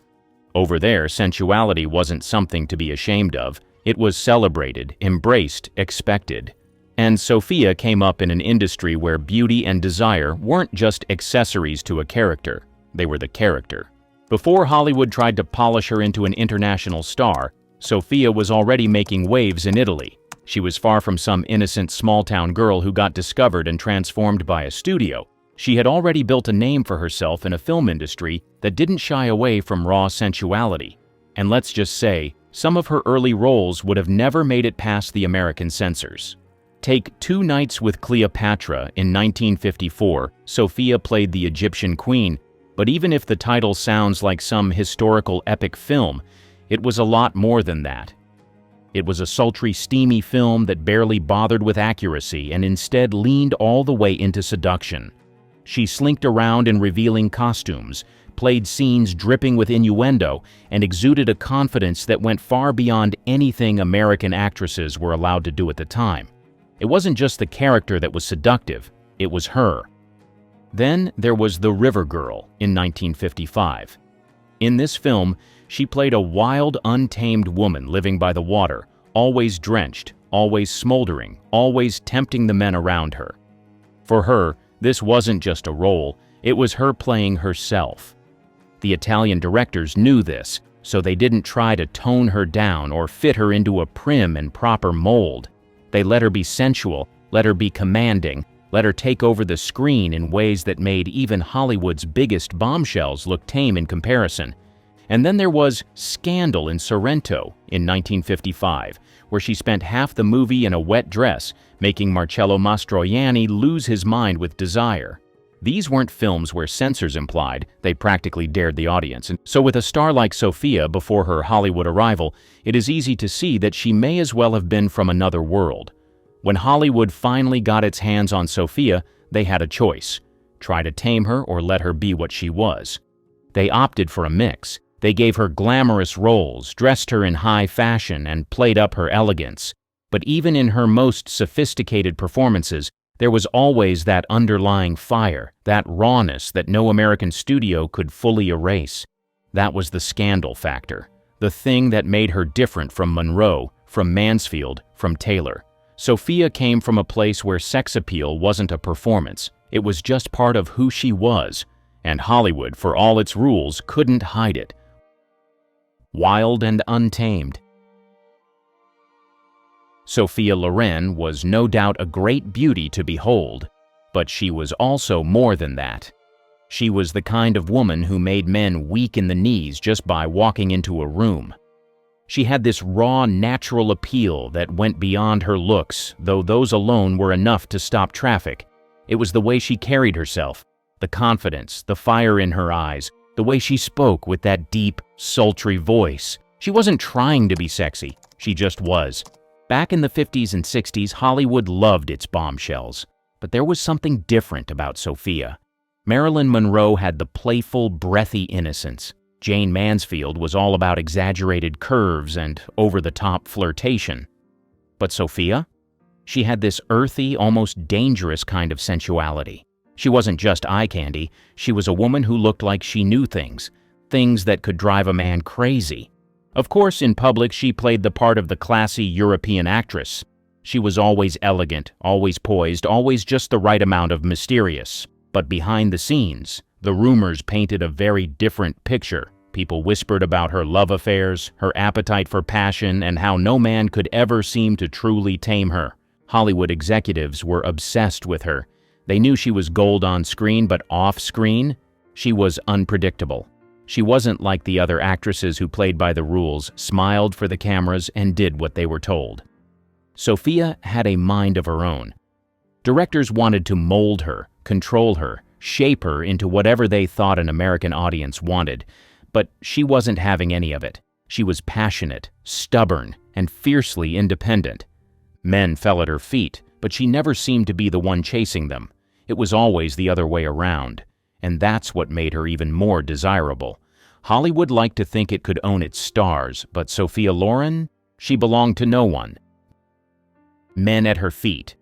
Over there, sensuality wasn't something to be ashamed of. It was celebrated, embraced, expected. And Sophia came up in an industry where beauty and desire weren't just accessories to a character. They were the character. Before Hollywood tried to polish her into an international star, Sophia was already making waves in Italy. She was far from some innocent small-town girl who got discovered and transformed by a studio. She had already built a name for herself in a film industry that didn't shy away from raw sensuality. And let's just say, some of her early roles would have never made it past the American censors. Take Two Nights with Cleopatra in 1954. Sophia played the Egyptian queen, but even if the title sounds like some historical epic film, it was a lot more than that. It was a sultry, steamy film that barely bothered with accuracy and instead leaned all the way into seduction. She slinked around in revealing costumes, played scenes dripping with innuendo, and exuded a confidence that went far beyond anything American actresses were allowed to do at the time. It wasn't just the character that was seductive, it was her. Then there was The River Girl in 1955. In this film, she played a wild, untamed woman living by the water, always drenched, always smoldering, always tempting the men around her. For her, this wasn't just a role, it was her playing herself. The Italian directors knew this, so they didn't try to tone her down or fit her into a prim and proper mold. They let her be sensual, let her be commanding, let her take over the screen in ways that made even Hollywood's biggest bombshells look tame in comparison. And then there was Scandal in Sorrento in 1955, where she spent half the movie in a wet dress, making Marcello Mastroianni lose his mind with desire. These weren't films where censors implied, they practically dared the audience. And so with a star like Sophia before her Hollywood arrival, it is easy to see that she may as well have been from another world. When Hollywood finally got its hands on Sophia, they had a choice: try to tame her or let her be what she was. They opted for a mix. They gave her glamorous roles, dressed her in high fashion, and played up her elegance. But even in her most sophisticated performances, there was always that underlying fire, that rawness that no American studio could fully erase. That was the scandal factor, the thing that made her different from Monroe, from Mansfield, from Taylor. Sophia came from a place where sex appeal wasn't a performance. It was just part of who she was, and Hollywood, for all its rules, couldn't hide it. Wild and untamed. Sophia Loren was no doubt a great beauty to behold, but she was also more than that. She was the kind of woman who made men weak in the knees just by walking into a room. She had this raw, natural appeal that went beyond her looks, though those alone were enough to stop traffic. It was the way she carried herself, the confidence, the fire in her eyes, the way she spoke with that deep, sultry voice. She wasn't trying to be sexy, she just was. Back in the 50s and 60s, Hollywood loved its bombshells, but there was something different about Sophia. Marilyn Monroe had the playful, breathy innocence. Jane Mansfield was all about exaggerated curves and over-the-top flirtation. But Sophia? She had this earthy, almost dangerous kind of sensuality. She wasn't just eye candy, she was a woman who looked like she knew things that could drive a man crazy. Of course, in public, she played the part of the classy European actress. She was always elegant, always poised, always just the right amount of mysterious. But behind the scenes, the rumors painted a very different picture. People whispered about her love affairs, her appetite for passion, and how no man could ever seem to truly tame her. Hollywood executives were obsessed with her. They knew she was gold on screen, but off screen, she was unpredictable. She wasn't like the other actresses who played by the rules, smiled for the cameras, and did what they were told. Sophia had a mind of her own. Directors wanted to mold her, control her, shape her into whatever they thought an American audience wanted, but she wasn't having any of it. She was passionate, stubborn, and fiercely independent. Men fell at her feet, but she never seemed to be the one chasing them. It was always the other way around, and that's what made her even more desirable. Hollywood liked to think it could own its stars, but Sophia Loren, she belonged to no one. Men at her feet.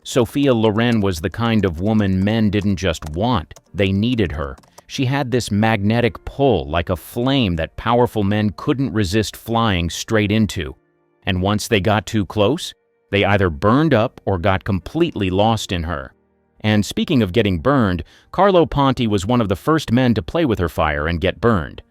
Sophia Loren was the kind of woman men didn't just want, they needed her. She had this magnetic pull, like a flame that powerful men couldn't resist flying straight into. And once they got too close, they either burned up or got completely lost in her. And speaking of getting burned, Carlo Ponti was one of the first men to play with her fire and get burned.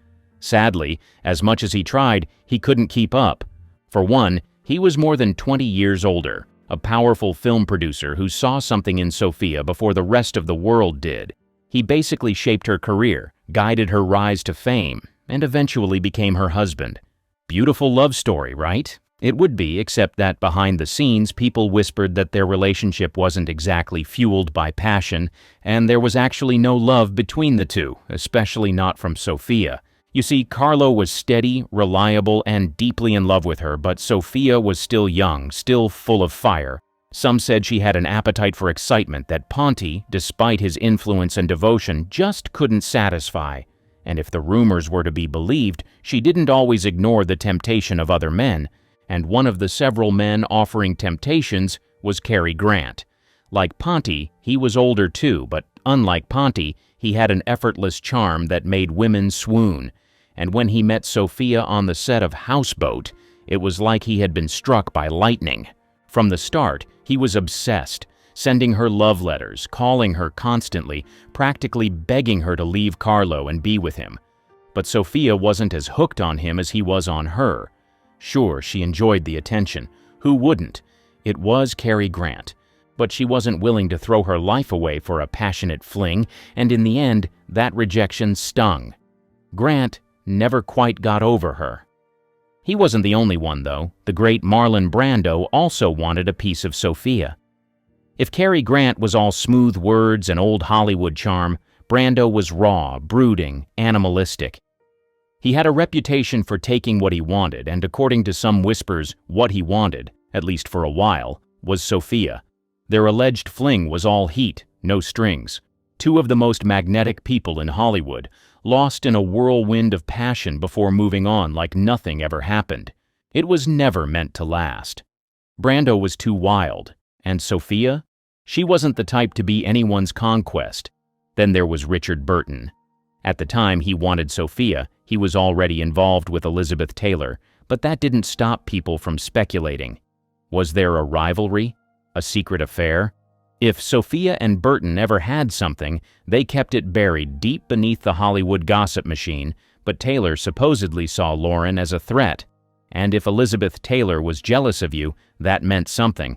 Sadly, as much as he tried, he couldn't keep up. For one, he was more than 20 years older, a powerful film producer who saw something in Sophia before the rest of the world did. He basically shaped her career, guided her rise to fame, and eventually became her husband. Beautiful love story, right? It would be, except that behind the scenes, people whispered that their relationship wasn't exactly fueled by passion, and there was actually no love between the two, especially not from Sophia. You see, Carlo was steady, reliable, and deeply in love with her, but Sophia was still young, still full of fire. Some said she had an appetite for excitement that Ponti, despite his influence and devotion, just couldn't satisfy. And if the rumors were to be believed, she didn't always ignore the temptation of other men. And one of the several men offering temptations was Cary Grant. Like Ponti, he was older too, but unlike Ponti, he had an effortless charm that made women swoon. And when he met Sophia on the set of Houseboat, it was like he had been struck by lightning. From the start, he was obsessed, sending her love letters, calling her constantly, practically begging her to leave Carlo and be with him. But Sophia wasn't as hooked on him as he was on her. Sure, she enjoyed the attention. Who wouldn't? It was Cary Grant. But she wasn't willing to throw her life away for a passionate fling, and in the end, that rejection stung. Grant never quite got over her. He wasn't the only one, though. The great Marlon Brando also wanted a piece of Sophia. If Cary Grant was all smooth words and old Hollywood charm, Brando was raw, brooding, animalistic. He had a reputation for taking what he wanted, and according to some whispers, what he wanted, at least for a while, was Sophia. Their alleged fling was all heat, no strings. Two of the most magnetic people in Hollywood, lost in a whirlwind of passion before moving on like nothing ever happened. It was never meant to last. Brando was too wild, and Sophia? She wasn't the type to be anyone's conquest. Then there was Richard Burton. At the time he wanted Sophia, he was already involved with Elizabeth Taylor, but that didn't stop people from speculating. Was there a rivalry? A secret affair? If Sophia and Burton ever had something, they kept it buried deep beneath the Hollywood gossip machine, but Taylor supposedly saw Loren as a threat. And if Elizabeth Taylor was jealous of you, that meant something.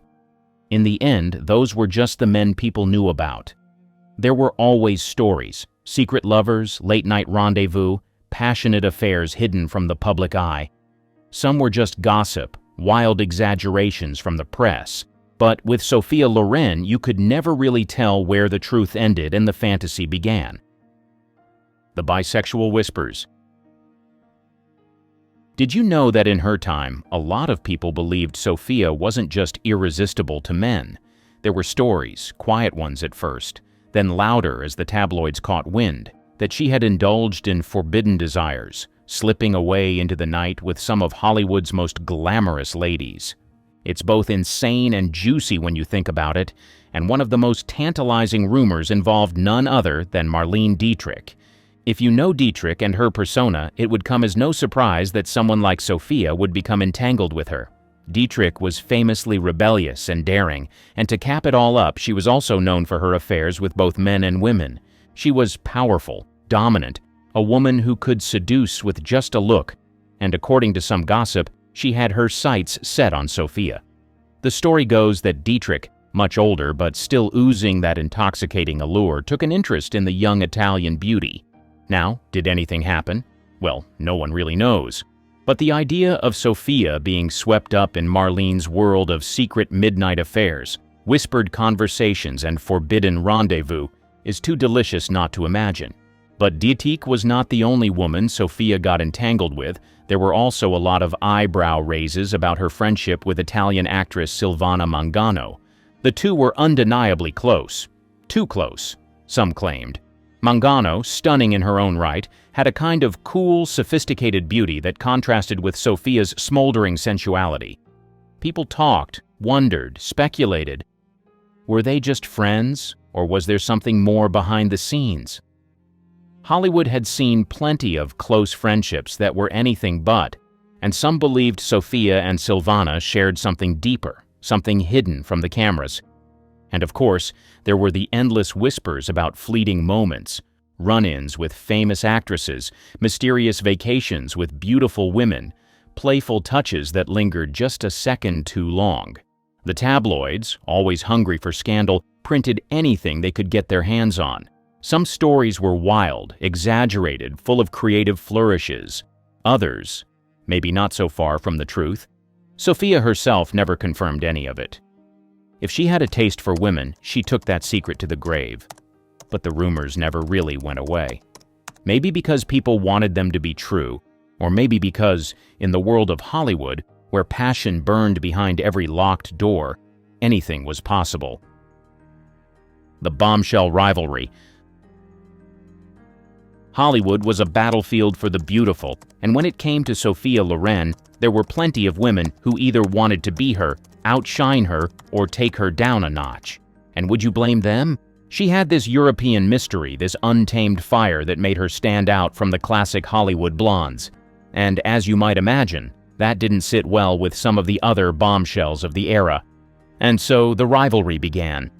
In the end, those were just the men people knew about. There were always stories, secret lovers, late-night rendezvous, passionate affairs hidden from the public eye. Some were just gossip, wild exaggerations from the press. But with Sophia Loren, you could never really tell where the truth ended and the fantasy began. The bisexual whispers. Did you know that in her time, a lot of people believed Sophia wasn't just irresistible to men? There were stories, quiet ones at first, then louder as the tabloids caught wind, that she had indulged in forbidden desires, slipping away into the night with some of Hollywood's most glamorous ladies. It's both insane and juicy when you think about it, and one of the most tantalizing rumors involved none other than Marlene Dietrich. If you know Dietrich and her persona, it would come as no surprise that someone like Sophia would become entangled with her. Dietrich was famously rebellious and daring, and to cap it all up, she was also known for her affairs with both men and women. She was powerful, dominant, a woman who could seduce with just a look, and according to some gossip, she had her sights set on Sophia. The story goes that Dietrich, much older but still oozing that intoxicating allure, took an interest in the young Italian beauty. Now, did anything happen? Well, no one really knows. But the idea of Sophia being swept up in Marlene's world of secret midnight affairs, whispered conversations, and forbidden rendezvous is too delicious not to imagine. But Dietrich was not the only woman Sophia got entangled with. There were also a lot of eyebrow raises about her friendship with Italian actress Silvana Mangano. The two were undeniably close. Too close, some claimed. Mangano, stunning in her own right, had a kind of cool, sophisticated beauty that contrasted with Sophia's smoldering sensuality. People talked, wondered, speculated. Were they just friends, or was there something more behind the scenes? Hollywood had seen plenty of close friendships that were anything but, and some believed Sophia and Silvana shared something deeper, something hidden from the cameras. And of course, there were the endless whispers about fleeting moments, run-ins with famous actresses, mysterious vacations with beautiful women, playful touches that lingered just a second too long. The tabloids, always hungry for scandal, printed anything they could get their hands on. Some stories were wild, exaggerated, full of creative flourishes. Others, maybe not so far from the truth. Sophia herself never confirmed any of it. If she had a taste for women, she took that secret to the grave. But the rumors never really went away. Maybe because people wanted them to be true, or maybe because, in the world of Hollywood, where passion burned behind every locked door, anything was possible. The bombshell rivalry. Hollywood was a battlefield for the beautiful, and when it came to Sophia Loren, there were plenty of women who either wanted to be her, outshine her, or take her down a notch. And would you blame them? She had this European mystery, this untamed fire that made her stand out from the classic Hollywood blondes. And as you might imagine, that didn't sit well with some of the other bombshells of the era. And so the rivalry began.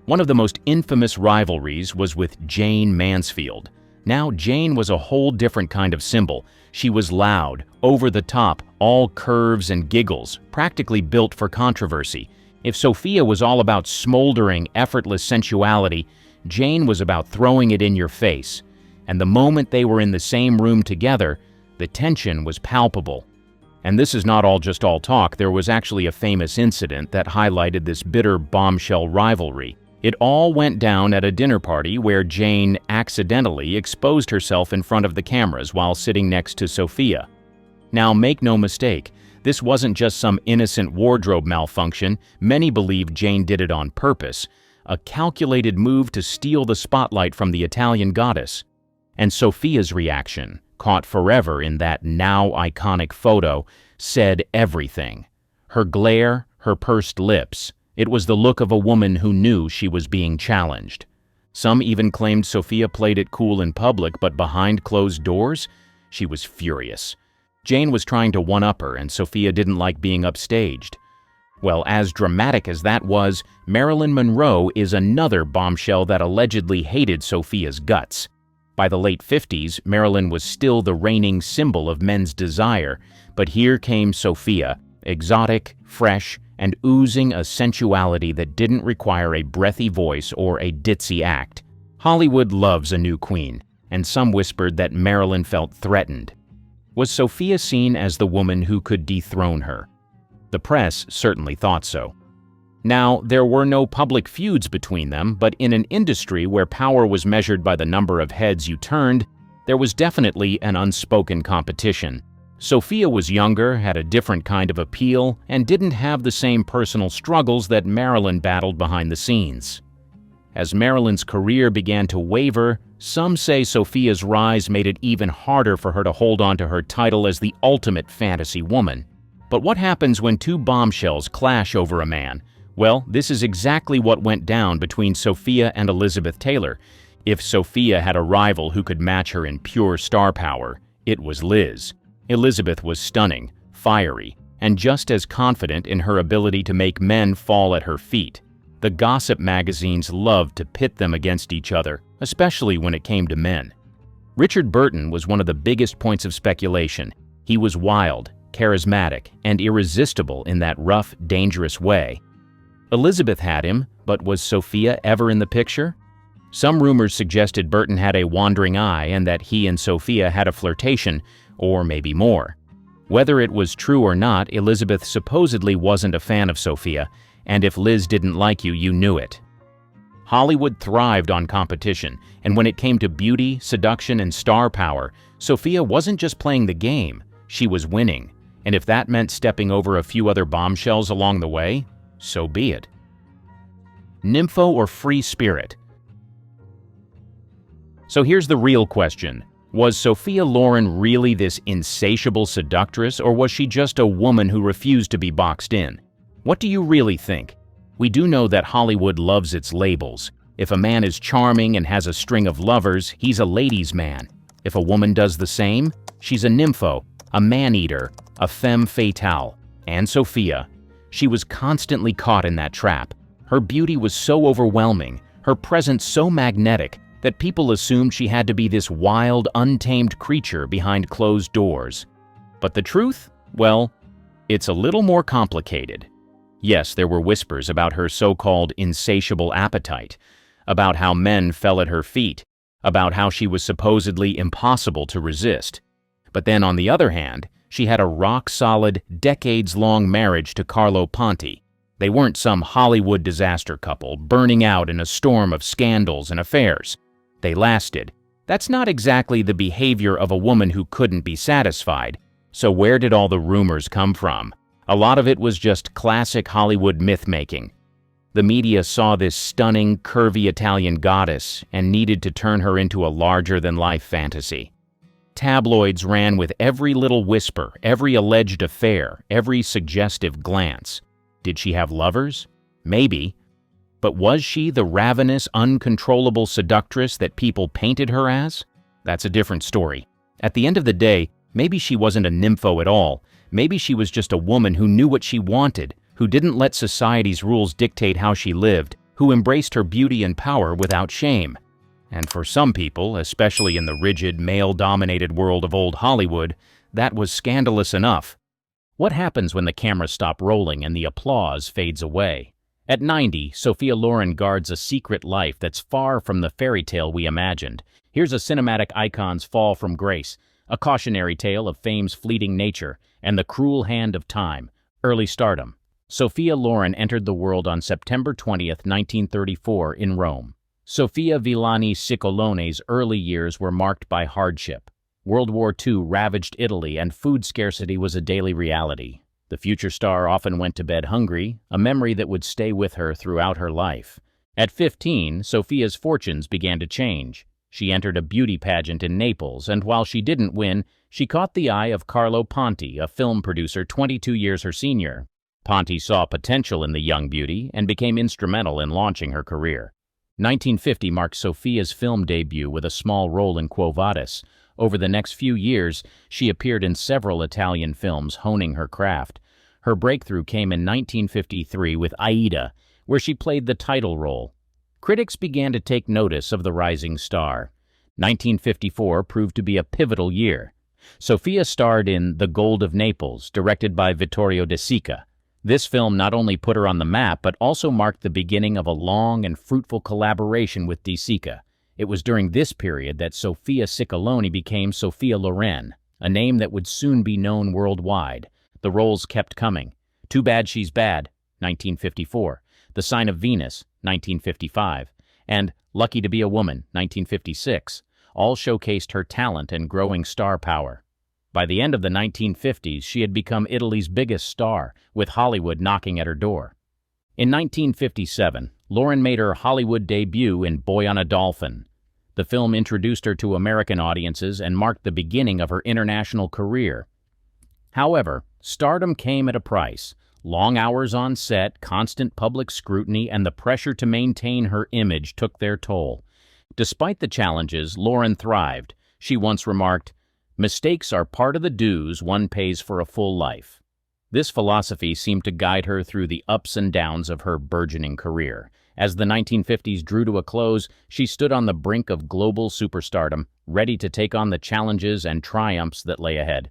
One of the most infamous rivalries was with Jane Mansfield. Now, Jane was a whole different kind of symbol. She was loud, over the top, all curves and giggles, practically built for controversy. If Sophia was all about smoldering, effortless sensuality, Jane was about throwing it in your face. And the moment they were in the same room together, the tension was palpable. And this is not just all talk. There was actually a famous incident that highlighted this bitter bombshell rivalry. It all went down at a dinner party where Jane accidentally exposed herself in front of the cameras while sitting next to Sophia. Now, make no mistake, this wasn't just some innocent wardrobe malfunction. Many believed Jane did it on purpose, a calculated move to steal the spotlight from the Italian goddess. And Sophia's reaction, caught forever in that now iconic photo, said everything. Her glare, her pursed lips. It was the look of a woman who knew she was being challenged. Some even claimed Sophia played it cool in public, but behind closed doors, she was furious. Jane was trying to one-up her, and Sophia didn't like being upstaged. Well, as dramatic as that was, Marilyn Monroe is another bombshell that allegedly hated Sophia's guts. By the late 50s, Marilyn was still the reigning symbol of men's desire, but here came Sophia, exotic, fresh, and oozing a sensuality that didn't require a breathy voice or a ditzy act. Hollywood loves a new queen, and some whispered that Marilyn felt threatened. Was Sophia seen as the woman who could dethrone her? The press certainly thought so. Now, there were no public feuds between them, but in an industry where power was measured by the number of heads you turned, there was definitely an unspoken competition. Sophia was younger, had a different kind of appeal, and didn't have the same personal struggles that Marilyn battled behind the scenes. As Marilyn's career began to waver, some say Sophia's rise made it even harder for her to hold on to her title as the ultimate fantasy woman. But what happens when two bombshells clash over a man? Well, this is exactly what went down between Sophia and Elizabeth Taylor. If Sophia had a rival who could match her in pure star power, it was Liz. Elizabeth was stunning, fiery, and just as confident in her ability to make men fall at her feet. The gossip magazines loved to pit them against each other, especially when it came to men. Richard Burton was one of the biggest points of speculation. He was wild, charismatic, and irresistible in that rough, dangerous way. Elizabeth had him, but was Sophia ever in the picture? Some rumors suggested Burton had a wandering eye and that he and Sophia had a flirtation, or maybe more. Whether it was true or not, Elizabeth supposedly wasn't a fan of Sophia, and if Liz didn't like you, you knew it. Hollywood thrived on competition, and when it came to beauty, seduction, and star power, Sophia wasn't just playing the game, she was winning. And if that meant stepping over a few other bombshells along the way, so be it. Nympho or free spirit? So here's the real question. Was Sophia Loren really this insatiable seductress, or was she just a woman who refused to be boxed in? What do you really think? We do know that Hollywood loves its labels. If a man is charming and has a string of lovers, he's a ladies' man. If a woman does the same, she's a nympho, a man-eater, a femme fatale. And Sophia, she was constantly caught in that trap. Her beauty was so overwhelming, her presence so magnetic, that people assumed she had to be this wild, untamed creature behind closed doors. But the truth? Well, it's a little more complicated. Yes, there were whispers about her so-called insatiable appetite, about how men fell at her feet, about how she was supposedly impossible to resist. But then on the other hand, she had a rock-solid, decades-long marriage to Carlo Ponti. They weren't some Hollywood disaster couple burning out in a storm of scandals and affairs. They lasted. That's not exactly the behavior of a woman who couldn't be satisfied. So where did all the rumors come from? A lot of it was just classic Hollywood myth-making. The media saw this stunning, curvy Italian goddess and needed to turn her into a larger-than-life fantasy. Tabloids ran with every little whisper, every alleged affair, every suggestive glance. Did she have lovers? Maybe. But was she the ravenous, uncontrollable seductress that people painted her as? That's a different story. At the end of the day, maybe she wasn't a nympho at all. Maybe she was just a woman who knew what she wanted, who didn't let society's rules dictate how she lived, who embraced her beauty and power without shame. And for some people, especially in the rigid, male-dominated world of old Hollywood, that was scandalous enough. What happens when the cameras stop rolling and the applause fades away? At 90, Sophia Loren guards a secret life that's far from the fairy tale we imagined. Here's a cinematic icon's fall from grace, a cautionary tale of fame's fleeting nature and the cruel hand of time, early stardom. Sophia Loren entered the world on September 20th, 1934 in Rome. Sophia Villani Ciccolone's early years were marked by hardship. World War II ravaged Italy and food scarcity was a daily reality. The future star often went to bed hungry, a memory that would stay with her throughout her life. At 15, Sophia's fortunes began to change. She entered a beauty pageant in Naples, and while she didn't win, she caught the eye of Carlo Ponti, a film producer 22 years her senior. Ponti saw potential in the young beauty and became instrumental in launching her career. 1950 marked Sophia's film debut with a small role in Quo Vadis. Over the next few years, she appeared in several Italian films, honing her craft. Her breakthrough came in 1953 with Aida, where she played the title role. Critics began to take notice of the rising star. 1954 proved to be a pivotal year. Sophia starred in The Gold of Naples, directed by Vittorio De Sica. This film not only put her on the map, but also marked the beginning of a long and fruitful collaboration with De Sica. It was during this period that Sophia Ciccolonie became Sophia Loren, a name that would soon be known worldwide. The roles kept coming. Too Bad She's Bad, 1954. The Sign of Venus, 1955. And Lucky to Be a Woman, 1956. All showcased her talent and growing star power. By the end of the 1950s, she had become Italy's biggest star, with Hollywood knocking at her door. In 1957, Loren made her Hollywood debut in Boy on a Dolphin. The film introduced her to American audiences and marked the beginning of her international career. However, stardom came at a price. Long hours on set, constant public scrutiny, and the pressure to maintain her image took their toll. Despite the challenges, Loren thrived. She once remarked, "Mistakes are part of the dues one pays for a full life." This philosophy seemed to guide her through the ups and downs of her burgeoning career. As the 1950s drew to a close, she stood on the brink of global superstardom, ready to take on the challenges and triumphs that lay ahead.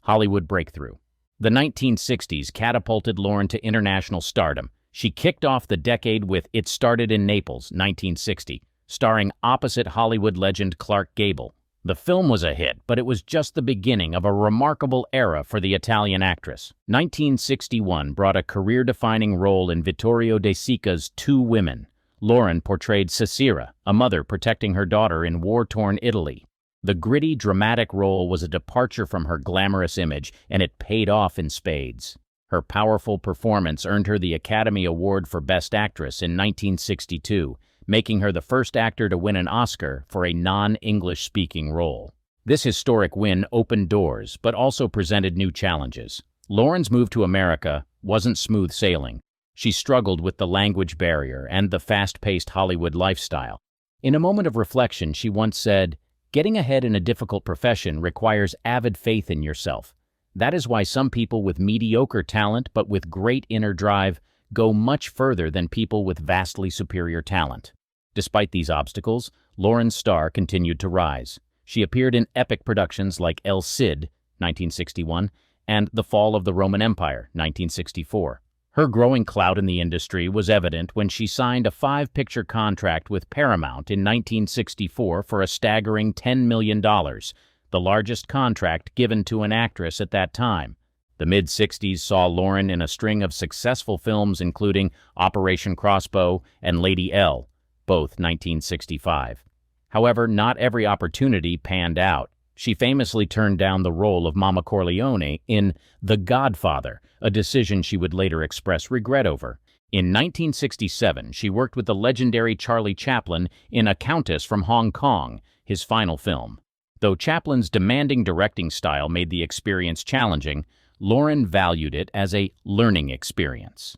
Hollywood breakthrough. The 1960s catapulted Loren to international stardom. She kicked off the decade with It Started in Naples, 1960, starring opposite Hollywood legend Clark Gable. The film was a hit, but it was just the beginning of a remarkable era for the Italian actress. 1961 brought a career-defining role in Vittorio De Sica's Two Women. Loren portrayed Cicera, a mother protecting her daughter in war-torn Italy. The gritty, dramatic role was a departure from her glamorous image, and it paid off in spades. Her powerful performance earned her the Academy Award for Best Actress in 1962, making her the first actor to win an Oscar for a non-English-speaking role. This historic win opened doors, but also presented new challenges. Loren's move to America wasn't smooth sailing. She struggled with the language barrier and the fast-paced Hollywood lifestyle. In a moment of reflection, she once said, "Getting ahead in a difficult profession requires avid faith in yourself. That is why some people with mediocre talent but with great inner drive go much further than people with vastly superior talent." Despite these obstacles, Loren's star continued to rise. She appeared in epic productions like El Cid, 1961, and The Fall of the Roman Empire, 1964. Her growing clout in the industry was evident when she signed a 5-picture contract with Paramount in 1964 for a staggering $10 million, the largest contract given to an actress at that time. The mid-60s saw Loren in a string of successful films including Operation Crossbow and Lady L, both 1965. However, not every opportunity panned out. She famously turned down the role of Mama Corleone in The Godfather, a decision she would later express regret over. In 1967, she worked with the legendary Charlie Chaplin in A Countess from Hong Kong, his final film. Though Chaplin's demanding directing style made the experience challenging, Loren valued it as a learning experience.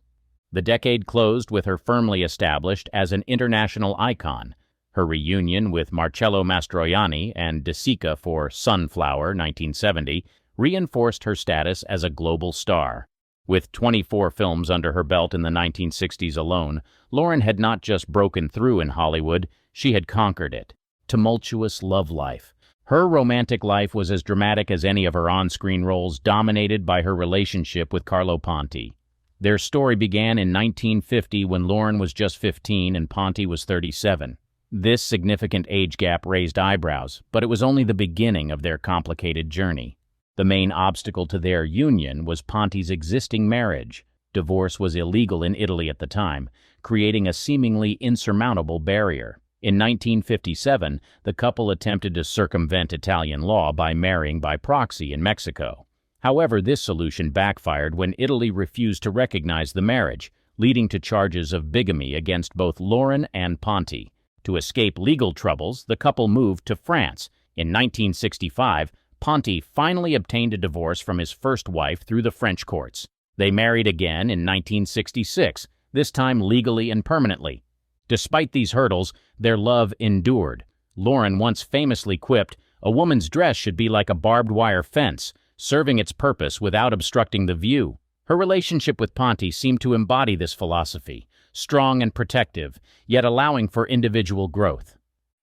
The decade closed with her firmly established as an international icon. Her reunion with Marcello Mastroianni and De Sica for Sunflower, 1970, reinforced her status as a global star. With 24 films under her belt in the 1960s alone, Loren had not just broken through in Hollywood, she had conquered it. Tumultuous love life. Her romantic life was as dramatic as any of her on-screen roles, dominated by her relationship with Carlo Ponti. Their story began in 1950 when Loren was just 15 and Ponti was 37. This significant age gap raised eyebrows, but it was only the beginning of their complicated journey. The main obstacle to their union was Ponti's existing marriage. Divorce was illegal in Italy at the time, creating a seemingly insurmountable barrier. In 1957, the couple attempted to circumvent Italian law by marrying by proxy in Mexico. However, this solution backfired when Italy refused to recognize the marriage, leading to charges of bigamy against both Loren and Ponti. To escape legal troubles, the couple moved to France. In 1965, Ponti finally obtained a divorce from his first wife through the French courts. They married again in 1966, this time legally and permanently. Despite these hurdles, their love endured. Loren once famously quipped, "A woman's dress should be like a barbed wire fence, serving its purpose without obstructing the view." Her relationship with Ponti seemed to embody this philosophy, strong and protective, yet allowing for individual growth.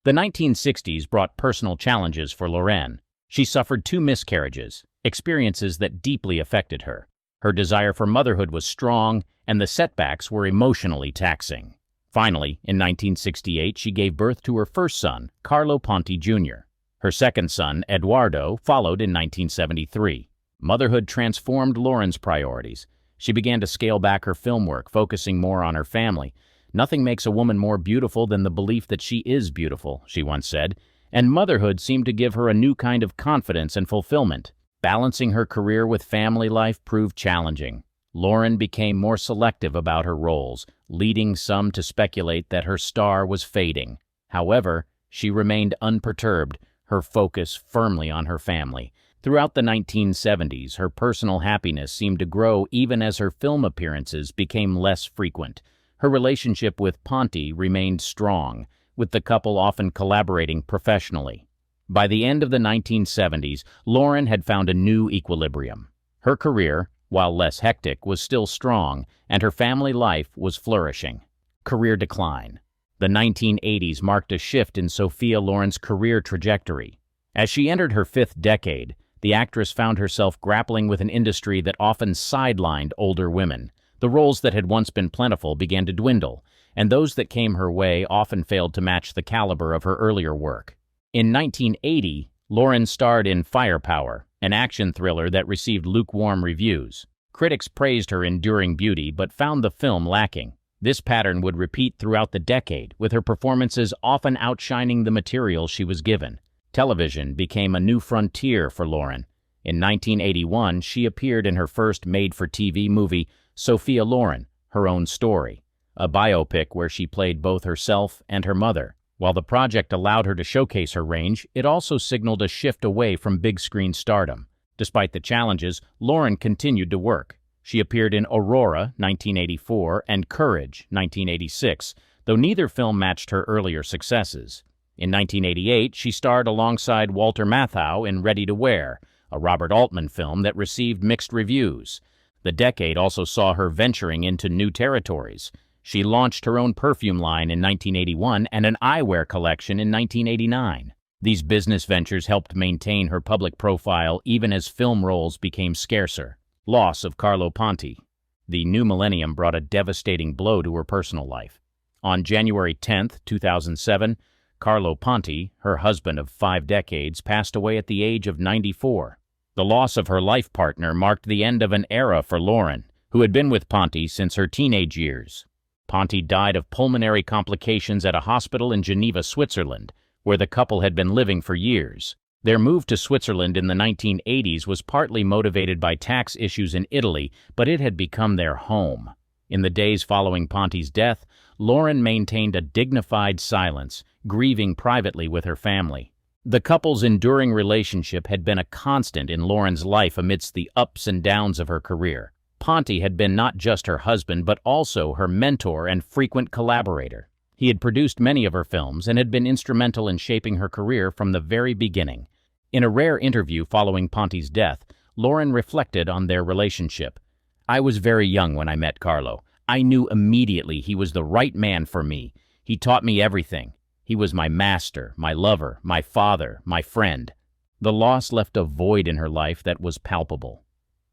The 1960s brought personal challenges for Loren. She suffered 2 miscarriages, experiences that deeply affected her. Her desire for motherhood was strong, and the setbacks were emotionally taxing. Finally, in 1968, she gave birth to her first son, Carlo Ponti Jr. Her second son, Eduardo, followed in 1973. Motherhood transformed Loren's priorities. She began to scale back her film work, focusing more on her family. "Nothing makes a woman more beautiful than the belief that she is beautiful," she once said, and motherhood seemed to give her a new kind of confidence and fulfillment. Balancing her career with family life proved challenging. Loren became more selective about her roles, leading some to speculate that her star was fading. However, she remained unperturbed, her focus firmly on her family. Throughout the 1970s, her personal happiness seemed to grow even as her film appearances became less frequent. Her relationship with Ponti remained strong, with the couple often collaborating professionally. By the end of the 1970s, Loren had found a new equilibrium. Her career, while less hectic, was still strong, and her family life was flourishing. Career decline. The 1980s marked a shift in Sophia Loren's career trajectory. As she entered her 5th decade, the actress found herself grappling with an industry that often sidelined older women. The roles that had once been plentiful began to dwindle, and those that came her way often failed to match the caliber of her earlier work. In 1980, Loren starred in Firepower, an action thriller that received lukewarm reviews. Critics praised her enduring beauty but found the film lacking. This pattern would repeat throughout the decade, with her performances often outshining the material she was given. Television became a new frontier for Loren. In 1981, she appeared in her first made-for-TV movie, Sophia Loren, Her Own Story, a biopic where she played both herself and her mother. While the project allowed her to showcase her range, it also signaled a shift away from big-screen stardom. Despite the challenges, Loren continued to work. She appeared in Aurora, 1984, and Courage, 1986, though neither film matched her earlier successes. In 1988, she starred alongside Walter Matthau in Ready to Wear, a Robert Altman film that received mixed reviews. The decade also saw her venturing into new territories. She launched her own perfume line in 1981 and an eyewear collection in 1989. These business ventures helped maintain her public profile even as film roles became scarcer. Loss of Carlo Ponti. The new millennium brought a devastating blow to her personal life. On January 10, 2007, Carlo Ponti, her husband of 5 decades, passed away at the age of 94. The loss of her life partner marked the end of an era for Loren, who had been with Ponti since her teenage years. Ponti died of pulmonary complications at a hospital in Geneva, Switzerland, where the couple had been living for years. Their move to Switzerland in the 1980s was partly motivated by tax issues in Italy, but it had become their home. In the days following Ponti's death, Loren maintained a dignified silence, grieving privately with her family. The couple's enduring relationship had been a constant in Loren's life amidst the ups and downs of her career. Ponti had been not just her husband, but also her mentor and frequent collaborator. He had produced many of her films and had been instrumental in shaping her career from the very beginning. In a rare interview following Ponti's death, Loren reflected on their relationship. "I was very young when I met Carlo. I knew immediately he was the right man for me. He taught me everything. He was my master, my lover, my father, my friend." The loss left a void in her life that was palpable.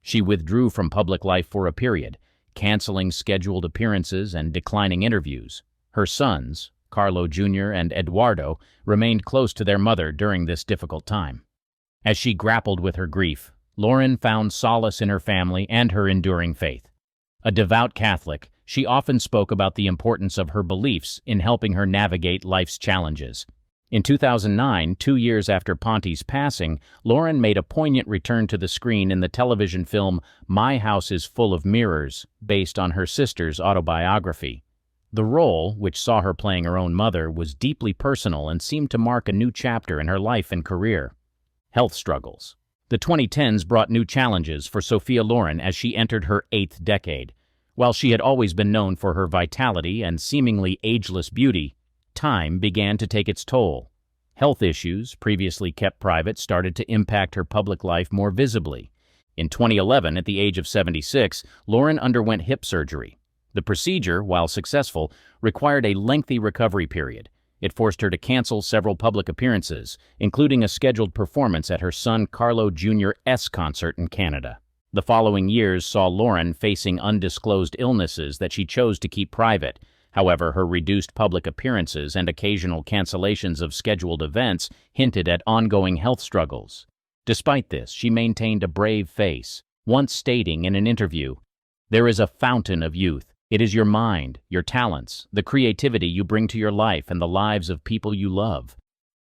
She withdrew from public life for a period, canceling scheduled appearances and declining interviews. Her sons, Carlo Jr. and Eduardo, remained close to their mother during this difficult time. As she grappled with her grief, Loren found solace in her family and her enduring faith. A devout Catholic, she often spoke about the importance of her beliefs in helping her navigate life's challenges. In 2009, 2 years after Ponti's passing, Loren made a poignant return to the screen in the television film My House is Full of Mirrors, based on her sister's autobiography. The role, which saw her playing her own mother, was deeply personal and seemed to mark a new chapter in her life and career. Health struggles. The 2010s brought new challenges for Sophia Loren as she entered her 8th decade. While she had always been known for her vitality and seemingly ageless beauty, time began to take its toll. Health issues, previously kept private, started to impact her public life more visibly. In 2011, at the age of 76, Loren underwent hip surgery. The procedure, while successful, required a lengthy recovery period. It forced her to cancel several public appearances, including a scheduled performance at her son Carlo Jr.'s concert in Canada. The following years saw Loren facing undisclosed illnesses that she chose to keep private. However, her reduced public appearances and occasional cancellations of scheduled events hinted at ongoing health struggles. Despite this, she maintained a brave face, once stating in an interview, "There is a fountain of youth. It is your mind, your talents, the creativity you bring to your life and the lives of people you love."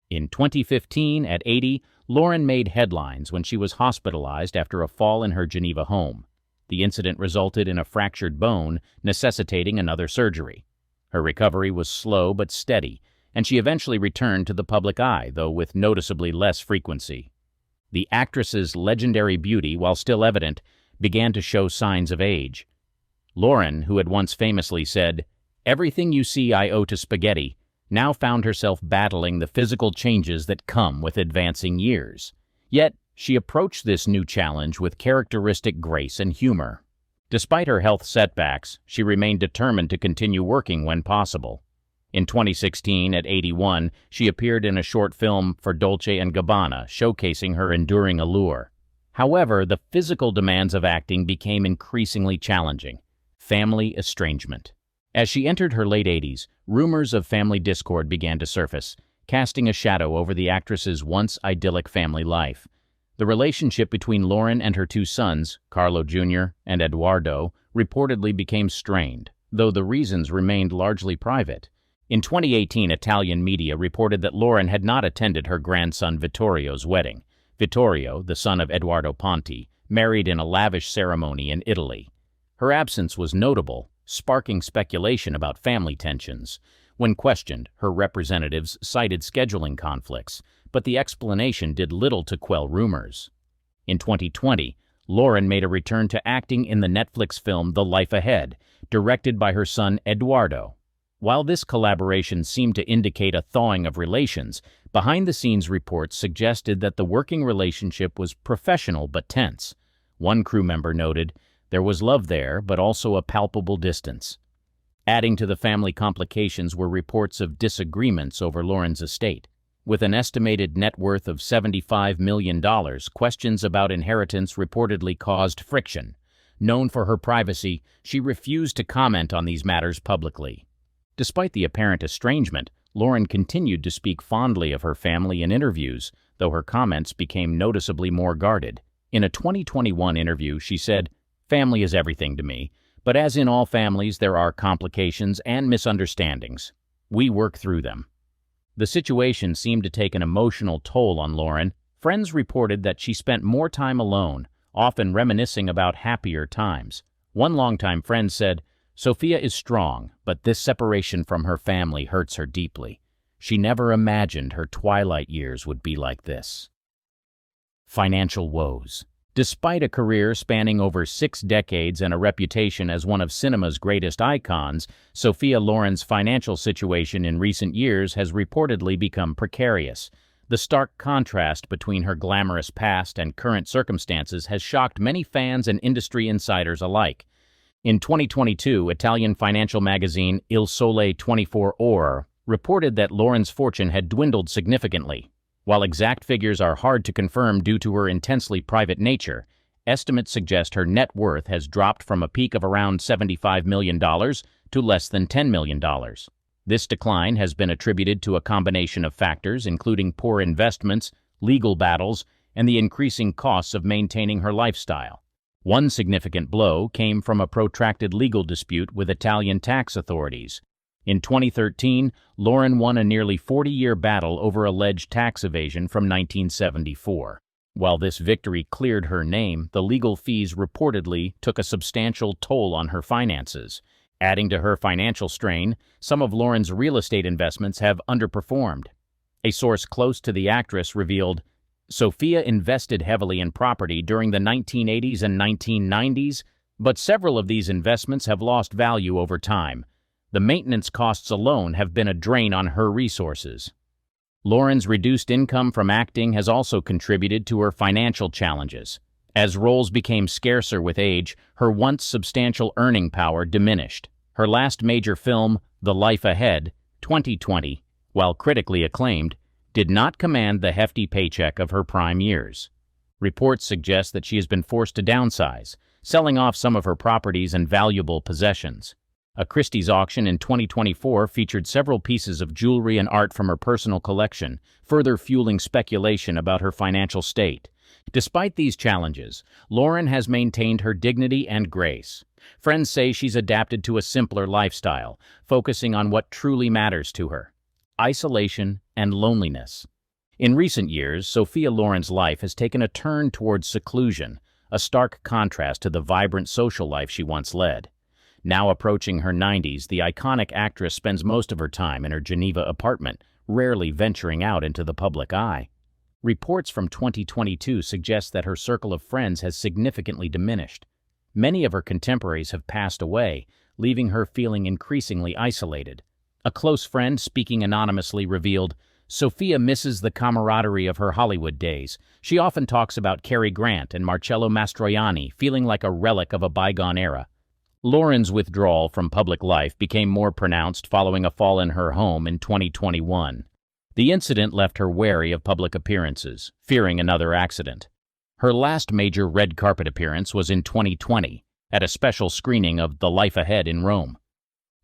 In 2015, at 80, Loren made headlines when she was hospitalized after a fall in her Geneva home. The incident resulted in a fractured bone, necessitating another surgery. Her recovery was slow but steady, and she eventually returned to the public eye, though with noticeably less frequency. The actress's legendary beauty, while still evident, began to show signs of age. Loren, who had once famously said, "Everything you see I owe to spaghetti," now found herself battling the physical changes that come with advancing years. Yet, she approached this new challenge with characteristic grace and humor. Despite her health setbacks, she remained determined to continue working when possible. In 2016, at 81, she appeared in a short film for Dolce & Gabbana, showcasing her enduring allure. However, the physical demands of acting became increasingly challenging. Family estrangement. As she entered her late 80s, rumors of family discord began to surface. casting a shadow over the actress's once idyllic family life. The relationship between Loren and her two sons, Carlo Jr. and Eduardo, reportedly became strained, though the reasons remained largely private. In 2018, Italian media reported that Loren had not attended her grandson Vittorio's wedding. Vittorio, the son of Edoardo Ponti, married in a lavish ceremony in Italy. Her absence was notable, sparking speculation about family tensions. When questioned, her representatives cited scheduling conflicts, but the explanation did little to quell rumors. In 2020, Loren made a return to acting in the Netflix film The Life Ahead, directed by her son Eduardo. While this collaboration seemed to indicate a thawing of relations, behind-the-scenes reports suggested that the working relationship was professional but tense. One crew member noted, "There was love there, but also a palpable distance." Adding to the family complications were reports of disagreements over Loren's estate. With an estimated net worth of $75 million, questions about inheritance reportedly caused friction. Known for her privacy, she refused to comment on these matters publicly. Despite the apparent estrangement, Loren continued to speak fondly of her family in interviews, though her comments became noticeably more guarded. In a 2021 interview, she said, "Family is everything to me, but as in all families, there are complications and misunderstandings. We work through them." The situation seemed to take an emotional toll on Loren. Friends reported that she spent more time alone, often reminiscing about happier times. One longtime friend said, "Sophia is strong, but this separation from her family hurts her deeply. She never imagined her twilight years would be like this." Financial woes. Despite a career spanning over 6 decades and a reputation as one of cinema's greatest icons, Sophia Loren's financial situation in recent years has reportedly become precarious. The stark contrast between her glamorous past and current circumstances has shocked many fans and industry insiders alike. In 2022, Italian financial magazine Il Sole 24 Ore reported that Loren's fortune had dwindled significantly. While exact figures are hard to confirm due to her intensely private nature, estimates suggest her net worth has dropped from a peak of around $75 million to less than $10 million. This decline has been attributed to a combination of factors, including poor investments, legal battles, and the increasing costs of maintaining her lifestyle. One significant blow came from a protracted legal dispute with Italian tax authorities. In 2013, Loren won a nearly 40-year battle over alleged tax evasion from 1974. While this victory cleared her name, the legal fees reportedly took a substantial toll on her finances. Adding to her financial strain, some of Loren's real estate investments have underperformed. A source close to the actress revealed, "Sophia invested heavily in property during the 1980s and 1990s, but several of these investments have lost value over time. The maintenance costs alone have been a drain on her resources." Loren's reduced income from acting has also contributed to her financial challenges. As roles became scarcer with age, her once substantial earning power diminished. Her last major film, The Life Ahead, 2020, while critically acclaimed, did not command the hefty paycheck of her prime years. Reports suggest that she has been forced to downsize, selling off some of her properties and valuable possessions. A Christie's auction in 2024 featured several pieces of jewelry and art from her personal collection, further fueling speculation about her financial state. Despite these challenges, Loren has maintained her dignity and grace. Friends say she's adapted to a simpler lifestyle, focusing on what truly matters to her: isolation and loneliness. In recent years, Sophia Loren's life has taken a turn towards seclusion, a stark contrast to the vibrant social life she once led. Now approaching her 90s, the iconic actress spends most of her time in her Geneva apartment, rarely venturing out into the public eye. Reports from 2022 suggest that her circle of friends has significantly diminished. Many of her contemporaries have passed away, leaving her feeling increasingly isolated. A close friend, speaking anonymously, revealed, "Sophia misses the camaraderie of her Hollywood days. She often talks about Cary Grant and Marcello Mastroianni, feeling like a relic of a bygone era." Loren's withdrawal from public life became more pronounced following a fall in her home in 2021. The incident left her wary of public appearances, fearing another accident. Her last major red carpet appearance was in 2020, at a special screening of The Life Ahead in Rome.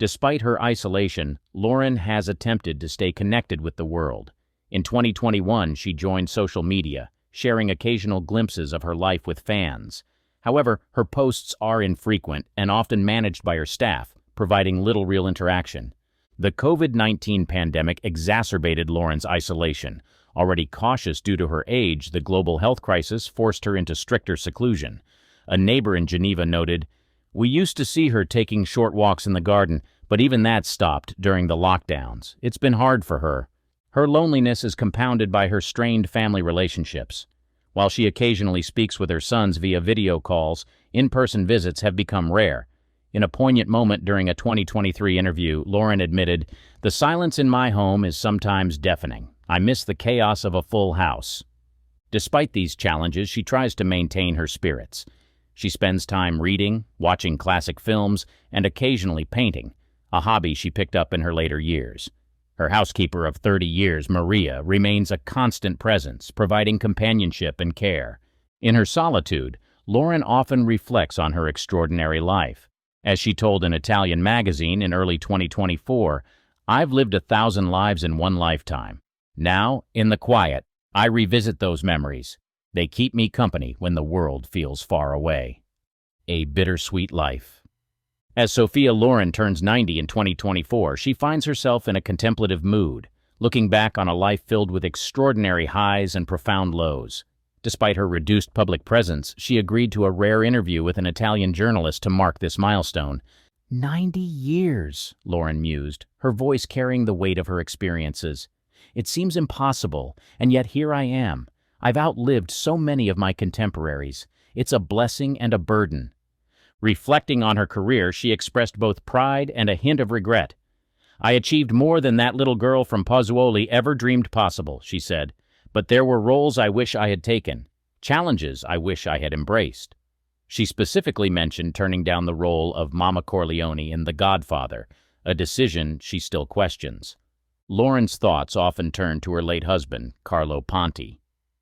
Despite her isolation, Loren has attempted to stay connected with the world. In 2021, she joined social media, sharing occasional glimpses of her life with fans. However, her posts are infrequent and often managed by her staff, providing little real interaction. The COVID-19 pandemic exacerbated Loren's isolation. Already cautious due to her age, the global health crisis forced her into stricter seclusion. A neighbor in Geneva noted, "We used to see her taking short walks in the garden, but even that stopped during the lockdowns. It's been hard for her." Her loneliness is compounded by her strained family relationships. While she occasionally speaks with her sons via video calls, in-person visits have become rare. In a poignant moment during a 2023 interview, Loren admitted, "The silence in my home is sometimes deafening. I miss the chaos of a full house." Despite these challenges, she tries to maintain her spirits. She spends time reading, watching classic films, and occasionally painting, a hobby she picked up in her later years. Her housekeeper of 30 years, Maria, remains a constant presence, providing companionship and care. In her solitude, Loren often reflects on her extraordinary life. As she told an Italian magazine in early 2024, "I've lived 1,000 lives in one lifetime. Now, in the quiet, I revisit those memories. They keep me company when the world feels far away." A bittersweet life. As Sophia Loren turns 90 in 2024, she finds herself in a contemplative mood, looking back on a life filled with extraordinary highs and profound lows. Despite her reduced public presence, she agreed to a rare interview with an Italian journalist to mark this milestone. 90 years, Loren mused, her voice carrying the weight of her experiences. "It seems impossible, and yet here I am. I've outlived so many of my contemporaries. It's a blessing and a burden." Reflecting on her career, she expressed both pride and a hint of regret. "I achieved more than that little girl from Pozzuoli ever dreamed possible," she said. "But there were roles I wish I had taken, challenges I wish I had embraced." She specifically mentioned turning down the role of Mama Corleone in The Godfather, a decision she still questions. Loren's thoughts often turn to her late husband, Carlo Ponti.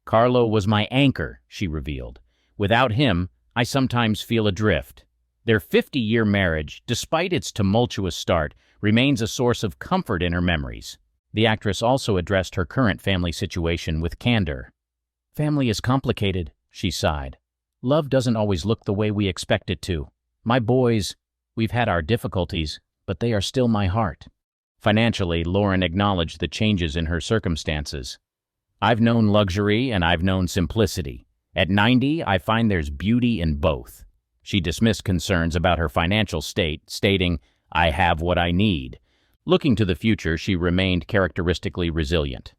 "Carlo was my anchor," she revealed. "Without him, I sometimes feel adrift." Their 50-year marriage, despite its tumultuous start, remains a source of comfort in her memories. The actress also addressed her current family situation with candor. "Family is complicated," she sighed. "Love doesn't always look the way we expect it to. My boys, we've had our difficulties, but they are still my heart." Financially, Loren acknowledged the changes in her circumstances. "I've known luxury and I've known simplicity. At 90, I find there's beauty in both." She dismissed concerns about her financial state, stating, "I have what I need." Looking to the future, she remained characteristically resilient.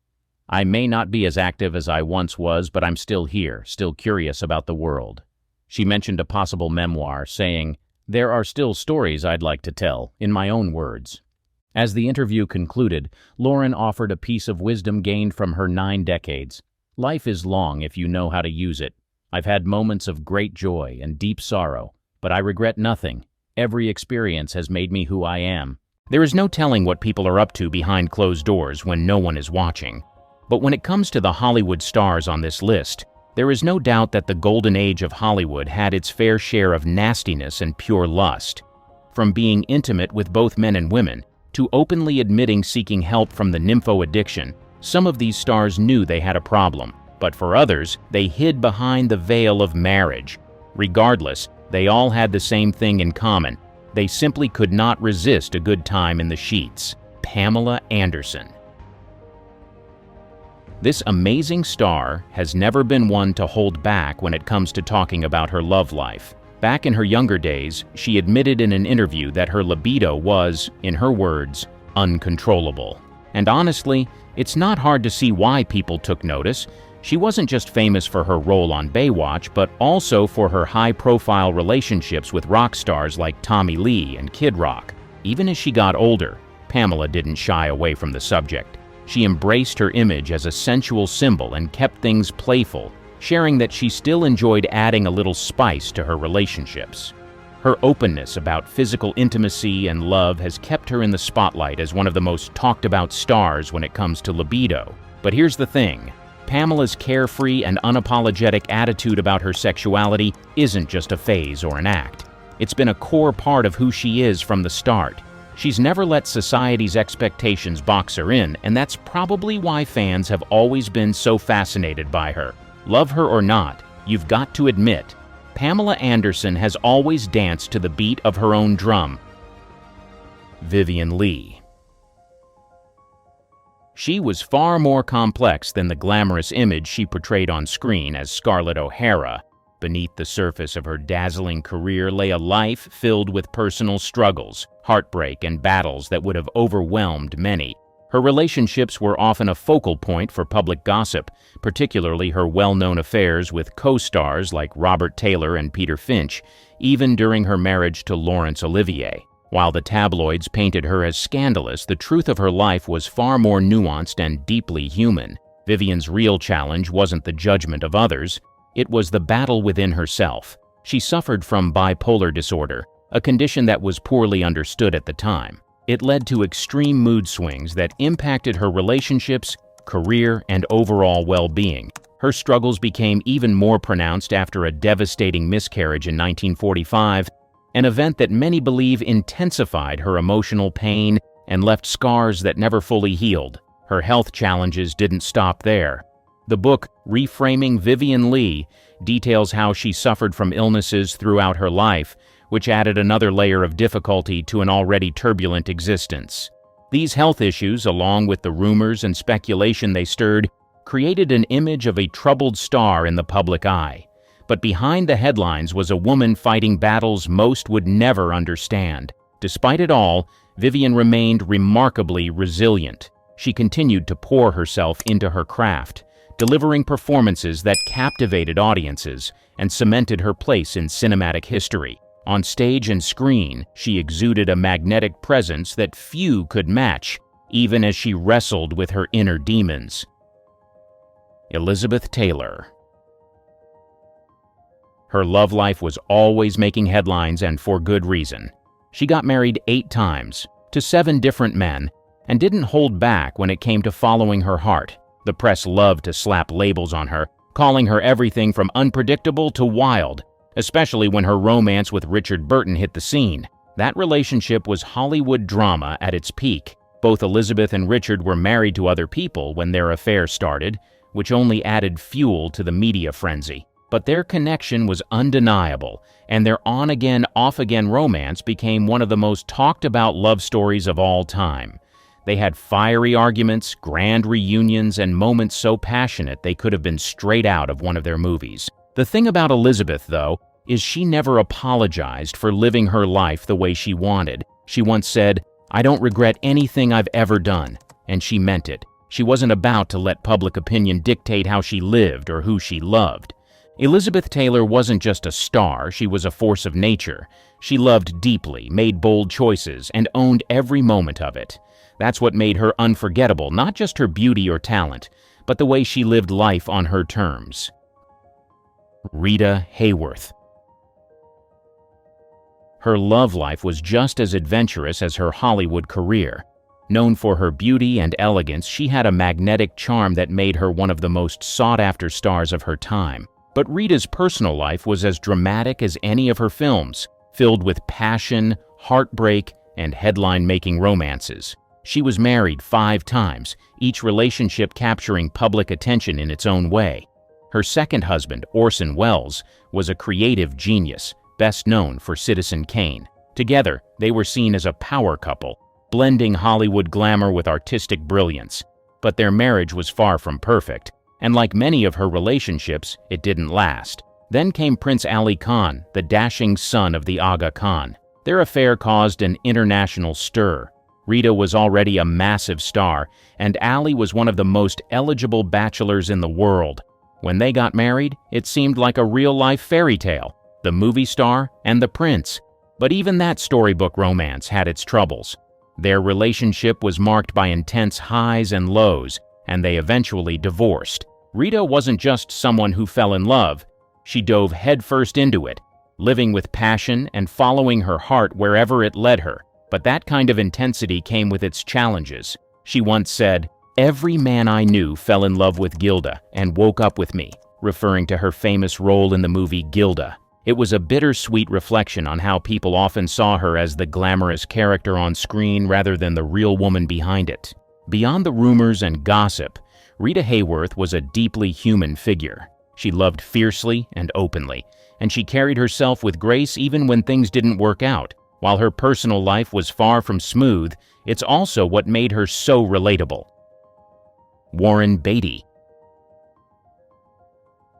"I may not be as active as I once was, but I'm still here, still curious about the world." She mentioned a possible memoir, saying, "There are still stories I'd like to tell, in my own words." As the interview concluded, Loren offered a piece of wisdom gained from her 9 decades. "Life is long if you know how to use it. I've had moments of great joy and deep sorrow, but I regret nothing. Every experience has made me who I am." There is no telling what people are up to behind closed doors when no one is watching. But when it comes to the Hollywood stars on this list, there is no doubt that the golden age of Hollywood had its fair share of nastiness and pure lust. From being intimate with both men and women, to openly admitting seeking help from the nympho addiction, some of these stars knew they had a problem. But for others, they hid behind the veil of marriage. Regardless, they all had the same thing in common. They simply could not resist a good time in the sheets. Pamela Anderson. This amazing star has never been one to hold back when it comes to talking about her love life. Back in her younger days, she admitted in an interview that her libido was, in her words, uncontrollable. And honestly, it's not hard to see why people took notice. She wasn't just famous for her role on Baywatch, but also for her high-profile relationships with rock stars like Tommy Lee and Kid Rock. Even as she got older, Pamela didn't shy away from the subject. She embraced her image as a sensual symbol and kept things playful, sharing that she still enjoyed adding a little spice to her relationships. Her openness about physical intimacy and love has kept her in the spotlight as one of the most talked-about stars when it comes to libido. But here's the thing. Pamela's carefree and unapologetic attitude about her sexuality isn't just a phase or an act. It's been a core part of who she is from the start. She's never let society's expectations box her in, and that's probably why fans have always been so fascinated by her. Love her or not, you've got to admit, Pamela Anderson has always danced to the beat of her own drum. Vivien Leigh. She was far more complex than the glamorous image she portrayed on screen as Scarlett O'Hara. Beneath the surface of her dazzling career lay a life filled with personal struggles, heartbreak, and battles that would have overwhelmed many. Her relationships were often a focal point for public gossip, particularly her well-known affairs with co-stars like Robert Taylor and Peter Finch, even during her marriage to Laurence Olivier. While the tabloids painted her as scandalous, the truth of her life was far more nuanced and deeply human. Vivien's real challenge wasn't the judgment of others. It was the battle within herself. She suffered from bipolar disorder, a condition that was poorly understood at the time. It led to extreme mood swings that impacted her relationships, career, and overall well-being. Her struggles became even more pronounced after a devastating miscarriage in 1945, an event that many believe intensified her emotional pain and left scars that never fully healed. Her health challenges didn't stop there. The book, Reframing Vivien Leigh, details how she suffered from illnesses throughout her life, which added another layer of difficulty to an already turbulent existence. These health issues, along with the rumors and speculation they stirred, created an image of a troubled star in the public eye. But behind the headlines was a woman fighting battles most would never understand. Despite it all, Vivien remained remarkably resilient. She continued to pour herself into her craft, delivering performances that captivated audiences and cemented her place in cinematic history. On stage and screen, she exuded a magnetic presence that few could match, even as she wrestled with her inner demons. Elizabeth Taylor. Her love life was always making headlines, and for good reason. She got married 8 times, to 7 different men, and didn't hold back when it came to following her heart. The press loved to slap labels on her, calling her everything from unpredictable to wild, especially when her romance with Richard Burton hit the scene. That relationship was Hollywood drama at its peak. Both Elizabeth and Richard were married to other people when their affair started, which only added fuel to the media frenzy. But their connection was undeniable, and their on-again, off-again romance became one of the most talked-about love stories of all time. They had fiery arguments, grand reunions, and moments so passionate they could have been straight out of one of their movies. The thing about Elizabeth, though, is she never apologized for living her life the way she wanted. She once said, "I don't regret anything I've ever done," and she meant it. She wasn't about to let public opinion dictate how she lived or who she loved. Elizabeth Taylor wasn't just a star, she was a force of nature. She loved deeply, made bold choices, and owned every moment of it. That's what made her unforgettable, not just her beauty or talent, but the way she lived life on her terms. Rita Hayworth. Her love life was just as adventurous as her Hollywood career. Known for her beauty and elegance, she had a magnetic charm that made her one of the most sought-after stars of her time. But Rita's personal life was as dramatic as any of her films, filled with passion, heartbreak, and headline-making romances. She was married 5 times, each relationship capturing public attention in its own way. Her second husband, Orson Welles, was a creative genius, best known for Citizen Kane. Together, they were seen as a power couple, blending Hollywood glamour with artistic brilliance. But their marriage was far from perfect, and like many of her relationships, it didn't last. Then came Prince Ali Khan, the dashing son of the Aga Khan. Their affair caused an international stir. Rita was already a massive star, and Ali was one of the most eligible bachelors in the world. When they got married, it seemed like a real-life fairy tale, the movie star and the prince. But even that storybook romance had its troubles. Their relationship was marked by intense highs and lows, and they eventually divorced. Rita wasn't just someone who fell in love. She dove headfirst into it, living with passion and following her heart wherever it led her. But that kind of intensity came with its challenges. She once said, "Every man I knew fell in love with Gilda and woke up with me," referring to her famous role in the movie Gilda. It was a bittersweet reflection on how people often saw her as the glamorous character on screen rather than the real woman behind it. Beyond the rumors and gossip, Rita Hayworth was a deeply human figure. She loved fiercely and openly, and she carried herself with grace even when things didn't work out. While her personal life was far from smooth, it's also what made her so relatable. Warren Beatty.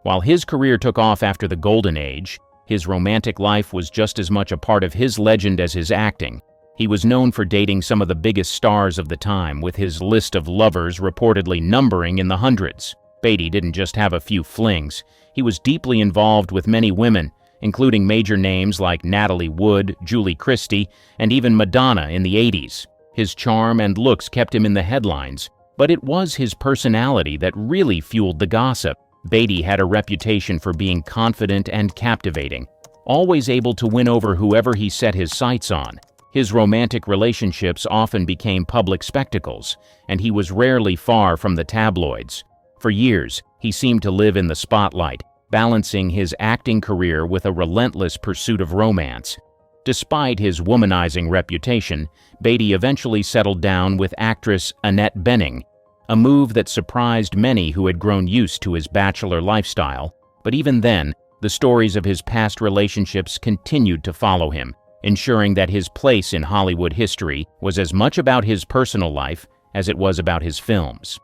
While his career took off after the Golden Age, his romantic life was just as much a part of his legend as his acting. He was known for dating some of the biggest stars of the time, with his list of lovers reportedly numbering in the hundreds. Beatty didn't just have a few flings. He was deeply involved with many women, including major names like Natalie Wood, Julie Christie, and even Madonna in the 80s. His charm and looks kept him in the headlines, but it was his personality that really fueled the gossip. Beatty had a reputation for being confident and captivating, always able to win over whoever he set his sights on. His romantic relationships often became public spectacles, and he was rarely far from the tabloids. For years, he seemed to live in the spotlight, balancing his acting career with a relentless pursuit of romance. Despite his womanizing reputation, Beatty eventually settled down with actress Annette Bening, a move that surprised many who had grown used to his bachelor lifestyle. But even then, the stories of his past relationships continued to follow him, ensuring that his place in Hollywood history was as much about his personal life as it was about his films.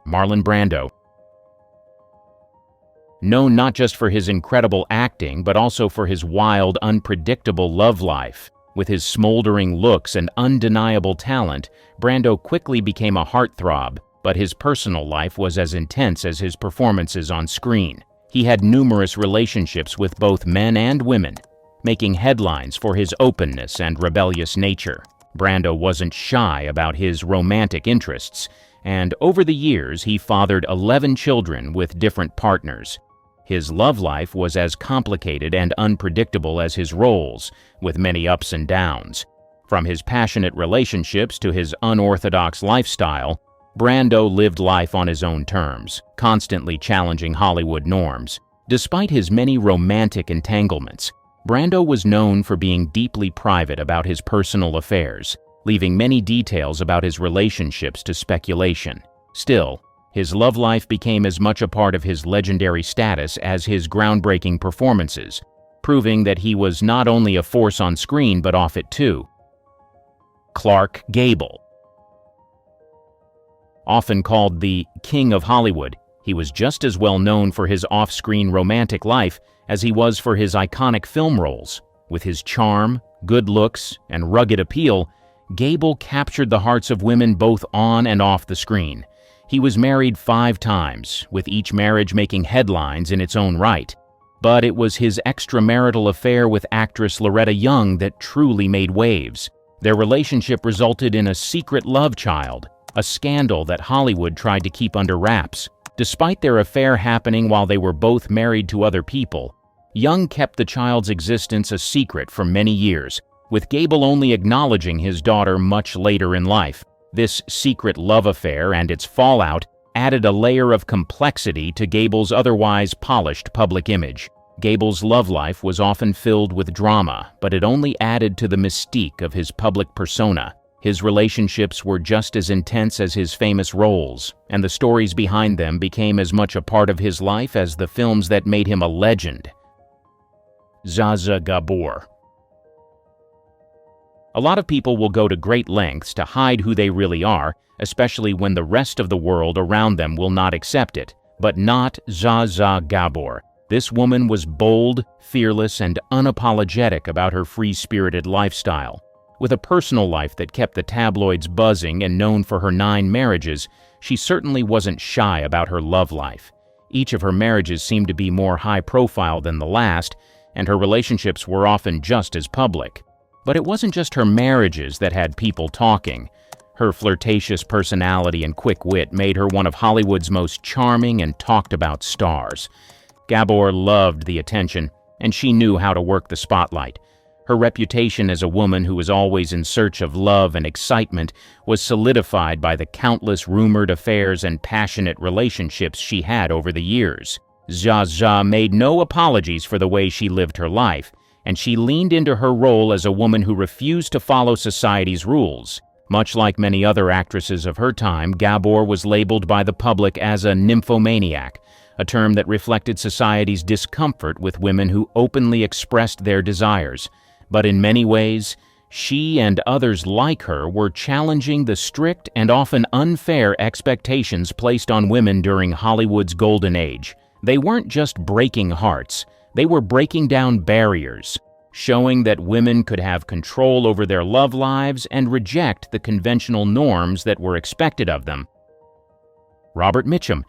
Marlon Brando. Known not just for his incredible acting, but also for his wild, unpredictable love life. With his smoldering looks and undeniable talent, Brando quickly became a heartthrob, but his personal life was as intense as his performances on screen. He had numerous relationships with both men and women, making headlines for his openness and rebellious nature. Brando wasn't shy about his romantic interests, and over the years he fathered 11 children with different partners. His love life was as complicated and unpredictable as his roles, with many ups and downs. From his passionate relationships to his unorthodox lifestyle, Brando lived life on his own terms, constantly challenging Hollywood norms. Despite his many romantic entanglements, Brando was known for being deeply private about his personal affairs, leaving many details about his relationships to speculation. Still, his love life became as much a part of his legendary status as his groundbreaking performances, proving that he was not only a force on screen but off it too. Clark Gable. Often called the King of Hollywood, he was just as well known for his off-screen romantic life as he was for his iconic film roles. With his charm, good looks, and rugged appeal, Gable captured the hearts of women both on and off the screen. He was married 5 times, with each marriage making headlines in its own right. But it was his extramarital affair with actress Loretta Young that truly made waves. Their relationship resulted in a secret love child, a scandal that Hollywood tried to keep under wraps. Despite their affair happening while they were both married to other people, Young kept the child's existence a secret for many years, with Gable only acknowledging his daughter much later in life. This secret love affair and its fallout added a layer of complexity to Gable's otherwise polished public image. Gable's love life was often filled with drama, but it only added to the mystique of his public persona. His relationships were just as intense as his famous roles, and the stories behind them became as much a part of his life as the films that made him a legend. Zsa Zsa Gabor. A lot of people will go to great lengths to hide who they really are, especially when the rest of the world around them will not accept it. But not Zsa Zsa Gabor. This woman was bold, fearless, and unapologetic about her free-spirited lifestyle. With a personal life that kept the tabloids buzzing and known for her 9 marriages, she certainly wasn't shy about her love life. Each of her marriages seemed to be more high-profile than the last, and her relationships were often just as public. But it wasn't just her marriages that had people talking. Her flirtatious personality and quick wit made her one of Hollywood's most charming and talked-about stars. Gabor loved the attention, and she knew how to work the spotlight. Her reputation as a woman who was always in search of love and excitement was solidified by the countless rumored affairs and passionate relationships she had over the years. Zsa Zsa made no apologies for the way she lived her life, and she leaned into her role as a woman who refused to follow society's rules. Much like many other actresses of her time, Gabor was labeled by the public as a nymphomaniac, a term that reflected society's discomfort with women who openly expressed their desires. But in many ways, she and others like her were challenging the strict and often unfair expectations placed on women during Hollywood's golden age. They weren't just breaking hearts, they were breaking down barriers, showing that women could have control over their love lives and reject the conventional norms that were expected of them. Robert Mitchum.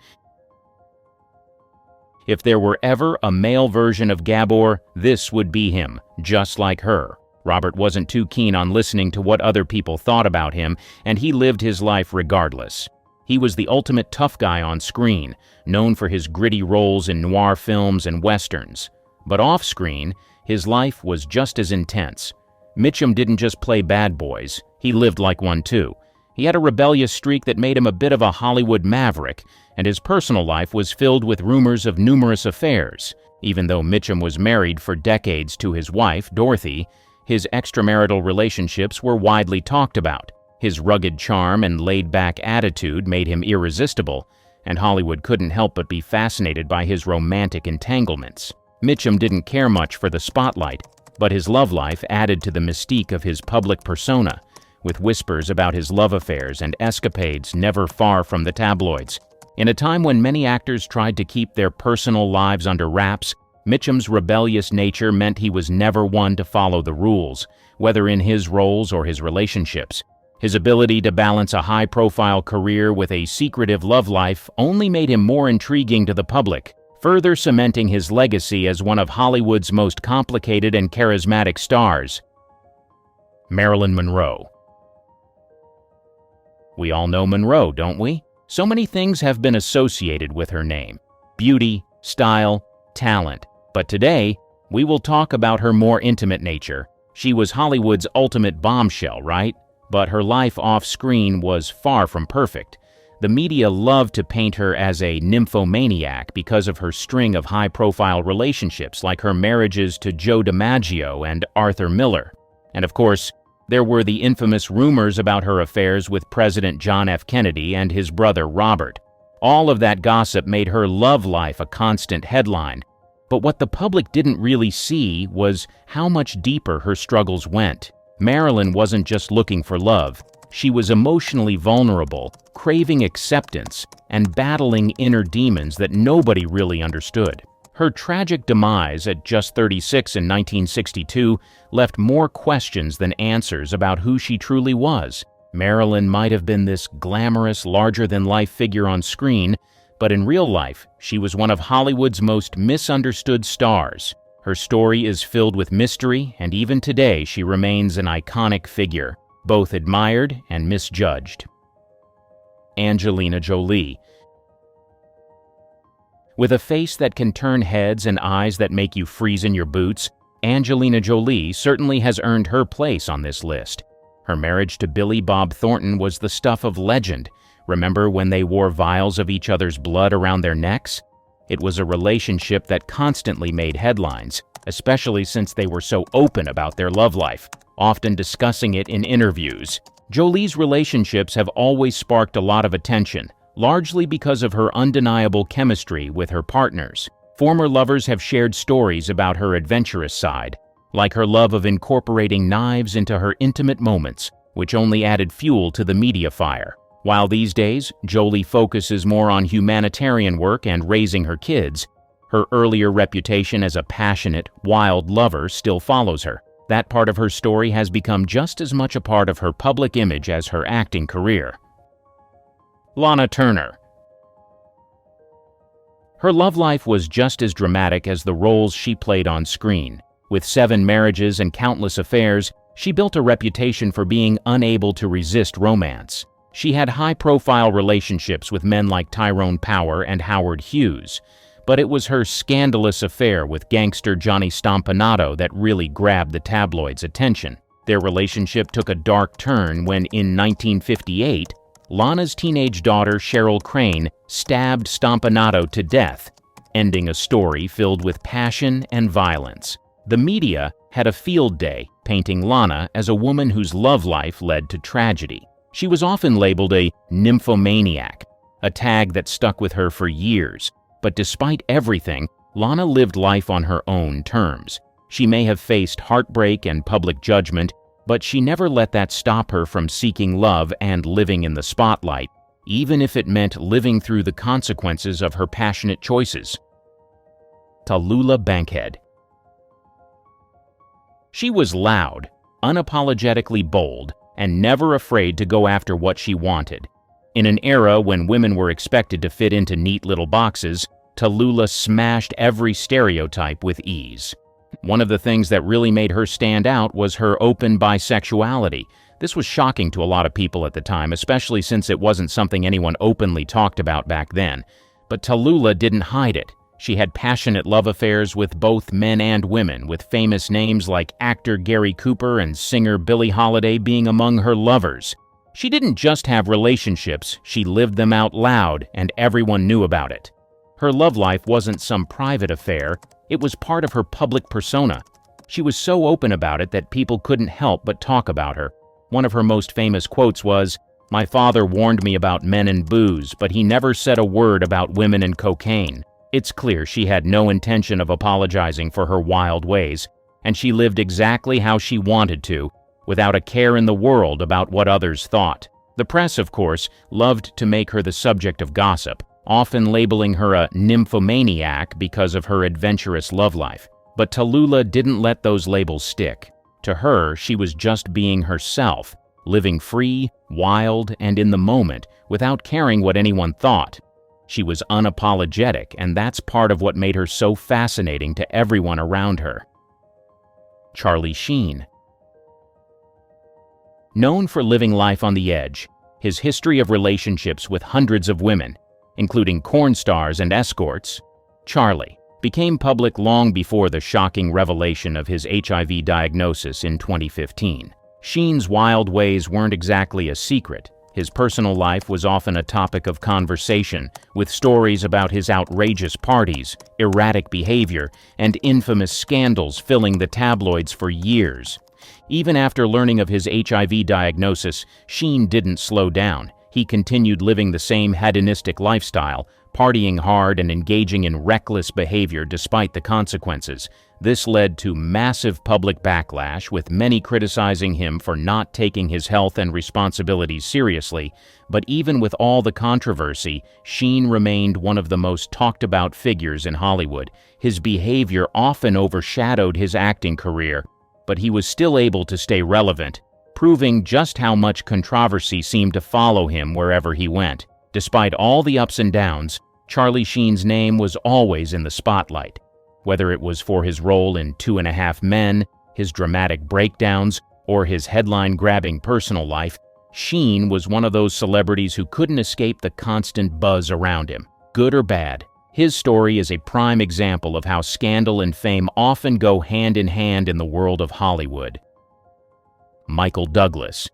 If there were ever a male version of Gabor, this would be him, just like her. Robert wasn't too keen on listening to what other people thought about him, and he lived his life regardless. He was the ultimate tough guy on screen, known for his gritty roles in noir films and westerns. But off-screen, his life was just as intense. Mitchum didn't just play bad boys, he lived like one too. He had a rebellious streak that made him a bit of a Hollywood maverick, and his personal life was filled with rumors of numerous affairs. Even though Mitchum was married for decades to his wife, Dorothy, his extramarital relationships were widely talked about. His rugged charm and laid-back attitude made him irresistible, and Hollywood couldn't help but be fascinated by his romantic entanglements. Mitchum didn't care much for the spotlight, but his love life added to the mystique of his public persona, with whispers about his love affairs and escapades never far from the tabloids. In a time when many actors tried to keep their personal lives under wraps, Mitchum's rebellious nature meant he was never one to follow the rules, whether in his roles or his relationships. His ability to balance a high-profile career with a secretive love life only made him more intriguing to the public, further cementing his legacy as one of Hollywood's most complicated and charismatic stars. Marilyn Monroe. We all know Monroe, don't we? So many things have been associated with her name: beauty, style, talent. But today, we will talk about her more intimate nature. She was Hollywood's ultimate bombshell, right? But her life off-screen was far from perfect. The media loved to paint her as a nymphomaniac because of her string of high-profile relationships, like her marriages to Joe DiMaggio and Arthur Miller. And of course, there were the infamous rumors about her affairs with President John F. Kennedy and his brother Robert. All of that gossip made her love life a constant headline. But what the public didn't really see was how much deeper her struggles went. Marilyn wasn't just looking for love. She was emotionally vulnerable, craving acceptance, and battling inner demons that nobody really understood. Her tragic demise at just 36 in 1962 left more questions than answers about who she truly was. Marilyn might have been this glamorous, larger-than-life figure on screen, but in real life, she was one of Hollywood's most misunderstood stars. Her story is filled with mystery, and even today she remains an iconic figure, both admired and misjudged. Angelina Jolie. With a face that can turn heads and eyes that make you freeze in your boots, Angelina Jolie certainly has earned her place on this list. Her marriage to Billy Bob Thornton was the stuff of legend. Remember when they wore vials of each other's blood around their necks? It was a relationship that constantly made headlines, especially since they were so open about their love life, often discussing it in interviews. Jolie's relationships have always sparked a lot of attention, largely because of her undeniable chemistry with her partners. Former lovers have shared stories about her adventurous side, like her love of incorporating knives into her intimate moments, which only added fuel to the media fire. While these days, Jolie focuses more on humanitarian work and raising her kids, her earlier reputation as a passionate, wild lover still follows her. That part of her story has become just as much a part of her public image as her acting career. Lana Turner. Her love life was just as dramatic as the roles she played on screen. With 7 marriages and countless affairs, she built a reputation for being unable to resist romance. She had high-profile relationships with men like Tyrone Power and Howard Hughes, but it was her scandalous affair with gangster Johnny Stompanato that really grabbed the tabloids' attention. Their relationship took a dark turn when, in 1958, Lana's teenage daughter Cheryl Crane stabbed Stompanato to death. ending a story filled with passion and violence. The media had a field day painting Lana as a woman whose love life led to tragedy. She was often labeled a nymphomaniac, a tag that stuck with her for years. But despite everything, Lana lived life on her own terms. She may have faced heartbreak and public judgment, but she never let that stop her from seeking love and living in the spotlight, even if it meant living through the consequences of her passionate choices. Tallulah Bankhead. She was loud, unapologetically bold, and never afraid to go after what she wanted. In an era when women were expected to fit into neat little boxes, Tallulah smashed every stereotype with ease. One of the things that really made her stand out was her open bisexuality. This was shocking to a lot of people at the time, especially since it wasn't something anyone openly talked about back then. But Tallulah didn't hide it. She had passionate love affairs with both men and women, with famous names like actor Gary Cooper and singer Billie Holiday being among her lovers. She didn't just have relationships, she lived them out loud, and everyone knew about it. Her love life wasn't some private affair, it was part of her public persona. She was so open about it that people couldn't help but talk about her. One of her most famous quotes was, "My father warned me about men and booze, but he never said a word about women and cocaine." It's clear she had no intention of apologizing for her wild ways, and she lived exactly how she wanted to, without a care in the world about what others thought. The press, of course, loved to make her the subject of gossip, often labeling her a nymphomaniac because of her adventurous love life. But Tallulah didn't let those labels stick. To her, she was just being herself, living free, wild, and in the moment, without caring what anyone thought. She was unapologetic, and that's part of what made her so fascinating to everyone around her. Charlie Sheen. Known for living life on the edge, his history of relationships with hundreds of women, including porn stars and escorts, Charlie became public long before the shocking revelation of his HIV diagnosis in 2015. Sheen's wild ways weren't exactly a secret. His personal life was often a topic of conversation, with stories about his outrageous parties, erratic behavior, and infamous scandals filling the tabloids for years. Even after learning of his HIV diagnosis, Sheen didn't slow down. He continued living the same hedonistic lifestyle, partying hard and engaging in reckless behavior despite the consequences. This led to massive public backlash, with many criticizing him for not taking his health and responsibilities seriously. But even with all the controversy, Sheen remained one of the most talked about figures in Hollywood. His behavior often overshadowed his acting career, but he was still able to stay relevant, proving just how much controversy seemed to follow him wherever he went. Despite all the ups and downs, Charlie Sheen's name was always in the spotlight. Whether it was for his role in 2.5 Men, his dramatic breakdowns, or his headline-grabbing personal life, Sheen was one of those celebrities who couldn't escape the constant buzz around him, good or bad. His story is a prime example of how scandal and fame often go hand in hand in the world of Hollywood. Michael Douglas.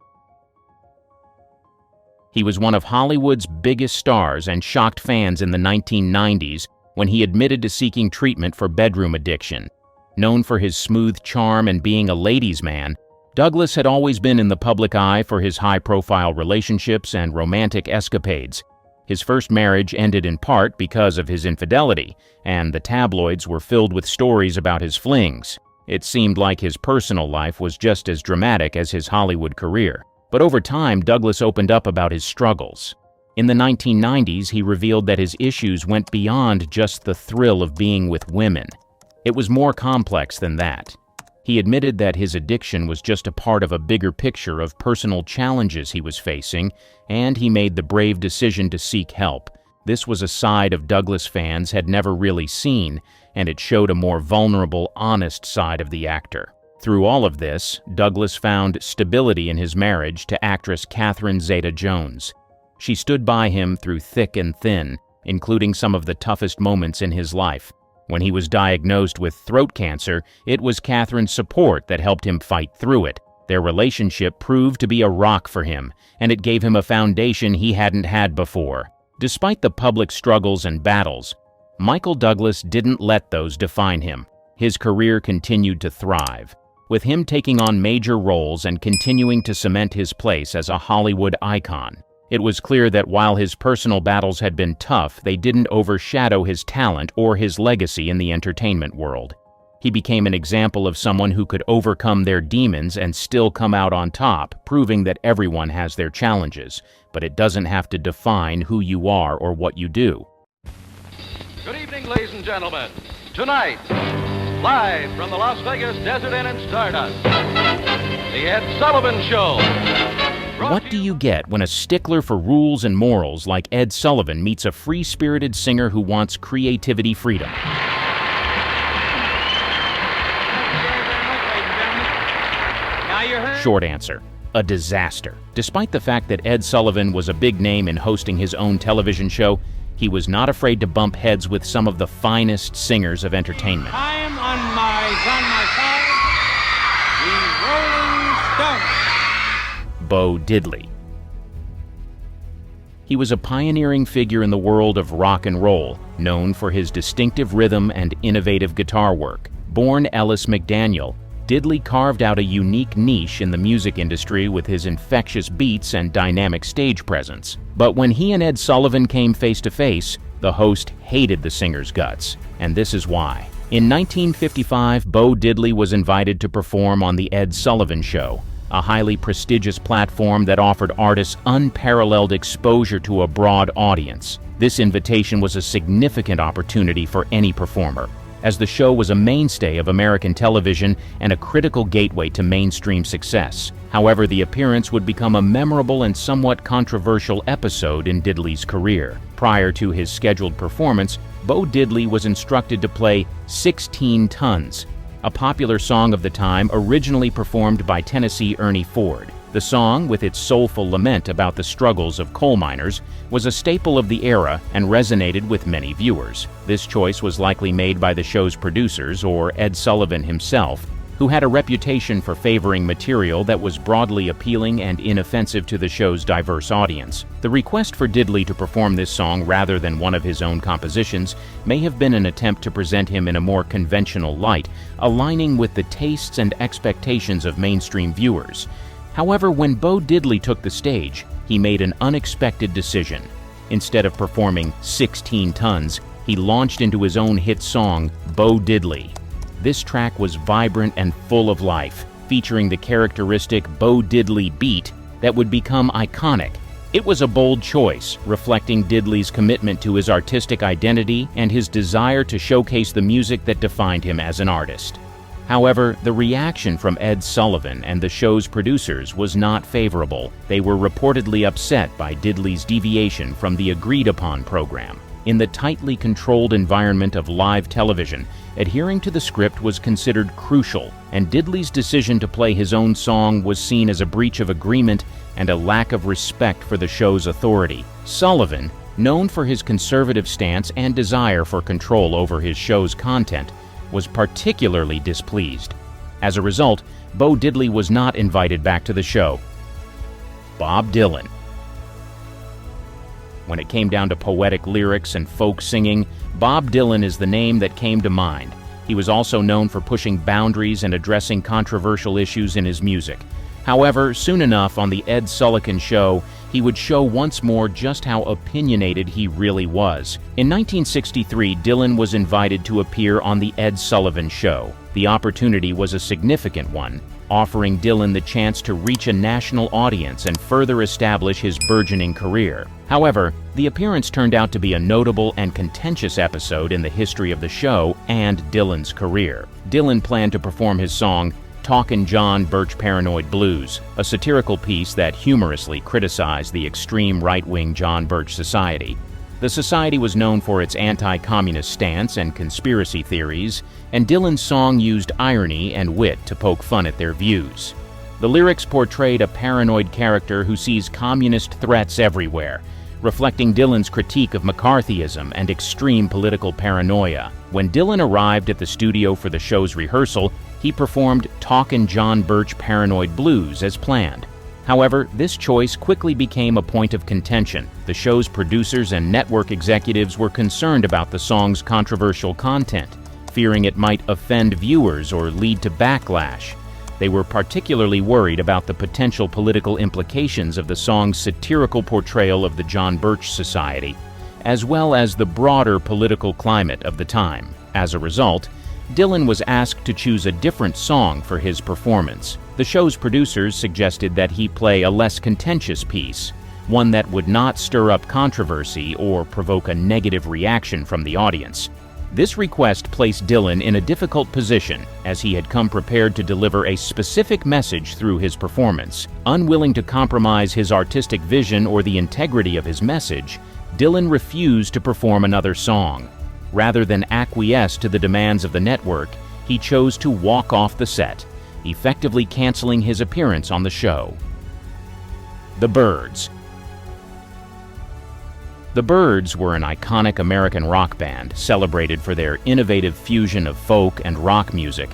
He was one of Hollywood's biggest stars and shocked fans in the 1990s when he admitted to seeking treatment for bedroom addiction. Known for his smooth charm and being a ladies' man, Douglas had always been in the public eye for his high-profile relationships and romantic escapades. His first marriage ended in part because of his infidelity, and the tabloids were filled with stories about his flings. It seemed like his personal life was just as dramatic as his Hollywood career. But over time, Douglas opened up about his struggles. In the 1990s, he revealed that his issues went beyond just the thrill of being with women. It was more complex than that. He admitted that his addiction was just a part of a bigger picture of personal challenges he was facing, and he made the brave decision to seek help. This was a side of Douglas fans had never really seen, and it showed a more vulnerable, honest side of the actor. Through all of this, Douglas found stability in his marriage to actress Catherine Zeta-Jones. She stood by him through thick and thin, including some of the toughest moments in his life. When he was diagnosed with throat cancer, it was Catherine's support that helped him fight through it. Their relationship proved to be a rock for him, and it gave him a foundation he hadn't had before. Despite the public struggles and battles, Michael Douglas didn't let those define him. His career continued to thrive, with him taking on major roles and continuing to cement his place as a Hollywood icon. It was clear that while his personal battles had been tough, they didn't overshadow his talent or his legacy in the entertainment world. He became an example of someone who could overcome their demons and still come out on top, proving that everyone has their challenges, but it doesn't have to define who you are or what you do. Good evening, ladies and gentlemen. Tonight, live from the Las Vegas Desert Inn and Stardust, the Ed Sullivan Show. What do you get when a stickler for rules and morals like Ed Sullivan meets a free-spirited singer who wants creativity freedom? Short answer: a disaster. Despite the fact that Ed Sullivan was a big name in hosting his own television show, he was not afraid to bump heads with some of the finest singers of entertainment. I am on my side, the Rolling Stones. Bo Diddley. He was a pioneering figure in the world of rock and roll, known for his distinctive rhythm and innovative guitar work. Born Ellis McDaniel, Diddley carved out a unique niche in the music industry with his infectious beats and dynamic stage presence. But when he and Ed Sullivan came face to face, the host hated the singer's guts, and this is why. In 1955, Bo Diddley was invited to perform on The Ed Sullivan Show, a highly prestigious platform that offered artists unparalleled exposure to a broad audience. This invitation was a significant opportunity for any performer, as the show was a mainstay of American television and a critical gateway to mainstream success. However, the appearance would become a memorable and somewhat controversial episode in Diddley's career. Prior to his scheduled performance, Bo Diddley was instructed to play 16 Tons, a popular song of the time originally performed by Tennessee Ernie Ford. The song, with its soulful lament about the struggles of coal miners, was a staple of the era and resonated with many viewers. This choice was likely made by the show's producers or Ed Sullivan himself, who had a reputation for favoring material that was broadly appealing and inoffensive to the show's diverse audience. The request for Diddley to perform this song rather than one of his own compositions may have been an attempt to present him in a more conventional light, aligning with the tastes and expectations of mainstream viewers. However, when Bo Diddley took the stage, he made an unexpected decision. Instead of performing 16 Tons, he launched into his own hit song, Bo Diddley. This track was vibrant and full of life, featuring the characteristic Bo Diddley beat that would become iconic. It was a bold choice, reflecting Diddley's commitment to his artistic identity and his desire to showcase the music that defined him as an artist. However, the reaction from Ed Sullivan and the show's producers was not favorable. They were reportedly upset by Diddley's deviation from the agreed-upon program. In the tightly controlled environment of live television, adhering to the script was considered crucial, and Diddley's decision to play his own song was seen as a breach of agreement and a lack of respect for the show's authority. Sullivan, known for his conservative stance and desire for control over his show's content, was particularly displeased. As a result, Bo Diddley was not invited back to the show. Bob Dylan. When it came down to poetic lyrics and folk singing, Bob Dylan is the name that came to mind. He was also known for pushing boundaries and addressing controversial issues in his music. However, soon enough on The Ed Sullivan Show, he would show once more just how opinionated he really was. In 1963, Dylan was invited to appear on The Ed Sullivan Show. The opportunity was a significant one, offering Dylan the chance to reach a national audience and further establish his burgeoning career. However, the appearance turned out to be a notable and contentious episode in the history of the show and Dylan's career. Dylan planned to perform his song, Talkin' John Birch Paranoid Blues, a satirical piece that humorously criticized the extreme right-wing John Birch Society. The society was known for its anti-communist stance and conspiracy theories, and Dylan's song used irony and wit to poke fun at their views. The lyrics portrayed a paranoid character who sees communist threats everywhere, reflecting Dylan's critique of McCarthyism and extreme political paranoia. When Dylan arrived at the studio for the show's rehearsal, he performed Talkin' John Birch Paranoid Blues as planned. However, this choice quickly became a point of contention. The show's producers and network executives were concerned about the song's controversial content, fearing it might offend viewers or lead to backlash. They were particularly worried about the potential political implications of the song's satirical portrayal of the John Birch Society, as well as the broader political climate of the time. As a result, Dylan was asked to choose a different song for his performance. The show's producers suggested that he play a less contentious piece, one that would not stir up controversy or provoke a negative reaction from the audience. This request placed Dylan in a difficult position, as he had come prepared to deliver a specific message through his performance. Unwilling to compromise his artistic vision or the integrity of his message, Dylan refused to perform another song. Rather than acquiesce to the demands of the network, he chose to walk off the set, effectively canceling his appearance on the show. The Byrds. The Byrds were an iconic American rock band celebrated for their innovative fusion of folk and rock music.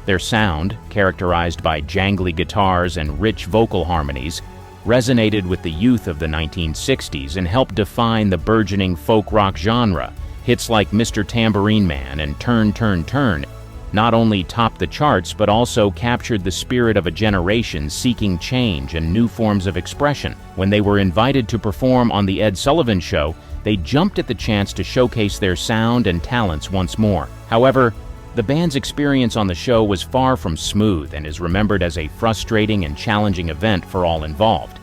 Their sound, characterized by jangly guitars and rich vocal harmonies, resonated with the youth of the 1960s and helped define the burgeoning folk rock genre. Hits like Mr. Tambourine Man and Turn, Turn, Turn not only topped the charts but also captured the spirit of a generation seeking change and new forms of expression. When they were invited to perform on The Ed Sullivan Show, they jumped at the chance to showcase their sound and talents once more. However, the band's experience on the show was far from smooth and is remembered as a frustrating and challenging event for all involved.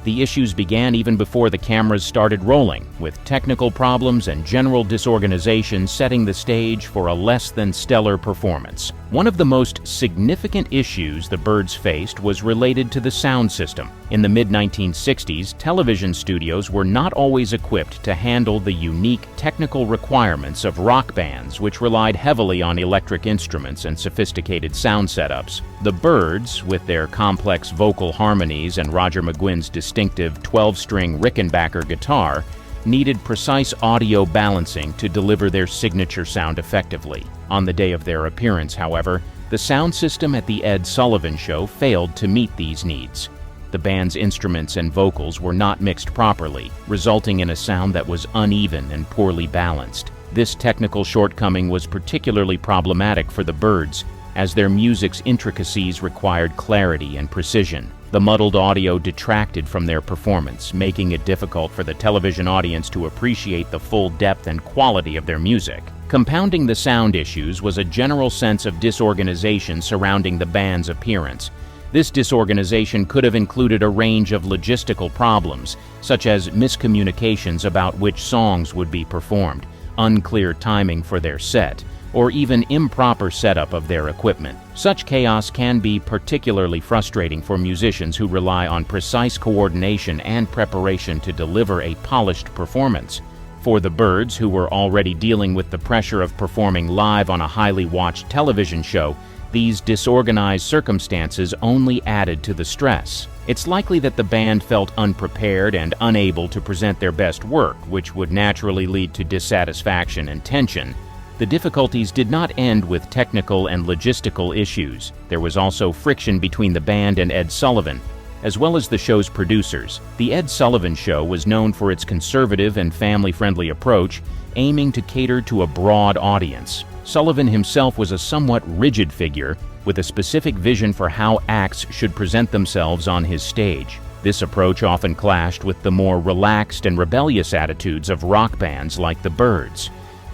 The issues began even before the cameras started rolling, with technical problems and general disorganization setting the stage for a less than stellar performance. One of the most significant issues the Byrds faced was related to the sound system. In the mid-1960s, television studios were not always equipped to handle the unique technical requirements of rock bands, which relied heavily on electric instruments and sophisticated sound setups. The Byrds, with their complex vocal harmonies and Roger McGuinn's distinctive 12-string Rickenbacker guitar, needed precise audio balancing to deliver their signature sound effectively. On the day of their appearance, however, the sound system at The Ed Sullivan Show failed to meet these needs. The band's instruments and vocals were not mixed properly, resulting in a sound that was uneven and poorly balanced. This technical shortcoming was particularly problematic for the Byrds, as their music's intricacies required clarity and precision. The muddled audio detracted from their performance, making it difficult for the television audience to appreciate the full depth and quality of their music. Compounding the sound issues was a general sense of disorganization surrounding the band's appearance. This disorganization could have included a range of logistical problems, such as miscommunications about which songs would be performed, unclear timing for their set, or even improper setup of their equipment. Such chaos can be particularly frustrating for musicians who rely on precise coordination and preparation to deliver a polished performance. For the Byrds, who were already dealing with the pressure of performing live on a highly watched television show, these disorganized circumstances only added to the stress. It's likely that the band felt unprepared and unable to present their best work, which would naturally lead to dissatisfaction and tension. The difficulties did not end with technical and logistical issues. There was also friction between the band and Ed Sullivan, as well as the show's producers. The Ed Sullivan Show was known for its conservative and family-friendly approach, aiming to cater to a broad audience. Sullivan himself was a somewhat rigid figure, with a specific vision for how acts should present themselves on his stage. This approach often clashed with the more relaxed and rebellious attitudes of rock bands like the Byrds.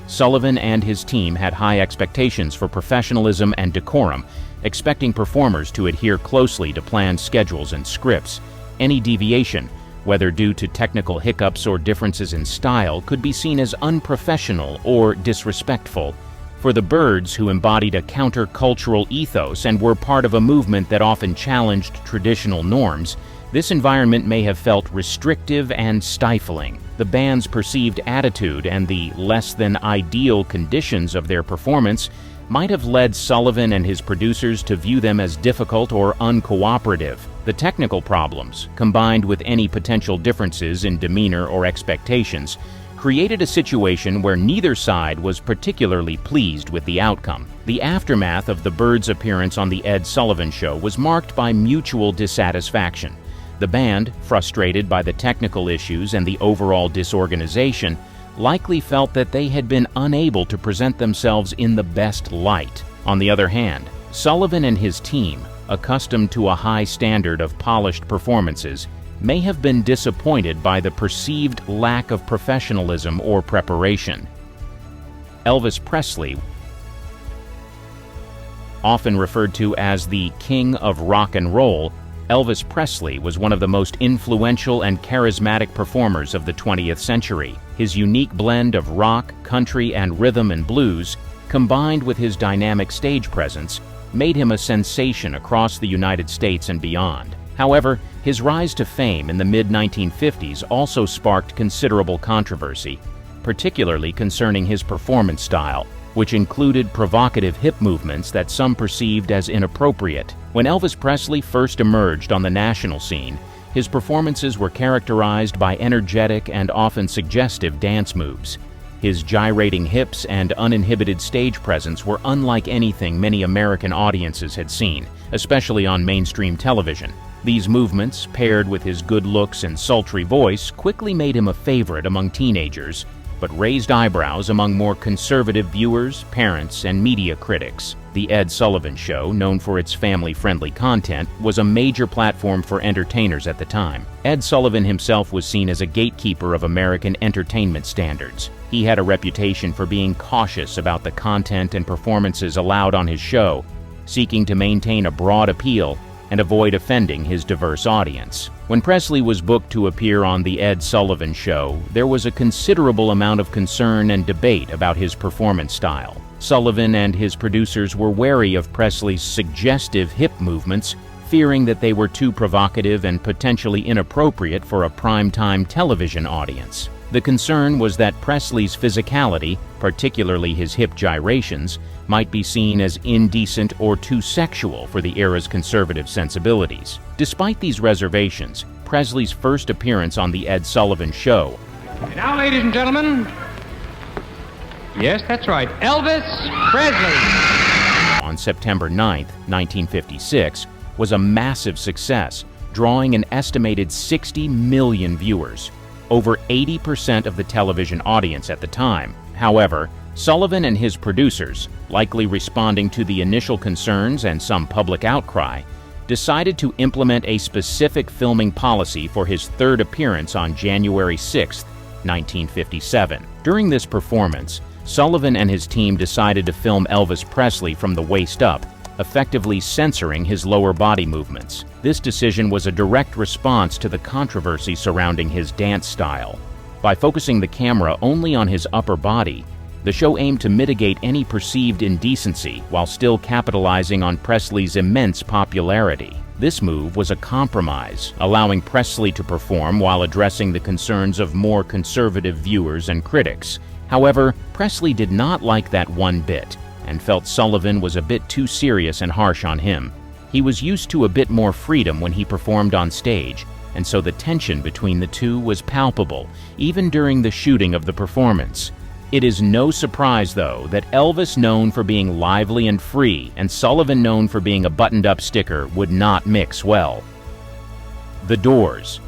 Sullivan and his team had high expectations for professionalism and decorum, expecting performers to adhere closely to planned schedules and scripts. Any deviation, whether due to technical hiccups or differences in style, could be seen as unprofessional or disrespectful. For the Byrds, who embodied a counter-cultural ethos and were part of a movement that often challenged traditional norms, this environment may have felt restrictive and stifling. The band's perceived attitude and the less-than-ideal conditions of their performance might have led Sullivan and his producers to view them as difficult or uncooperative. The technical problems, combined with any potential differences in demeanor or expectations, created a situation where neither side was particularly pleased with the outcome. The aftermath of the Byrds' appearance on The Ed Sullivan Show was marked by mutual dissatisfaction. The band, frustrated by the technical issues and the overall disorganization, likely felt that they had been unable to present themselves in the best light. On the other hand, Sullivan and his team, accustomed to a high standard of polished performances, may have been disappointed by the perceived lack of professionalism or preparation. Elvis Presley, often referred to as the King of Rock and Roll, Elvis Presley was one of the most influential and charismatic performers of the 20th century. His unique blend of rock, country, and rhythm and blues, combined with his dynamic stage presence, made him a sensation across the United States and beyond. However, his rise to fame in the mid-1950s also sparked considerable controversy, particularly concerning his performance style, which included provocative hip movements that some perceived as inappropriate. When Elvis Presley first emerged on the national scene, his performances were characterized by energetic and often suggestive dance moves. His gyrating hips and uninhibited stage presence were unlike anything many American audiences had seen, especially on mainstream television. These movements, paired with his good looks and sultry voice, quickly made him a favorite among teenagers, but raised eyebrows among more conservative viewers, parents, and media critics. The Ed Sullivan Show, known for its family-friendly content, was a major platform for entertainers at the time. Ed Sullivan himself was seen as a gatekeeper of American entertainment standards. He had a reputation for being cautious about the content and performances allowed on his show, seeking to maintain a broad appeal and avoid offending his diverse audience. When Presley was booked to appear on The Ed Sullivan Show, there was a considerable amount of concern and debate about his performance style. Sullivan and his producers were wary of Presley's suggestive hip movements, fearing that they were too provocative and potentially inappropriate for a primetime television audience. The concern was that Presley's physicality, particularly his hip gyrations, might be seen as indecent or too sexual for the era's conservative sensibilities. Despite these reservations, Presley's first appearance on The Ed Sullivan Show. And now, ladies and gentlemen, yes, that's right, Elvis Presley. On September 9, 1956, was a massive success, drawing an estimated 60 million viewers, over 80% of the television audience at the time. However, Sullivan and his producers, likely responding to the initial concerns and some public outcry, decided to implement a specific filming policy for his third appearance on January 6, 1957. During this performance, Sullivan and his team decided to film Elvis Presley from the waist up, effectively censoring his lower body movements. This decision was a direct response to the controversy surrounding his dance style. By focusing the camera only on his upper body, the show aimed to mitigate any perceived indecency while still capitalizing on Presley's immense popularity. This move was a compromise, allowing Presley to perform while addressing the concerns of more conservative viewers and critics. However, Presley did not like that one bit, and felt Sullivan was a bit too serious and harsh on him. He was used to a bit more freedom when he performed on stage, and so the tension between the two was palpable, even during the shooting of the performance. It is no surprise, though, that Elvis, known for being lively and free, and Sullivan, known for being a buttoned-up sticker, would not mix well. The Doors.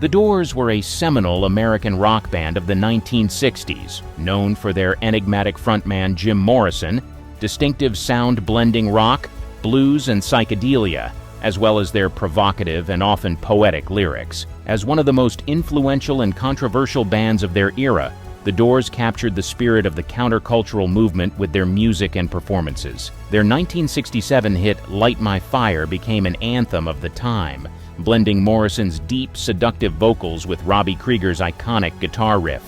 The Doors were a seminal American rock band of the 1960s, known for their enigmatic frontman Jim Morrison, distinctive sound-blending rock, blues, and psychedelia, as well as their provocative and often poetic lyrics. As one of the most influential and controversial bands of their era, The Doors captured the spirit of the countercultural movement with their music and performances. Their 1967 hit Light My Fire became an anthem of the time, blending Morrison's deep, seductive vocals with Robbie Krieger's iconic guitar riff.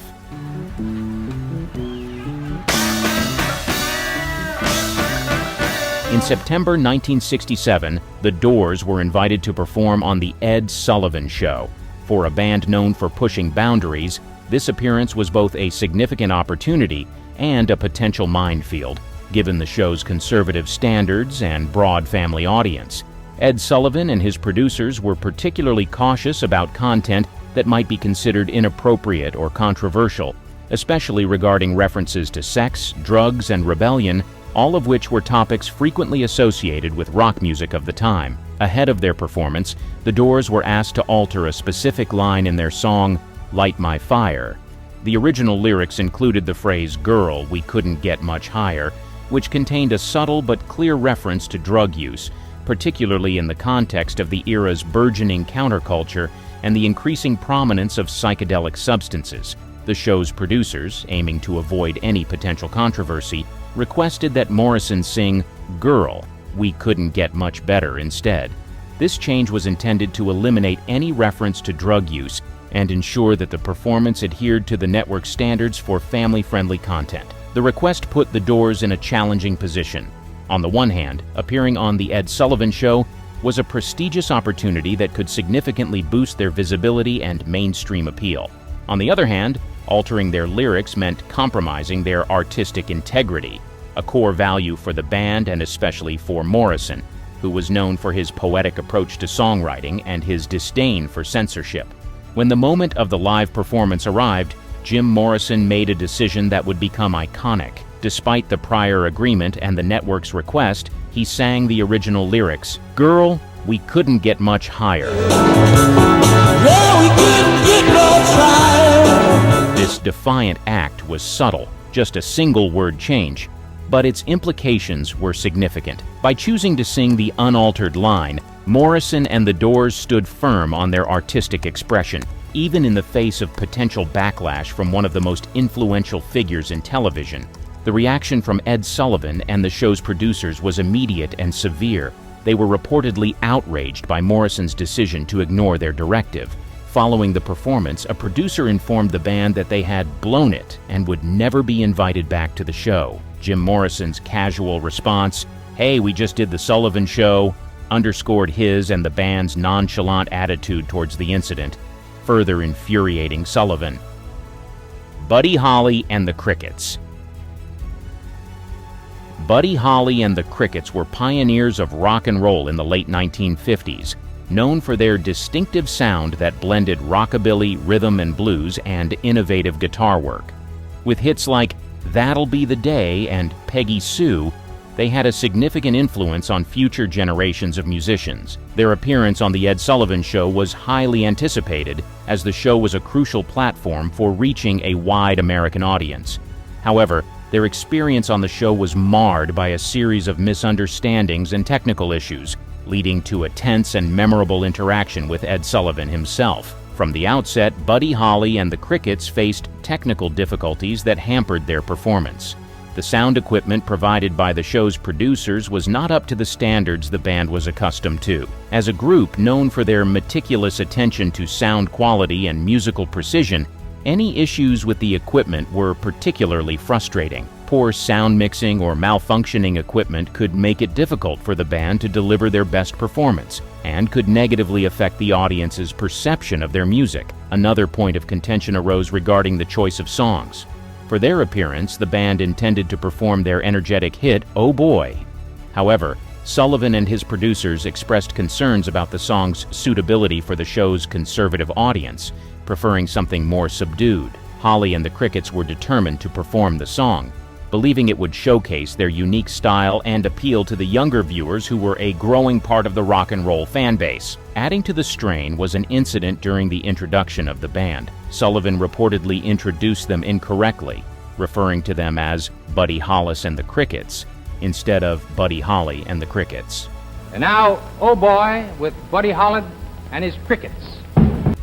In September 1967, The Doors were invited to perform on The Ed Sullivan Show. For a band known for pushing boundaries, this appearance was both a significant opportunity and a potential minefield, given the show's conservative standards and broad family audience. Ed Sullivan and his producers were particularly cautious about content that might be considered inappropriate or controversial, especially regarding references to sex, drugs, and rebellion, all of which were topics frequently associated with rock music of the time. Ahead of their performance, the Doors were asked to alter a specific line in their song, Light My Fire. The original lyrics included the phrase, "Girl, we couldn't get much higher," which contained a subtle but clear reference to drug use, particularly in the context of the era's burgeoning counterculture and the increasing prominence of psychedelic substances. The show's producers, aiming to avoid any potential controversy, requested that Morrison sing "Girl, we couldn't get much better" instead. This change was intended to eliminate any reference to drug use and ensure that the performance adhered to the network's standards for family-friendly content. The request put the Doors in a challenging position. On the one hand, appearing on The Ed Sullivan Show was a prestigious opportunity that could significantly boost their visibility and mainstream appeal. On the other hand, altering their lyrics meant compromising their artistic integrity, a core value for the band and especially for Morrison, who was known for his poetic approach to songwriting and his disdain for censorship. When the moment of the live performance arrived, Jim Morrison made a decision that would become iconic. Despite the prior agreement and the network's request, he sang the original lyrics, "Girl, we couldn't get much higher." Yeah, we couldn't get much higher. This defiant act was subtle, just a single word change, but its implications were significant. By choosing to sing the unaltered line, Morrison and the Doors stood firm on their artistic expression, even in the face of potential backlash from one of the most influential figures in television. The reaction from Ed Sullivan and the show's producers was immediate and severe. They were reportedly outraged by Morrison's decision to ignore their directive. Following the performance, a producer informed the band that they had blown it and would never be invited back to the show. Jim Morrison's casual response, "Hey, we just did the Sullivan Show," underscored his and the band's nonchalant attitude towards the incident, further infuriating Sullivan. Buddy Holly and the Crickets. Buddy Holly and the Crickets were pioneers of rock and roll in the late 1950s, known for their distinctive sound that blended rockabilly, rhythm and blues, and innovative guitar work. With hits like "That'll Be the Day" and "Peggy Sue," they had a significant influence on future generations of musicians. Their appearance on The Ed Sullivan Show was highly anticipated, as the show was a crucial platform for reaching a wide American audience. However, their experience on the show was marred by a series of misunderstandings and technical issues, leading to a tense and memorable interaction with Ed Sullivan himself. From the outset, Buddy Holly and the Crickets faced technical difficulties that hampered their performance. The sound equipment provided by the show's producers was not up to the standards the band was accustomed to. As a group known for their meticulous attention to sound quality and musical precision, any issues with the equipment were particularly frustrating. Poor sound mixing or malfunctioning equipment could make it difficult for the band to deliver their best performance and could negatively affect the audience's perception of their music. Another point of contention arose regarding the choice of songs. For their appearance, the band intended to perform their energetic hit, "Oh Boy." However, Sullivan and his producers expressed concerns about the song's suitability for the show's conservative audience, preferring something more subdued. Holly and the Crickets were determined to perform the song, believing it would showcase their unique style and appeal to the younger viewers who were a growing part of the rock and roll fan base. Adding to the strain was an incident during the introduction of the band. Sullivan reportedly introduced them incorrectly, referring to them as Buddy Hollis and the Crickets instead of Buddy Holly and the Crickets. And now, Oh Boy with Buddy Holly and his Crickets.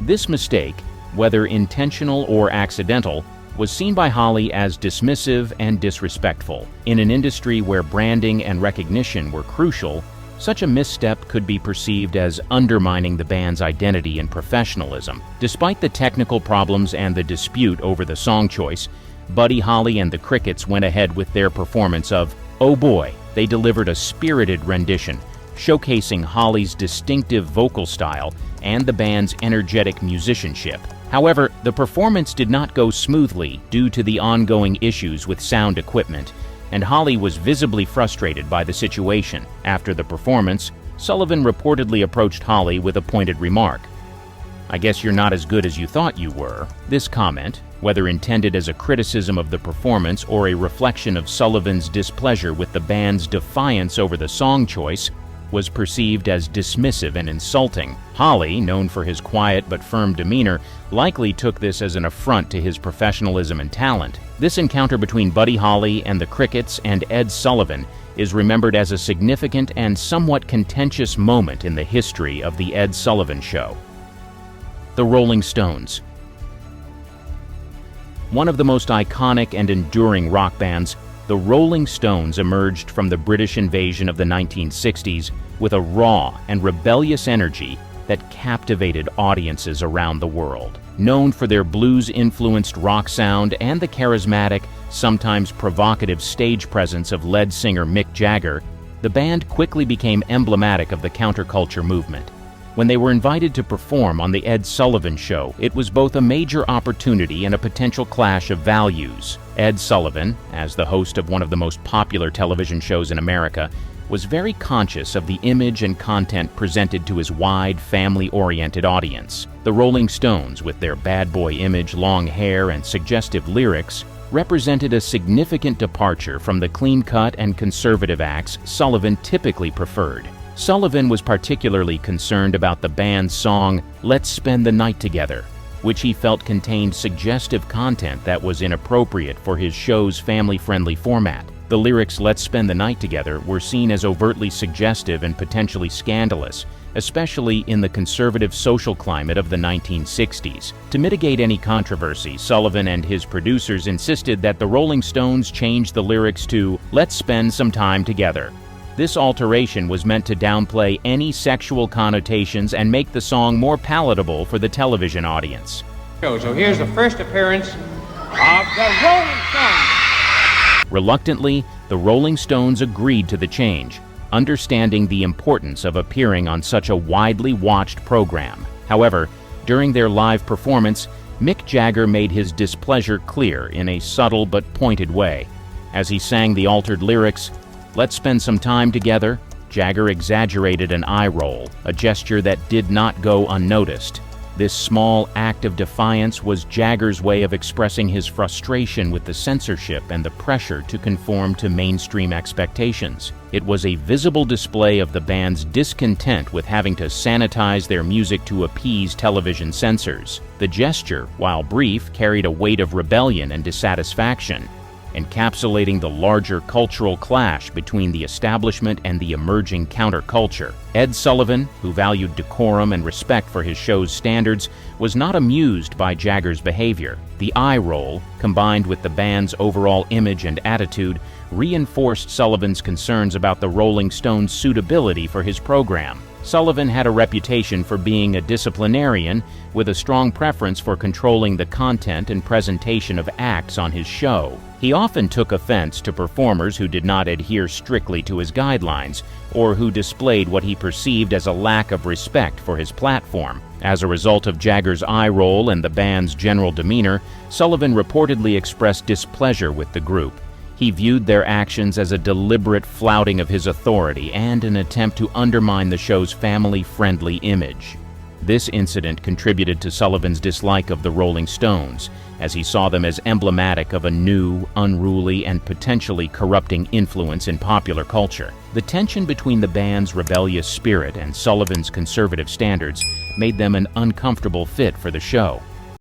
This mistake, whether intentional or accidental, was seen by Holly as dismissive and disrespectful. In an industry where branding and recognition were crucial, such a misstep could be perceived as undermining the band's identity and professionalism. Despite the technical problems and the dispute over the song choice, Buddy Holly and the Crickets went ahead with their performance of Oh Boy. They delivered a spirited rendition, showcasing Holly's distinctive vocal style and the band's energetic musicianship. However, the performance did not go smoothly due to the ongoing issues with sound equipment, and Holly was visibly frustrated by the situation. After the performance, Sullivan reportedly approached Holly with a pointed remark. "I guess you're not as good as you thought you were." This comment, whether intended as a criticism of the performance or a reflection of Sullivan's displeasure with the band's defiance over the song choice, was perceived as dismissive and insulting. Holly, known for his quiet but firm demeanor, likely took this as an affront to his professionalism and talent. This encounter between Buddy Holly and the Crickets and Ed Sullivan is remembered as a significant and somewhat contentious moment in the history of The Ed Sullivan Show. The Rolling Stones. One of the most iconic and enduring rock bands, the Rolling Stones emerged from the British invasion of the 1960s with a raw and rebellious energy that captivated audiences around the world. Known for their blues-influenced rock sound and the charismatic, sometimes provocative stage presence of lead singer Mick Jagger, the band quickly became emblematic of the counterculture movement. When they were invited to perform on The Ed Sullivan Show, it was both a major opportunity and a potential clash of values. Ed Sullivan, as the host of one of the most popular television shows in America, was very conscious of the image and content presented to his wide, family-oriented audience. The Rolling Stones, with their bad boy image, long hair, and suggestive lyrics, represented a significant departure from the clean-cut and conservative acts Sullivan typically preferred. Sullivan was particularly concerned about the band's song, "Let's Spend the Night Together," which he felt contained suggestive content that was inappropriate for his show's family-friendly format. The lyrics "Let's Spend the Night Together" were seen as overtly suggestive and potentially scandalous, especially in the conservative social climate of the 1960s. To mitigate any controversy, Sullivan and his producers insisted that the Rolling Stones change the lyrics to "Let's Spend Some Time Together." This alteration was meant to downplay any sexual connotations and make the song more palatable for the television audience. So here's the first appearance of the Rolling Stones. Reluctantly, the Rolling Stones agreed to the change, understanding the importance of appearing on such a widely watched program. However, during their live performance, Mick Jagger made his displeasure clear in a subtle but pointed way. As he sang the altered lyrics, "Let's Spend Some Time Together," Jagger exaggerated an eye roll, a gesture that did not go unnoticed. This small act of defiance was Jagger's way of expressing his frustration with the censorship and the pressure to conform to mainstream expectations. It was a visible display of the band's discontent with having to sanitize their music to appease television censors. The gesture, while brief, carried a weight of rebellion and dissatisfaction, encapsulating the larger cultural clash between the establishment and the emerging counterculture. Ed Sullivan, who valued decorum and respect for his show's standards, was not amused by Jagger's behavior. The eye roll, combined with the band's overall image and attitude, reinforced Sullivan's concerns about the Rolling Stones' suitability for his program. Sullivan had a reputation for being a disciplinarian with a strong preference for controlling the content and presentation of acts on his show. He often took offense to performers who did not adhere strictly to his guidelines or who displayed what he perceived as a lack of respect for his platform. As a result of Jagger's eye roll and the band's general demeanor, Sullivan reportedly expressed displeasure with the group. He viewed their actions as a deliberate flouting of his authority and an attempt to undermine the show's family-friendly image. This incident contributed to Sullivan's dislike of the Rolling Stones, as he saw them as emblematic of a new, unruly, and potentially corrupting influence in popular culture. The tension between the band's rebellious spirit and Sullivan's conservative standards made them an uncomfortable fit for the show.